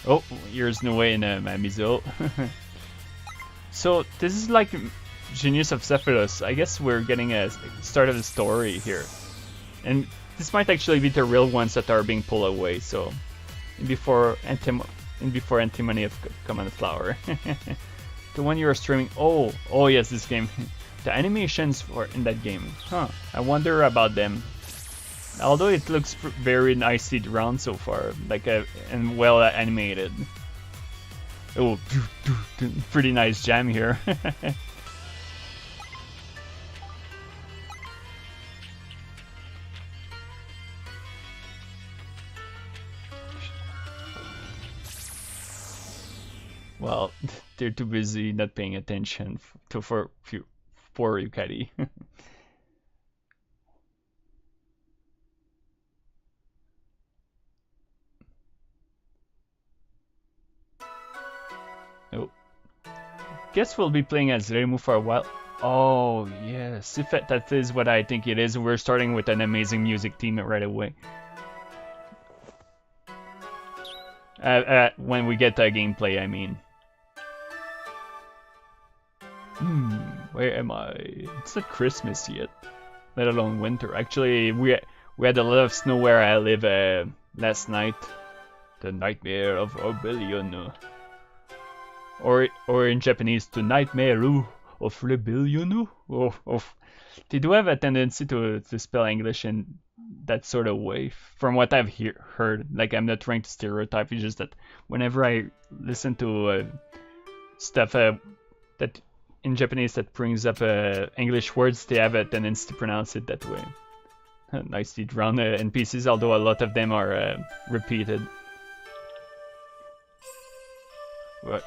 [SPEAKER 1] Oh, here's no way in Mamizo. So this is like Genius of Sephiroth. I guess we're getting a start of the story here, and this might actually be the real ones that are being pulled away. So before Antimony of Command Flower, the one you're streaming. Oh yes, this game. The animations in that game. Huh. I wonder about them. Although it looks very nicely drawn so far, and well animated. Oh, pretty nice jam here. Well, they're too busy not paying attention for poor Yukari. Oh, guess we'll be playing as Reimu for a while. Oh yes, if that is what I think it is, we're starting with an amazing music team right away. When we get that gameplay, I mean. Where am I? It's not Christmas yet, let alone winter. Actually, we had a lot of snow where I live last night. The nightmare of rebellion, or in Japanese, the nightmare of rebellion. Oh. They do have a tendency to spell English in that sort of way, from what I've heard. Like, I'm not trying to stereotype. It's just that whenever I listen to stuff that in Japanese that brings up English words, they have a tendency to pronounce it that way. Nicely drawn NPCs, although a lot of them are repeated.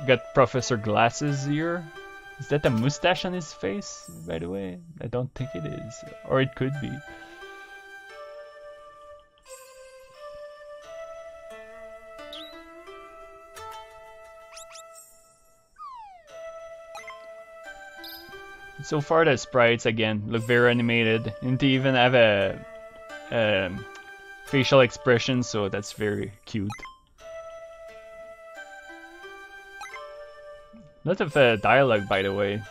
[SPEAKER 1] Got Professor Glasses here. Is that a mustache on his face, by the way? I don't think it is. Or it could be. So far the sprites, again, look very animated. And they even have a facial expression, so that's very cute. Lot of dialogue, by the way.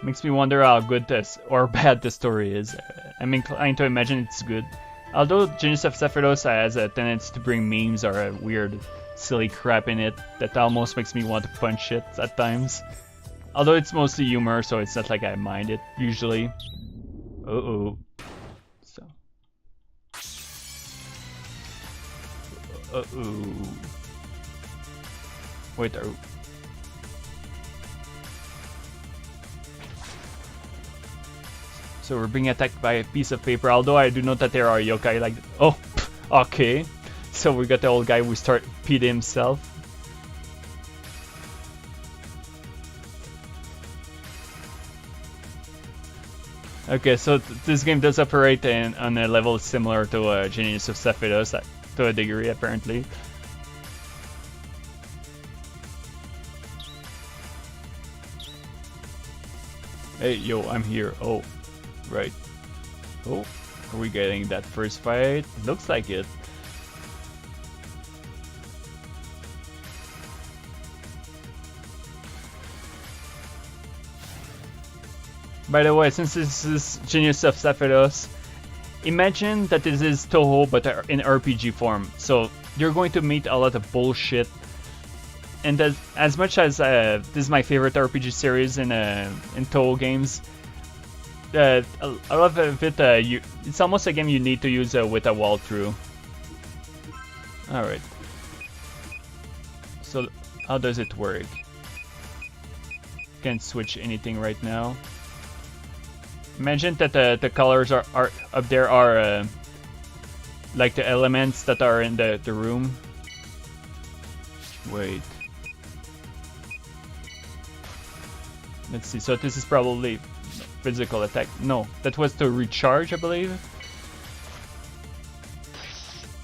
[SPEAKER 1] Makes me wonder how good this or bad the story is. I'm inclined to imagine it's good. Although Genius of Sephiroth has a tendency to bring memes or a weird, silly crap in it that almost makes me want to punch it at times. Although it's mostly humor, so it's not like I mind it usually. Uh-oh. So. Uh-oh. Wait, so we're being attacked by a piece of paper, although I do note that there are yokai like... Oh, okay. So we got the old guy who peed himself. Okay, so this game does operate on a level similar to Genius of Sephiroth, to a degree apparently. Hey, yo, I'm here. Oh, right. Oh, are we getting that first fight? Looks like it. By the way, since this is Genius of Sephiroth, imagine that this is Touhou but in RPG form. So you're going to meet a lot of bullshit. And as much as this is my favorite RPG series in Touhou games, a lot of it, it's almost a game you need to use with a wall through. Alright. So how does it work? Can't switch anything right now. Imagine that the colors are up there are like the elements that are in the room. Wait. Let's see, so this is probably physical attack. No, that was to recharge, I believe.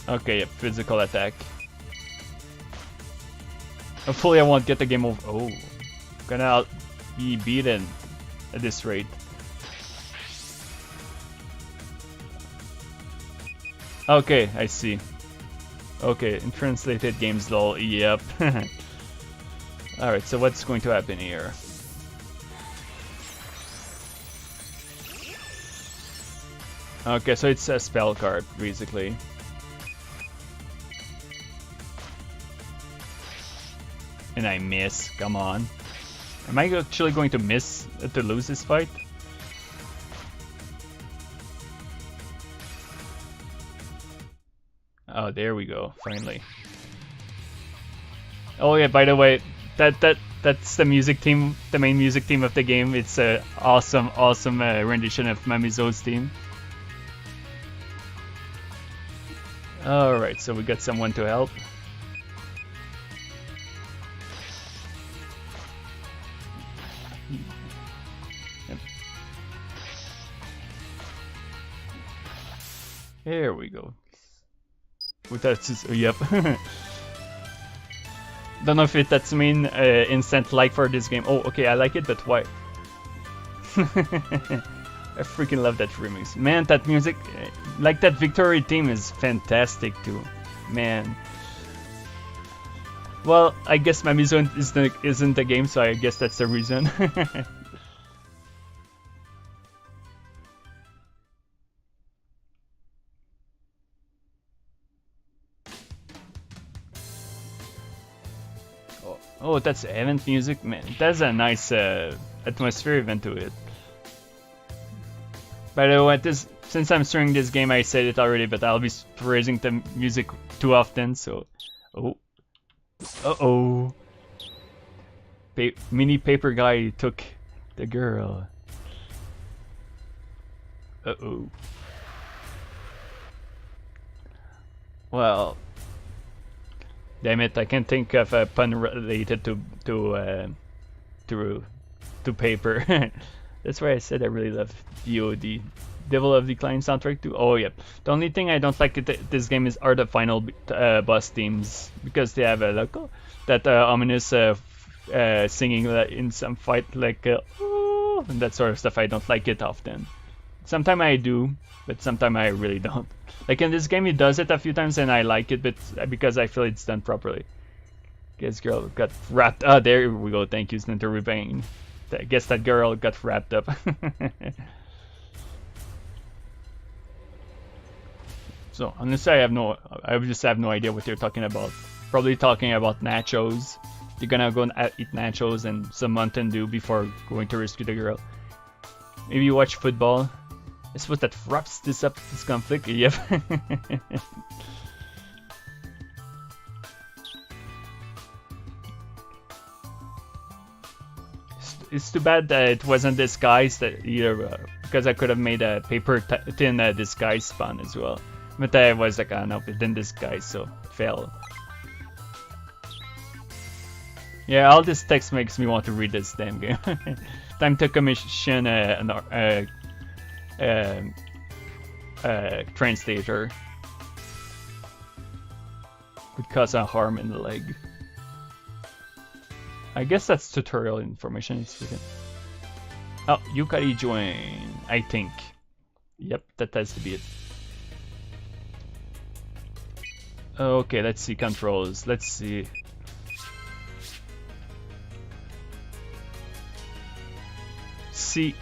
[SPEAKER 1] Okay, yeah, physical attack. Hopefully I won't get the game over. Oh, gonna be beaten at this rate. Okay, I see. Okay, in translated games lol, yep. Alright, so what's going to happen here? Okay, so it's a spell card, basically. And I miss, come on. Am I actually going to miss to lose this fight? Oh, there we go, finally. Oh yeah, by the way, that's the music team, the main music team of the game. It's a awesome rendition of Mamizo's theme. Alright, so we got someone to help. Yep. There we go. That's yep. Don't know if that's mean instant like for this game. Oh, okay, I like it, but why? I freaking love that remix. Man, that music, like that victory theme is fantastic too. Man. Well, I guess my Musou isn't the game, so I guess that's the reason. Oh, that's event music, man. That's a nice atmosphere event to it. By the way, since I'm streaming this game, I said it already, but I'll be praising the music too often, so... Oh. Uh-oh. Mini paper guy took the girl. Uh-oh. Well... Damn it, I can't think of a pun related to paper. That's why I said I really love DOD. Devil of Decline soundtrack too. Oh yeah. The only thing I don't like this game are the final boss themes, because they have that ominous singing in some fight, like oh, and that sort of stuff. I don't like it often. Sometimes I do, but sometimes I really don't. Like in this game, it does it a few times and I like it, but because I feel it's done properly. Guess girl got wrapped. Ah, there we go. Thank you, Splinter Rebane. I guess that girl got wrapped up. So honestly, I just have no idea what you're talking about. Probably talking about nachos. You're gonna go and eat nachos and some Mountain Dew before going to rescue the girl. Maybe you watch football. I suppose that wraps this conflict. Yep. It's too bad that it wasn't disguised either, because I could have made a paper thin disguise spawn as well. But I was like, oh no, it didn't disguise, so fail. Yeah, all this text makes me want to read this damn game. Time to commission a translator. Could cause a harm in the leg. I guess that's tutorial information. It's written. Oh, Yukari join, I think. Yep, that has to be it. Okay, let's see controls. Let's see. See.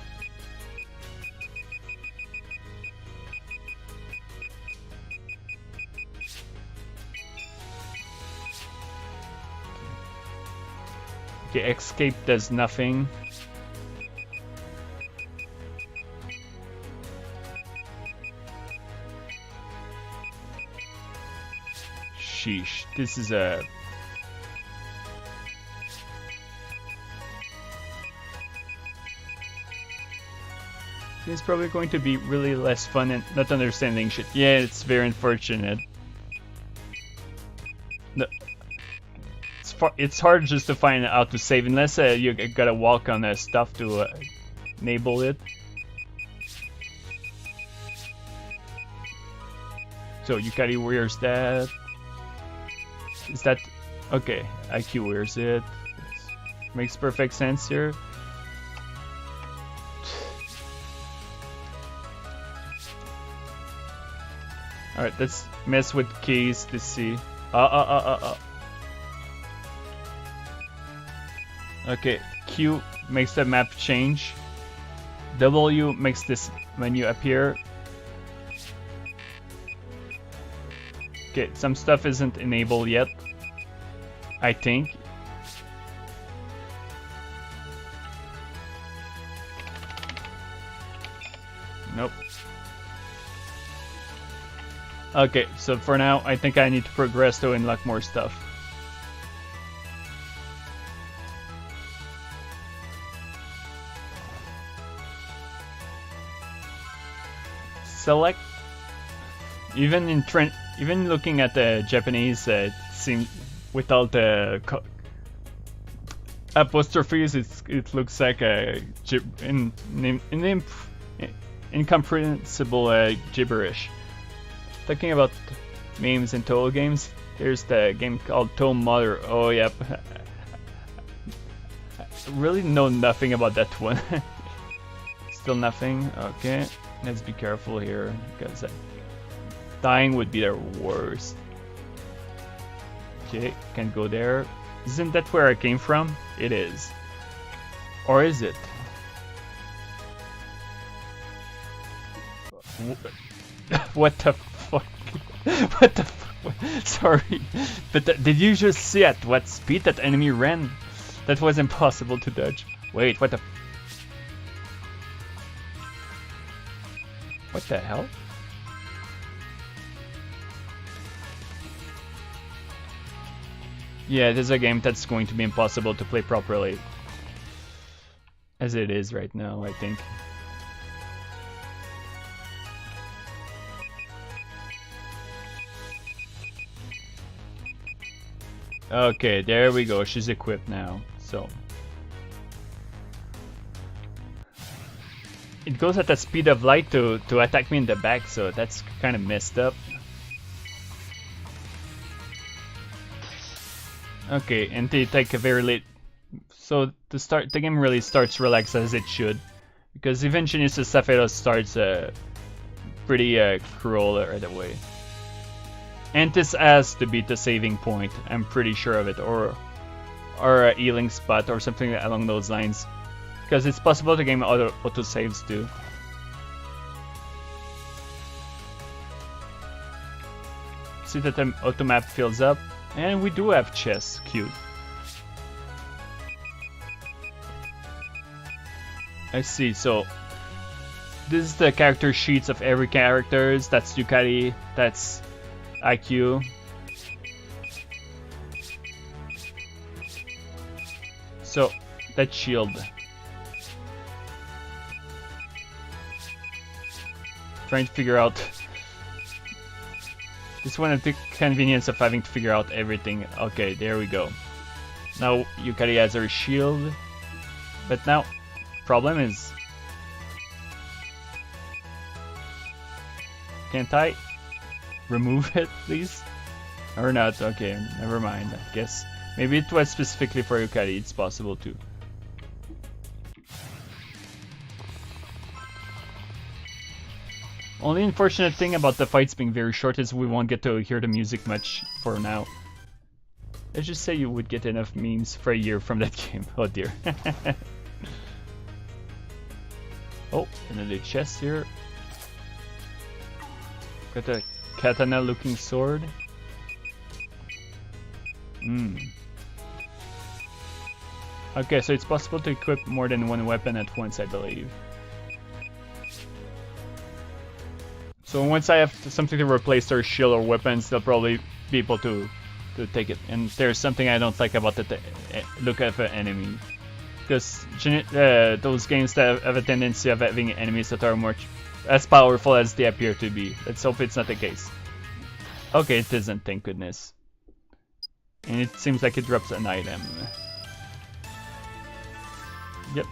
[SPEAKER 1] Okay, escape does nothing. Sheesh, this is a... It's probably going to be really less fun and not understanding shit. Yeah, it's very unfortunate. No. It's hard just to find out how to save unless you gotta walk on stuff to enable it. So Yukari wears that. Is that okay? IQ wears it. Makes perfect sense here. All right, let's mess with keys to see. Okay, Q makes the map change. W makes this menu appear. Okay, some stuff isn't enabled yet, I think. Nope. Okay, so for now, I think I need to progress to unlock more stuff. Select. Even looking at the Japanese, it seems without the apostrophes, it looks like a incomprehensible gibberish. Talking about memes in Touhou games, there's the game called Touhou Mother. Oh yep. I really know nothing about that one. Still nothing. Okay, let's be careful here because dying would be the worst. Okay, can't go there. Isn't that where I came from? It is. Or is it? What the fuck? What the fuck? Sorry. But did you just see at what speed that enemy ran? That was impossible to dodge. Wait, what the... What the hell? Yeah, it is a game that's going to be impossible to play properly. As it is right now, I think. Okay, there we go. She's equipped now. So it goes at the speed of light to attack me in the back, so that's kind of messed up. Okay, and they take a very late. So the game really starts relaxed as it should, because even Genius of Sephiroth starts pretty cruel right away. And this has to be the saving point. I'm pretty sure of it, or a healing spot or something along those lines, because it's possible the game auto saves too. See that the auto map fills up. And we do have chests, cute. I see, so this is the character sheets of every characters. That's Yukari, that's IQ. So, that shield. Trying to figure out... This one of the convenience of having to figure out everything. Okay, there we go. Now Yukari has her shield. But now, problem is... Can't I remove it, please? Or not? Okay, never mind. I guess maybe it was specifically for Yukari. It's possible too. Only unfortunate thing about the fights being very short is we won't get to hear the music much for now. Let's just say you would get enough memes for a year from that game. Oh dear. Oh, another chest here. Got a katana looking sword. Okay, so it's possible to equip more than one weapon at once, I believe. So once I have something to replace their shield or weapons, they'll probably be able to take it. And there's something I don't like about the look of an enemy. Because those games that have a tendency of having enemies that are more as powerful as they appear to be. Let's hope it's not the case. Okay, it isn't, thank goodness. And it seems like it drops an item. Yep,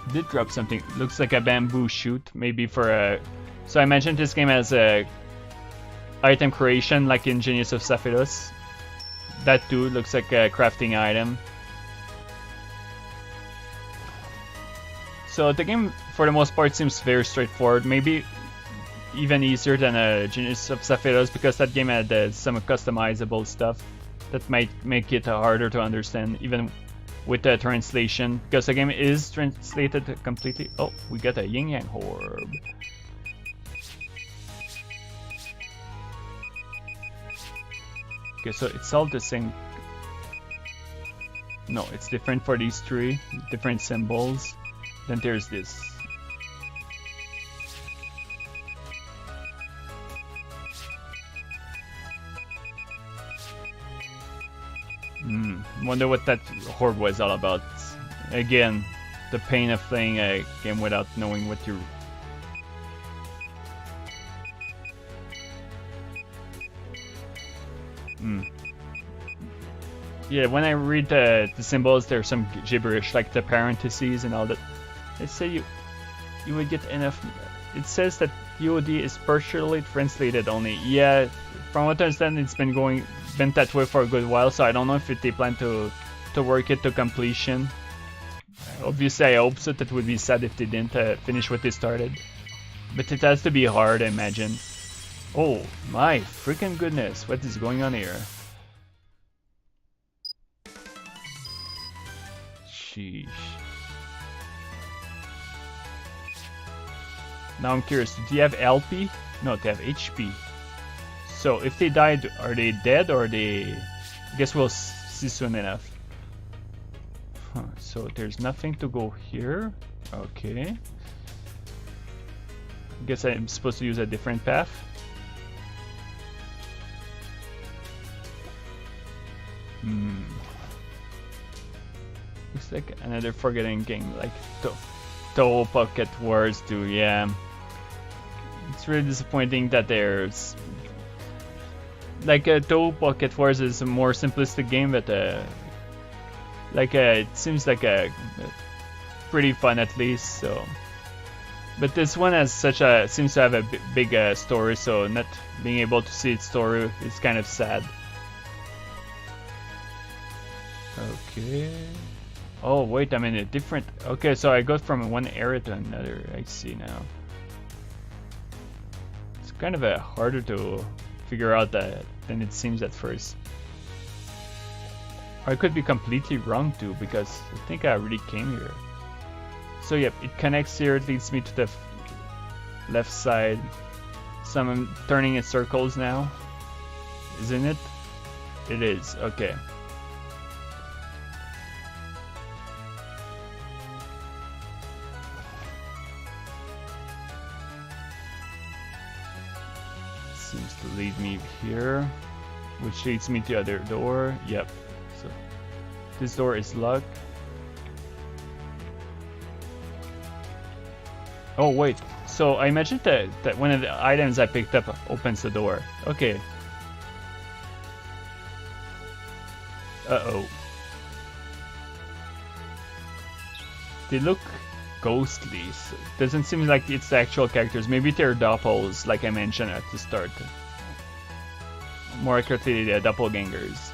[SPEAKER 1] it did drop something. Looks like a bamboo shoot, maybe for a... So I mentioned this game has a item creation like in Genius of Sephiroth. That too looks like a crafting item. So the game for the most part seems very straightforward, maybe even easier than a Genius of Sephiroth, because that game had some customizable stuff that might make it harder to understand even with the translation, because the game is translated completely. Oh, we got a yin yang orb. Okay, so it's all the same. No, it's different for these three, different symbols. Then there's this. Wonder what that orb was all about. Again, the pain of playing a game without knowing what you're... Yeah, when I read the symbols, there's some gibberish, like the parentheses and all that. They say you would get enough. It says that UOD is partially translated only. Yeah, from what I understand, it's been that way for a good while. So I don't know if they plan to work it to completion. Obviously, I hope so. That would be sad if they didn't finish what they started. But it has to be hard, I imagine. Oh my freaking goodness! What is going on here? Sheesh. Now I'm curious, do they have LP? No, they have HP. So if they died, are they dead or are they... I guess we'll see soon enough. Huh, so there's nothing to go here. Okay. I guess I'm supposed to use a different path. Looks like another forgetting game, like Touhou Pocket Wars do, yeah. It's really disappointing that there's... Like, Touhou Pocket Wars is a more simplistic game, but it seems like a pretty fun at least, so... But this one has seems to have a big story, so not being able to see its story is kind of sad. Okay. Oh wait, I'm in a different... Okay, so I go from one area to another, I see now. It's kind of harder to figure out than it seems at first. Or I could be completely wrong too, because I think I already came here. So yep, it connects here, it leads me to the left side. So I'm turning in circles now. Isn't it? It is, okay. Seems to lead me here, which leads me to the other door. Yep. So this door is locked. Oh wait. So I imagine that one of the items I picked up opens the door. Okay. Uh-oh. They look ghostly. So it doesn't seem like it's the actual characters. Maybe they're doppels, like I mentioned at the start. More accurately, they're doppelgangers.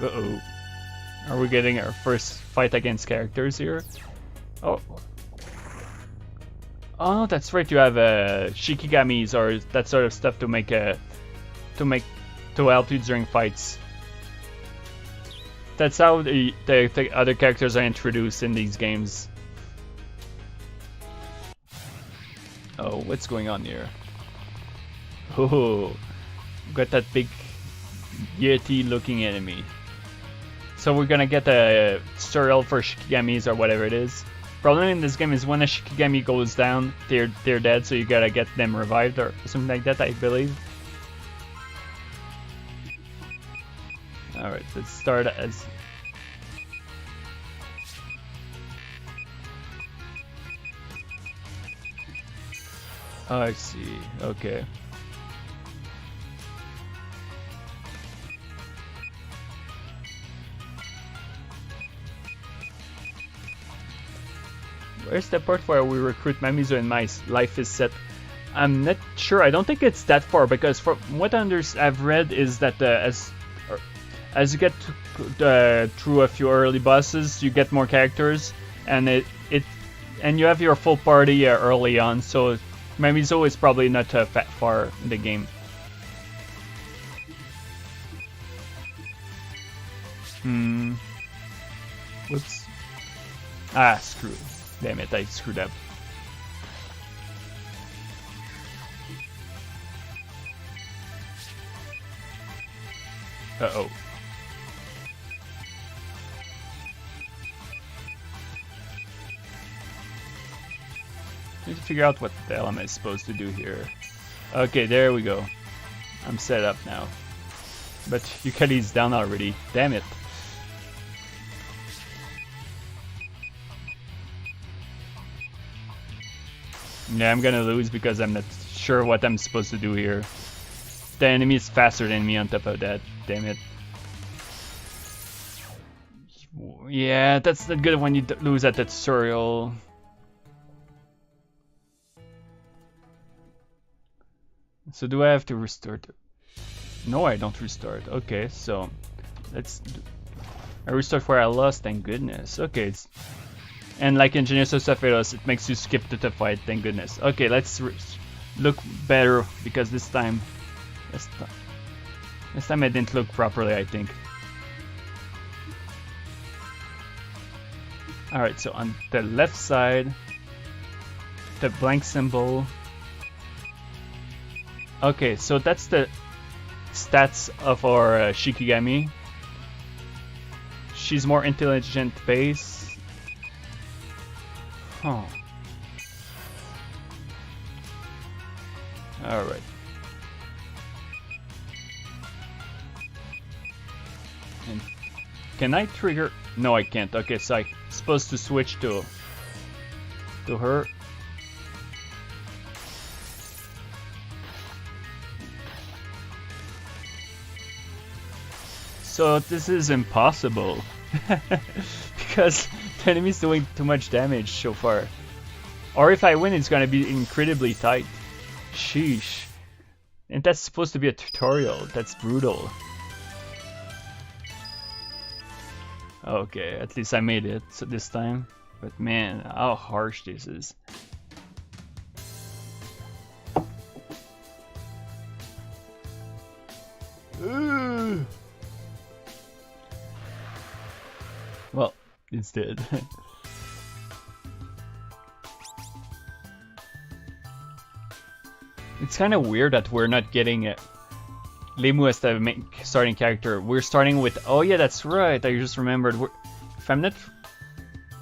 [SPEAKER 1] Uh-oh. Are we getting our first fight against characters here? Oh. Oh, that's right. You have shikigamis or that sort of stuff to help you during fights. That's how the other characters are introduced in these games. Oh, what's going on here? Oh, got that big Yeti-looking enemy. So we're gonna get a tutorial for shikigamis or whatever it is. Problem in this game is when a shikigami goes down, they're dead, so you gotta get them revived or something like that, I believe. Alright, let's start as... Oh, I see. Okay. Where's the part where we recruit Mamizo and my life is set? I'm not sure. I don't think it's that far because from what I've read is that as you get through a few early bosses, you get more characters, and and you have your full party early on. So Mamizo is probably not far in the game. Whoops. Ah, screw. Damn it, I screwed up. Uh-oh. Need to figure out what the hell am I supposed to do here. Okay, there we go. I'm set up now. But Yukari's down already. Damn it. Yeah, I'm gonna lose because I'm not sure what I'm supposed to do here. the enemy is faster than me on top of that. Damn it. Yeah, that's not good when you lose at the tutorial. So do I have to restart? No, I don't restart. Okay, so let's. I restart where I lost. Thank goodness. Okay, and like in Genius of Saphiros, it makes you skip to the fight. Thank goodness. Okay, let's look better because this time I didn't look properly, I think. Alright, so on the left side, the blank symbol. Okay, so that's the stats of our Shikigami. She's more intelligent base. Huh. Alright. And can I trigger? No, I can't. Okay, so I'm supposed to switch to her. So this is impossible because the enemy's doing too much damage so far. Or if I win, it's gonna be incredibly tight. Sheesh. And that's supposed to be a tutorial. That's brutal. Okay, at least I made it this time. But man, how harsh this is. Well, it's dead. It's kind of weird that we're not getting Limu as the main starting character. We're starting with, oh yeah, that's right, I just remembered. If I'm not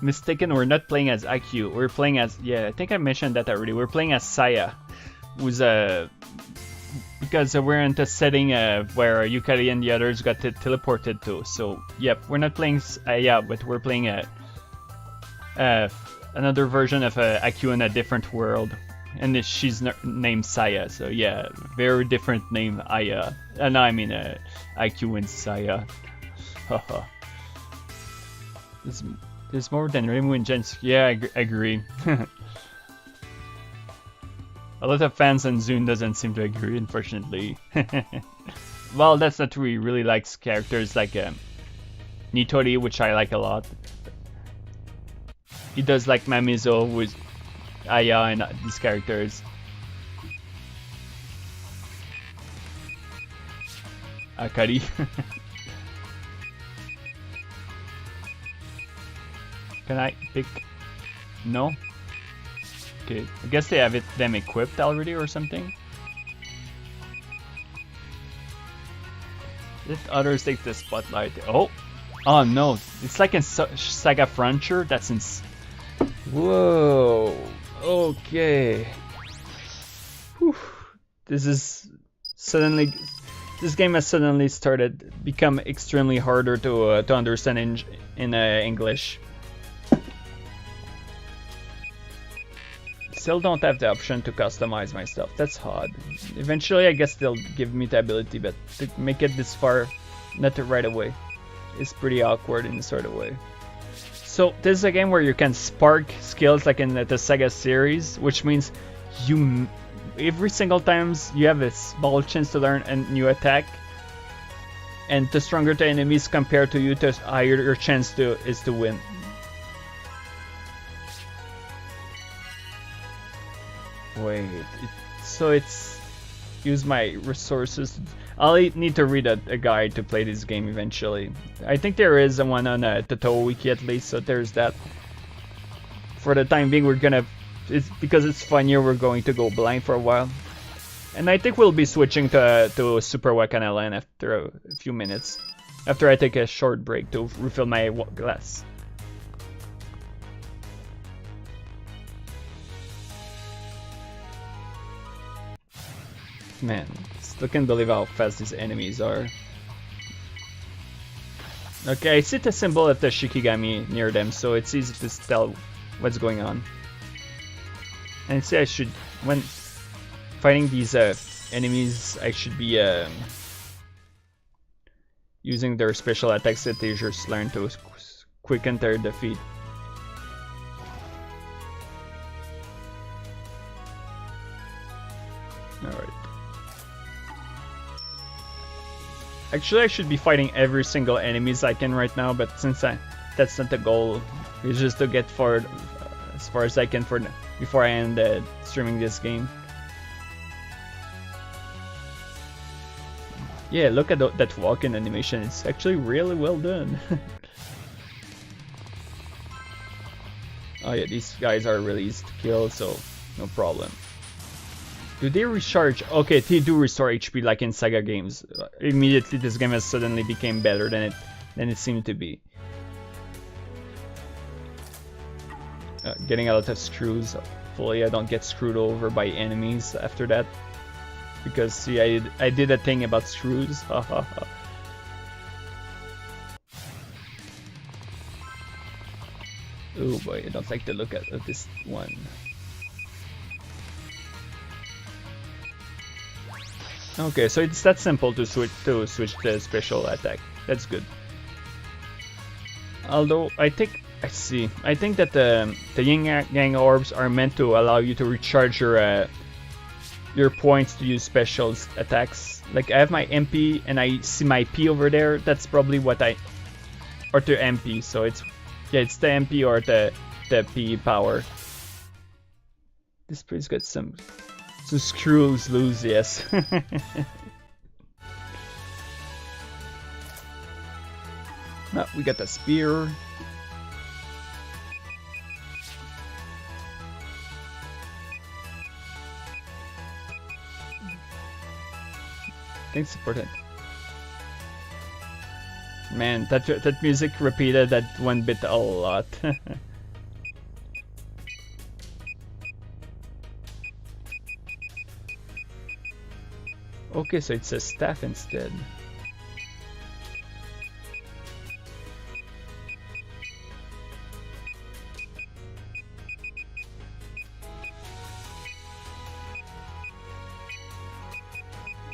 [SPEAKER 1] mistaken, we're not playing as IQ. We're playing as, yeah, I think I mentioned that already. We're playing as Saya, who's because we're in the setting where Yukari and the others got teleported to. So, yep, we're not playing Aya, but we're playing another version of IQ in a different world. And she's named Saya, so yeah, very different name, Aya. No, I mean IQ and Saya. Haha. There's more than Reimu and Gens. Yeah, I agree. A lot of fans and Zune doesn't seem to agree, unfortunately. Well, that's not true. He really likes characters like Nitori, which I like a lot. He does like Mamizo with Aya and these characters. Akari. Can I pick? No? Okay, I guess they have them equipped already or something. Let others take the spotlight. Oh! Oh no, it's like in Saga Frontier. That's in. Whoa! Okay. Whew. This game has suddenly become extremely harder to understand in English. Still don't have the option to customize my stuff. That's odd. Eventually, I guess they'll give me the ability, but to make it this far, not right away, is pretty awkward in a sort of way. So this is a game where you can spark skills like in the Saga series, which means every single time you have a small chance to learn a new attack, and the stronger the enemies compare to you, the higher your chance is to win. Wait, so it's use my resources. I'll need to read a guide to play this game eventually. I think there is one on the Touhou Wiki at least, so there's that. For the time being, because it's funnier, we're going to go blind for a while. And I think we'll be switching to Super Weekend I after a few minutes. After I take a short break to refill my glass. Man, still can't believe how fast these enemies are. Okay, I see the symbol of the Shikigami near them, so it's easy to tell what's going on. And I say when fighting these enemies I should be using their special attacks that they just learn to quicken their defeat. Alright. Actually, I should be fighting every single enemies I can right now, but since that's not the goal, it's just to get forward as far as I can before I end streaming this game. Yeah, look at that walk-in animation. It's actually really well done. Oh yeah, these guys are really easy to kill, so no problem. Do they recharge? Okay, they do restore HP like in Saga games. Immediately this game has suddenly became better than it seemed to be. Getting a lot of screws. Hopefully I don't get screwed over by enemies after that. Because see, I did a thing about screws. Oh boy, I don't like the look at this one. Okay, so it's that simple to switch the special attack. That's good. Although I think that the yin yang orbs are meant to allow you to recharge your points to use special attacks. Like I have my MP and I see my P over there. That's probably what or the MP. So it's the MP or the P power. This pretty's got some screws loose, yes. Oh, we got the spear. Thanks, important. Man, that music repeated that one bit a lot. Okay, so it's a staff instead.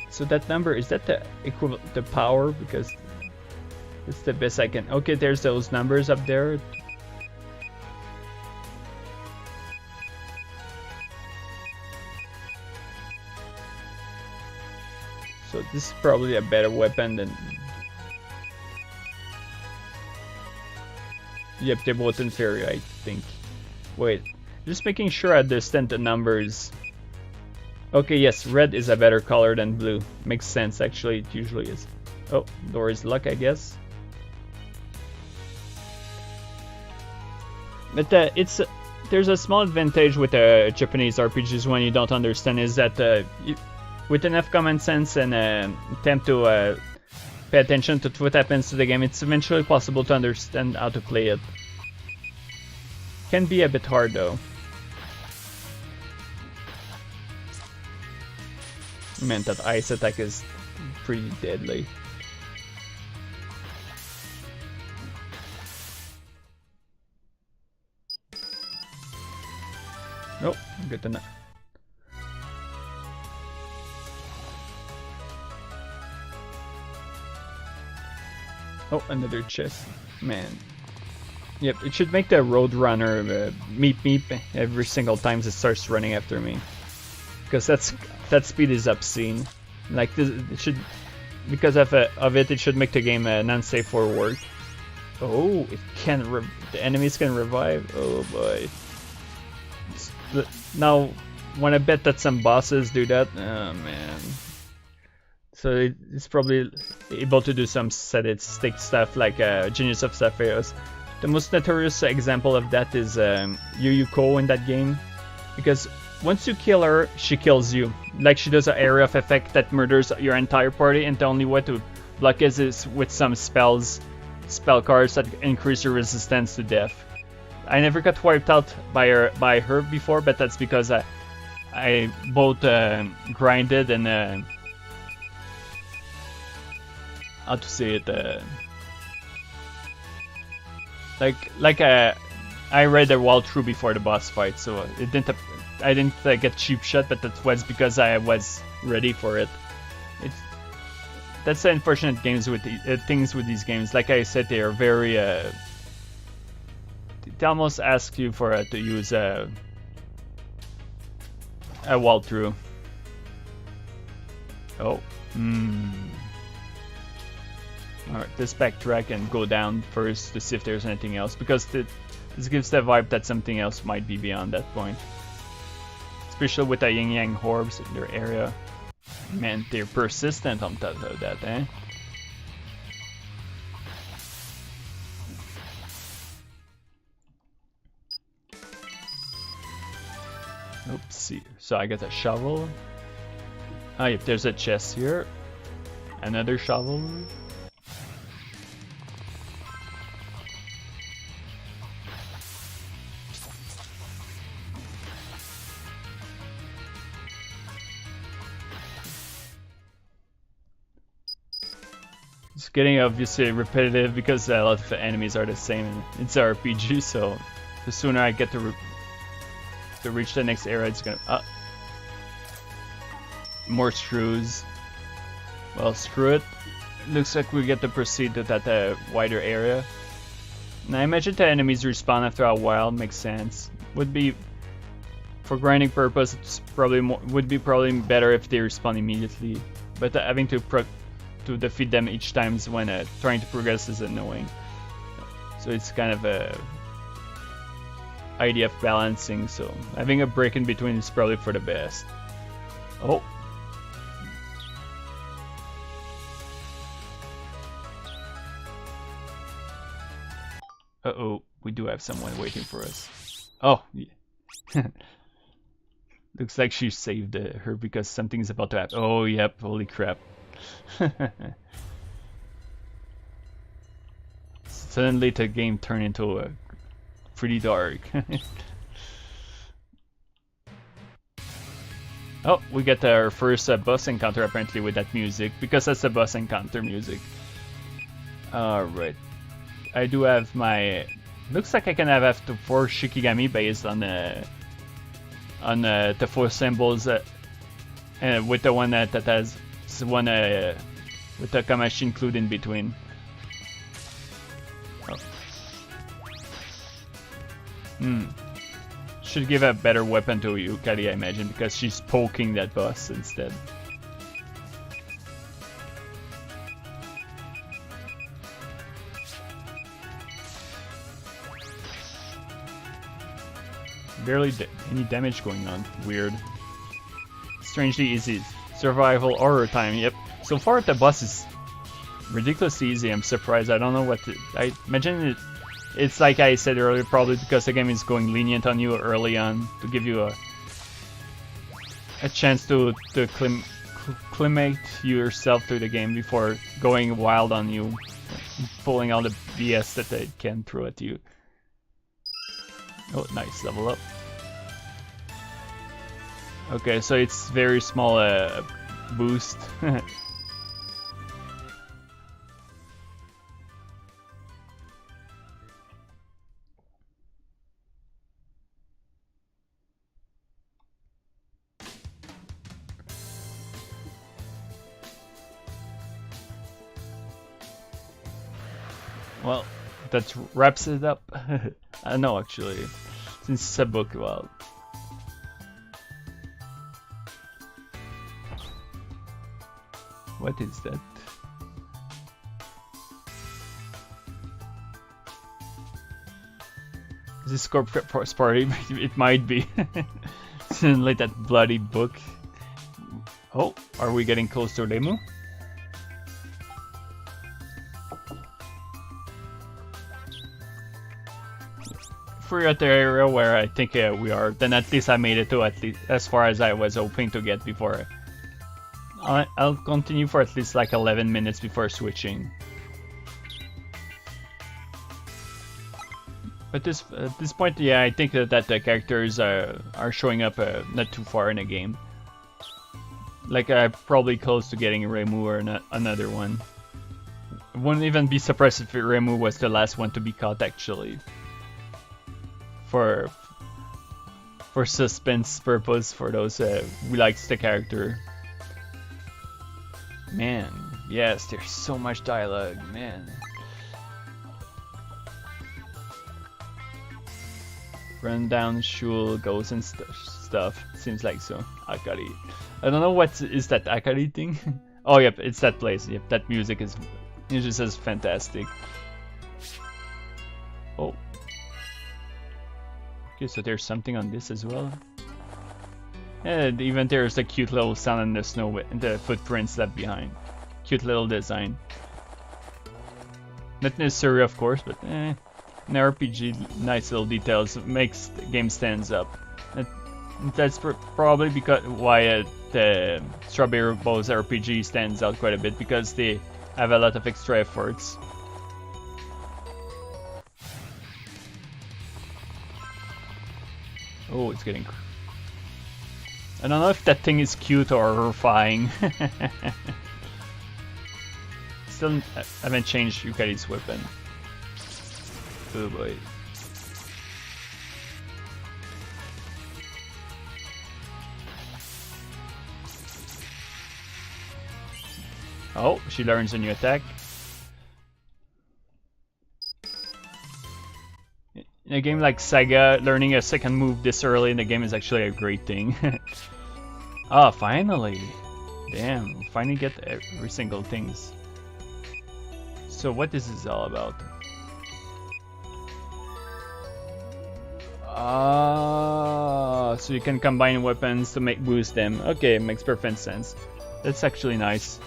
[SPEAKER 1] So that number, is that the equivalent to power? Because it's the best I can. Okay, there's those numbers up there. So this is probably a better weapon than... Yep, they're both inferior, I think. Wait, just making sure I understand the numbers. Okay, yes, red is a better color than blue. Makes sense, actually, it usually is. Oh, door is luck, I guess. But there's a small advantage with Japanese RPGs when you don't understand, is that with enough common sense and attempt to pay attention to what happens to the game, it's eventually possible to understand how to play it. Can be a bit hard though. Man, that ice attack is pretty deadly. Nope, good to know. Oh, another chest. Man. Yep, it should make the Roadrunner meep meep every single time it starts running after me. Because that speed is obscene. Like this, it should, because of it, it should make the game non-safe for work. Oh, it can. The enemies can revive. Oh boy. Now, when I bet that some bosses do that, oh man. So it's probably able to do some sadistic stuff like Genius of Sapphires. The most notorious example of that is Youyou in that game, because once you kill her, she kills you. Like she does an area of effect that murders your entire party, and the only way to block it is with some spell cards that increase your resistance to death. I never got wiped out by her before, but that's because I both grinded and how to say it, I read the wall through before the boss fight, so I didn't get cheap shot, but that was because I was ready for it. It's that's the unfortunate things with these games. Like I said, they are very they almost ask you for to use a walkthrough. Oh, Alright, let's backtrack and go down first to see if there's anything else, because this gives the vibe that something else might be beyond that point. Especially with the yin yang orbs in their area. Man, they're persistent on top of that, eh? Oopsie. So I get a shovel. Ah, yep, there's a chest here. Another shovel. It's getting obviously repetitive because a lot of the enemies are the same. It's an RPG, so the sooner I get to reach the next area, it's gonna. More screws. Well, screw it. Looks like we get to proceed to that wider area. Now I imagine the enemies respawn after a while. Makes sense. Would be for grinding purpose. It's probably would be better if they respawn immediately. But having to defeat them each time when trying to progress is annoying. So it's kind of a idea of balancing. So having a break in between is probably for the best. Oh. Uh-oh, we do have someone waiting for us. Oh, yeah. Looks like she saved her because something's about to happen. Oh, yep, holy crap. Suddenly the game turned into pretty dark. Oh, we get our first boss encounter apparently with that music, because that's the boss encounter music. Alright. I do have my... Looks like I can have up to 4 Shikigami based on the 4 symbols with the one that has one with the Kamashi included in between. Oh. Should give a better weapon to Yukari, I imagine, because she's poking that boss instead. Barely any damage going on. Weird. Strangely easy. Survival horror time, yep. So far the boss is ridiculously easy. I'm surprised. I don't know what I imagine it's like I said earlier, probably because the game is going lenient on you early on to give you a chance to acclimate yourself through the game before going wild on you, pulling all the BS that they can throw at you. Oh, nice, level up. Okay, so it's very small boost. Well, that wraps it up. I don't know, actually, since it's a book, well. What is that? Is this corpse party? It might be. Like that bloody book. Oh, are we getting close to Genmu? If we're at the area where I think we are, then at least I made it to at least as far as I was hoping to get before. I'll continue for at least like 11 minutes before switching. But at this point, yeah, I think that the characters are showing up not too far in the game. Like I'm probably close to getting Genmu or another one. I wouldn't even be surprised if Genmu was the last one to be caught, actually. For suspense purpose, for those who likes the character. Man, yes, there's so much dialogue, man. Run down shul goes and stuff. Seems like so. Akari. I don't know what is that Akari thing. Oh, yep, it's that place. Yep, that music is just fantastic. Oh. Okay, so there's something on this as well. And even there's a cute little sun in the snow and the footprints left behind. Cute little design. Not necessary, of course, but an RPG, nice little details makes the game stands up. That's probably because why the Strawberry Bows RPG stands out quite a bit, because they have a lot of extra efforts. Oh, it's getting... I don't know if that thing is cute or horrifying. Still haven't changed Yukari's weapon. Oh boy. Oh, she learns a new attack. In a game like Saga, learning a second move this early in the game is actually a great thing. Ah, finally! Damn, finally get every single things. So what this is all about? Ah, so you can combine weapons to boost them. Okay, makes perfect sense. That's actually nice.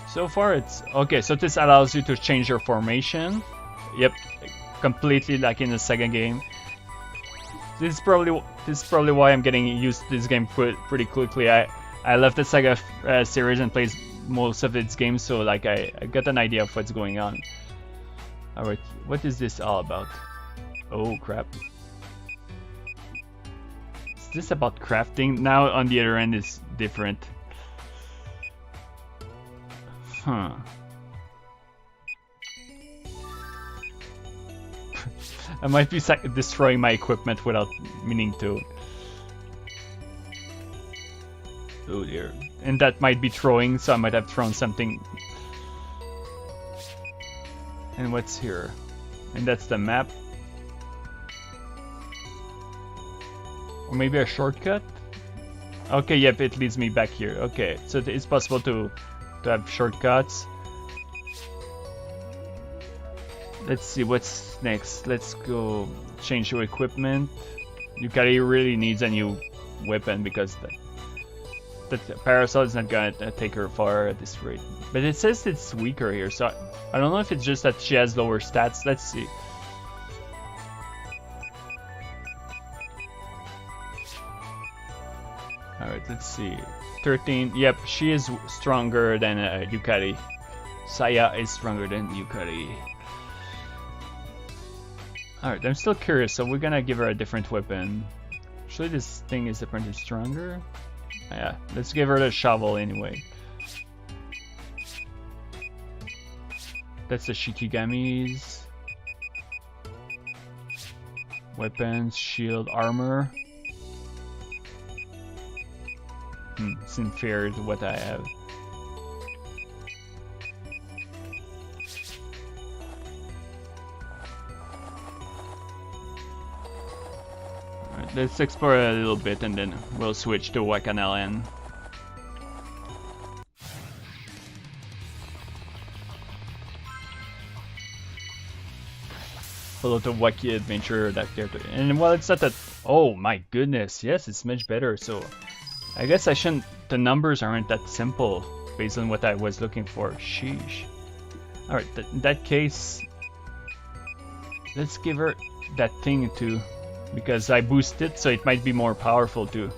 [SPEAKER 1] So far it's okay, so this allows you to change your formation. Yep, completely like in the second game. This is probably why I'm getting used to this game pretty quickly. I left the Saga series and played most of its games, so like I got an idea of what's going on. Alright, what is this all about? Oh crap. Is this about crafting? Now on the other end is different. Huh. I might be destroying my equipment without meaning to. Oh dear. And that might be throwing, so I might have thrown something. And what's here? And that's the map. Or maybe a shortcut? Okay, yep, it leads me back here. Okay, so it's possible to have shortcuts. Let's see what's next. Let's go change your equipment. Yukari really needs a new weapon because the parasol is not gonna take her far at this rate. But it says it's weaker here, so I don't know if it's just that she has lower stats. Let's see. Alright, let's see. 13. Yep, she is stronger than Yukari. Saya is stronger than Yukari. Alright, I'm still curious, so we're gonna give her a different weapon. Actually, this thing is apparently stronger. Yeah, let's give her the shovel anyway. That's the Shikigami's. Weapons, shield, armor. It's inferior to what I have. Alright, let's explore a little bit and then we'll switch to Wakanalan. Follow the wacky adventure that character. And well, it's not that. Oh my goodness, yes, it's much better. So I guess I shouldn't. The numbers aren't that simple based on what I was looking for. Sheesh. Alright, in that case, let's give her that thing too. Because I boosted it, so it might be more powerful too.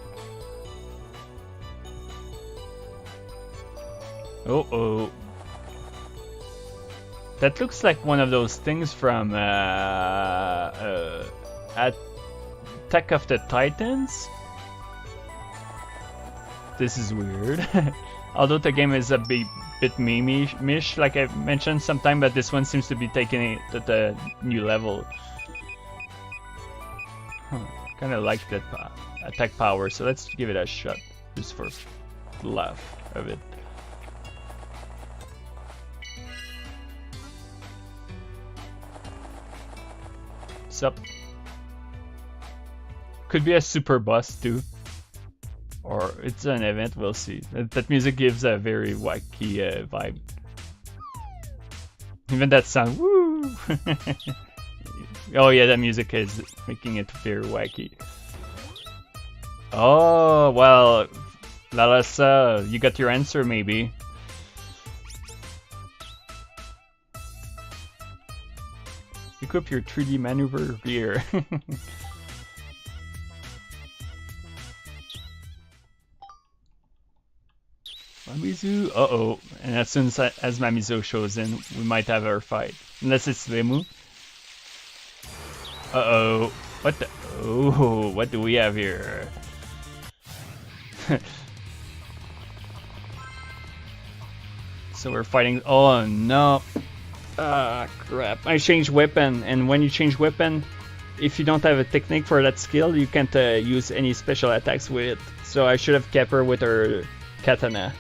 [SPEAKER 1] Oh. That looks like one of those things from Attack of the Titans. This is weird. Although the game is a bit bit meme-ish, like I mentioned sometime, but this one seems to be taking it to the new level. Huh. Kind of like that attack power, so let's give it a shot, just for the laugh of it. Sup? Could be a super boss too. Or it's an event, we'll see. That music gives a very wacky vibe. Even that sound, woo! Oh yeah, that music is making it very wacky. Oh, well, Lalasa, you got your answer maybe. Equip your 3D maneuver gear. Mamizu, uh-oh. And as soon as Mamizu shows in, we might have our fight. Unless it's Lemu. Uh-oh. What the? Oh, what do we have here? So we're fighting. Oh no. Ah, crap. I changed weapon, and when you change weapon, if you don't have a technique for that skill, you can't use any special attacks with it. So I should have kept her with her katana.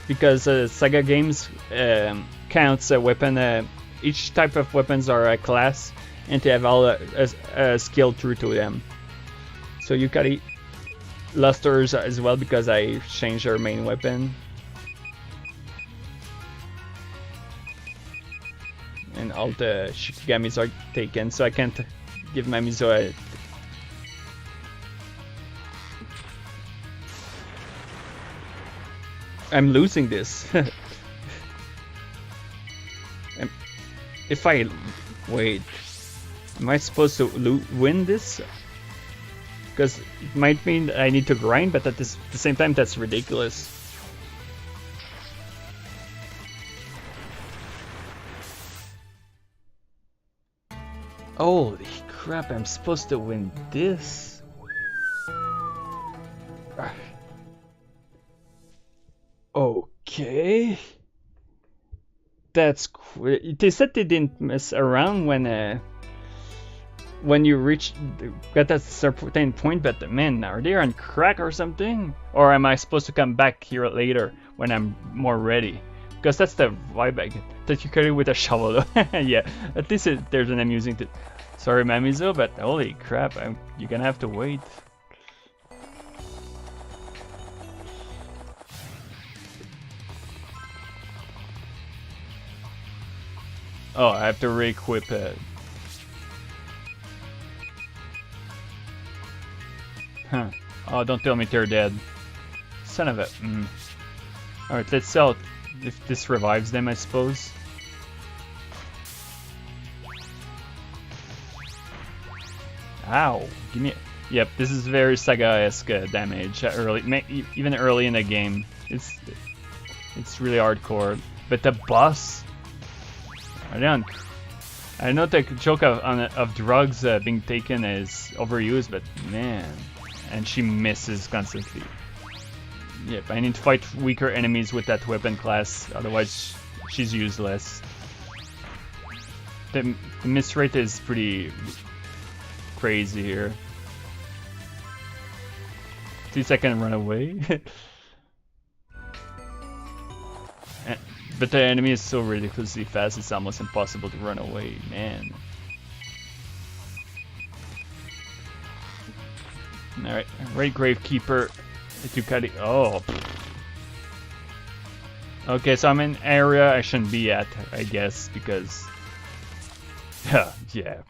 [SPEAKER 1] Because Saga games counts a weapon, each type of weapons are a class, and they have all a skill true to them. So Yukari lost hers as well because I changed her main weapon. And all the Shikigamis are taken, so I can't give Mamizu a... I'm losing this. If I... Wait. Am I supposed to win this? Because it might mean I need to grind, but at the same time that's ridiculous. Holy crap, I'm supposed to win this? Okay. That's they said they didn't mess around when you reach got that certain point, but man, are they on crack or something? Or am I supposed to come back here later when I'm more ready? Because that's the vibe I get. That you carry with a shovel. Yeah, at least there's an amusing to... Sorry, Mamizu, but holy crap, you're gonna have to wait. Oh, I have to re-equip it. Huh. Oh, don't tell me they're dead. Son of a... Alright, let's sell if this revives them, I suppose. Ow! Give me... Yep, this is very Saga-esque damage even early in the game. It's really hardcore. But the boss... I know the joke of drugs being taken is overused, but man... And she misses constantly. Yep, I need to fight weaker enemies with that weapon class, otherwise she's useless. The miss rate is pretty crazy here. At least I can run away. But the enemy is so ridiculously fast, it's almost impossible to run away, man. Alright, Great Gravekeeper. Oh. Okay, so I'm in an area I shouldn't be at, I guess, because... yeah.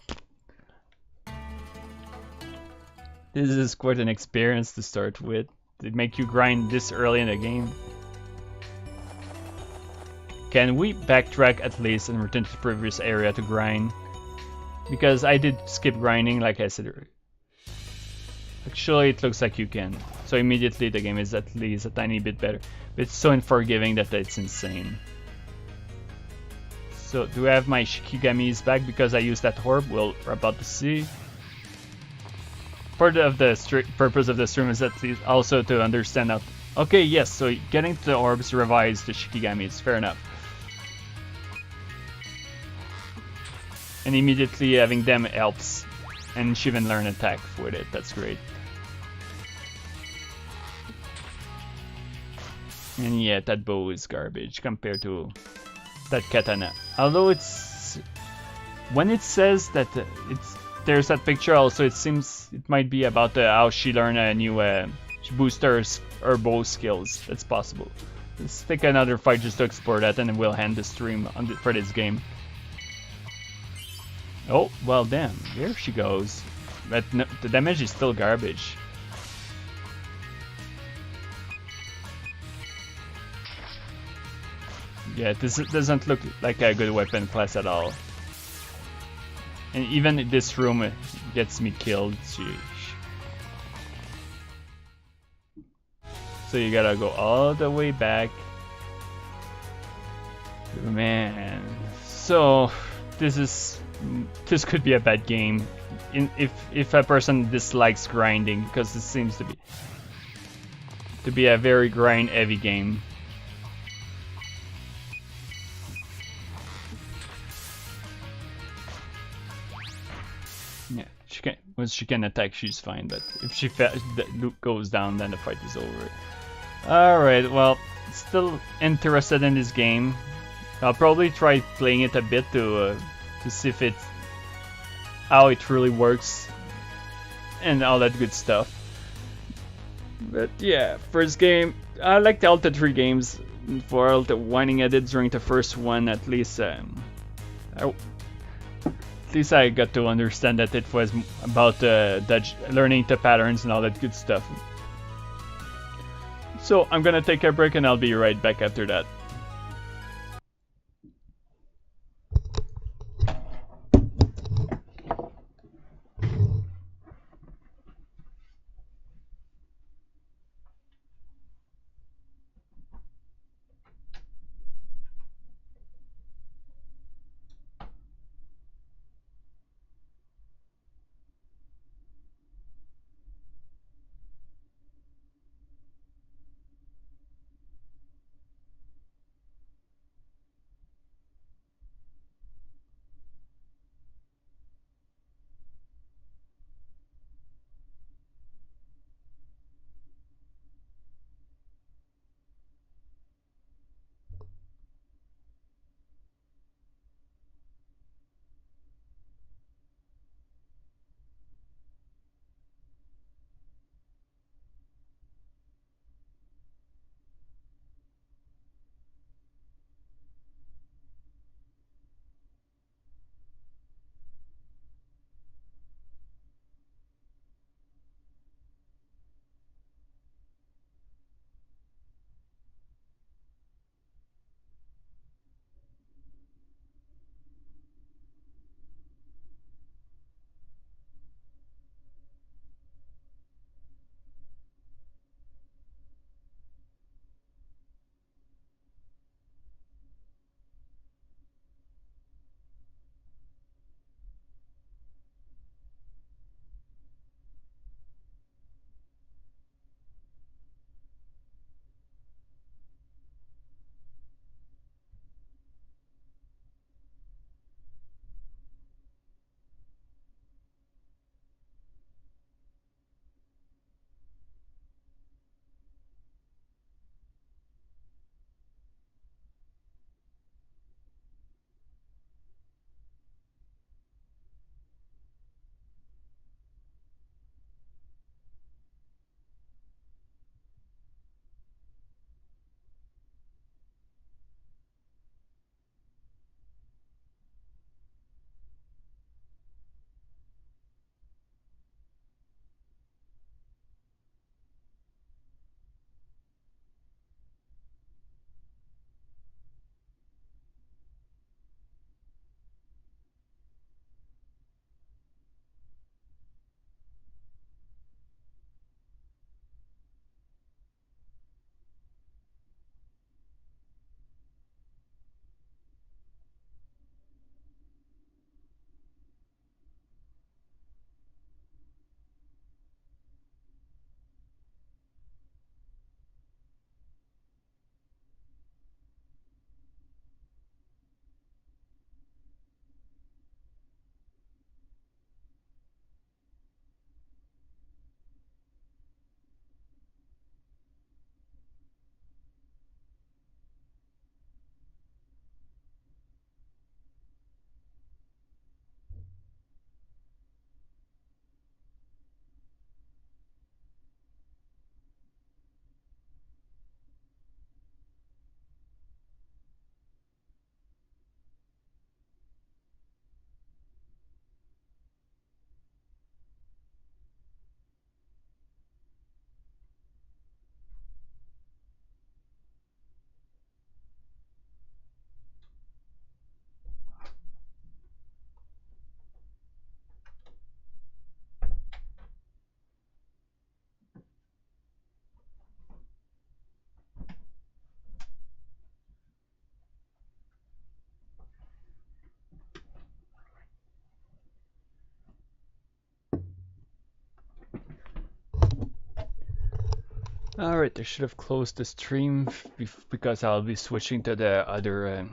[SPEAKER 1] This is quite an experience to start with. They make you grind this early in the game. Can we backtrack at least and return to the previous area to grind? Because I did skip grinding, like I said earlier. Actually, it looks like you can. So immediately the game is at least a tiny bit better. But it's so unforgiving that it's insane. So, do I have my Shikigamis back because I used that orb? Well, we're about to see. Part of the purpose of the stream is at least also to understand Okay, yes, so getting to the orbs revives the Shikigami, it's fair enough. And immediately having them helps. And she even learn attack with it, that's great. And yeah, that bow is garbage compared to that katana. Although it's... When it says that there's that picture also, it seems it might be about how she learned a new... she boosted her bow skills. That's possible. Let's take another fight just to explore that and then we'll end the stream for this game. Oh, well damn, there she goes. But no, the damage is still garbage. Yeah, this doesn't look like a good weapon class at all. And even this room gets me killed. Sheesh. So you gotta go all the way back. Man. So this could be a bad game. If a person dislikes grinding, because this seems to be a very grind heavy game. Yeah, once she can attack, she's fine. But if she goes down, then the fight is over. All right, well, still interested in this game. I'll probably try playing it a bit to see if how it really works and all that good stuff. But yeah, first game, I liked all the 3 games. For all the whining I did during the first one, at least I got to understand that it was about learning the patterns and all that good stuff. So I'm gonna take a break and I'll be right back after that. Alright, I should have closed the stream because I'll be switching to the other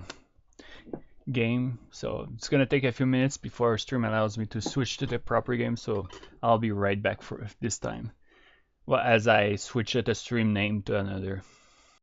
[SPEAKER 1] game. So it's gonna take a few minutes before stream allows me to switch to the proper game, so I'll be right back for this time. Well, as I switch the stream name to another.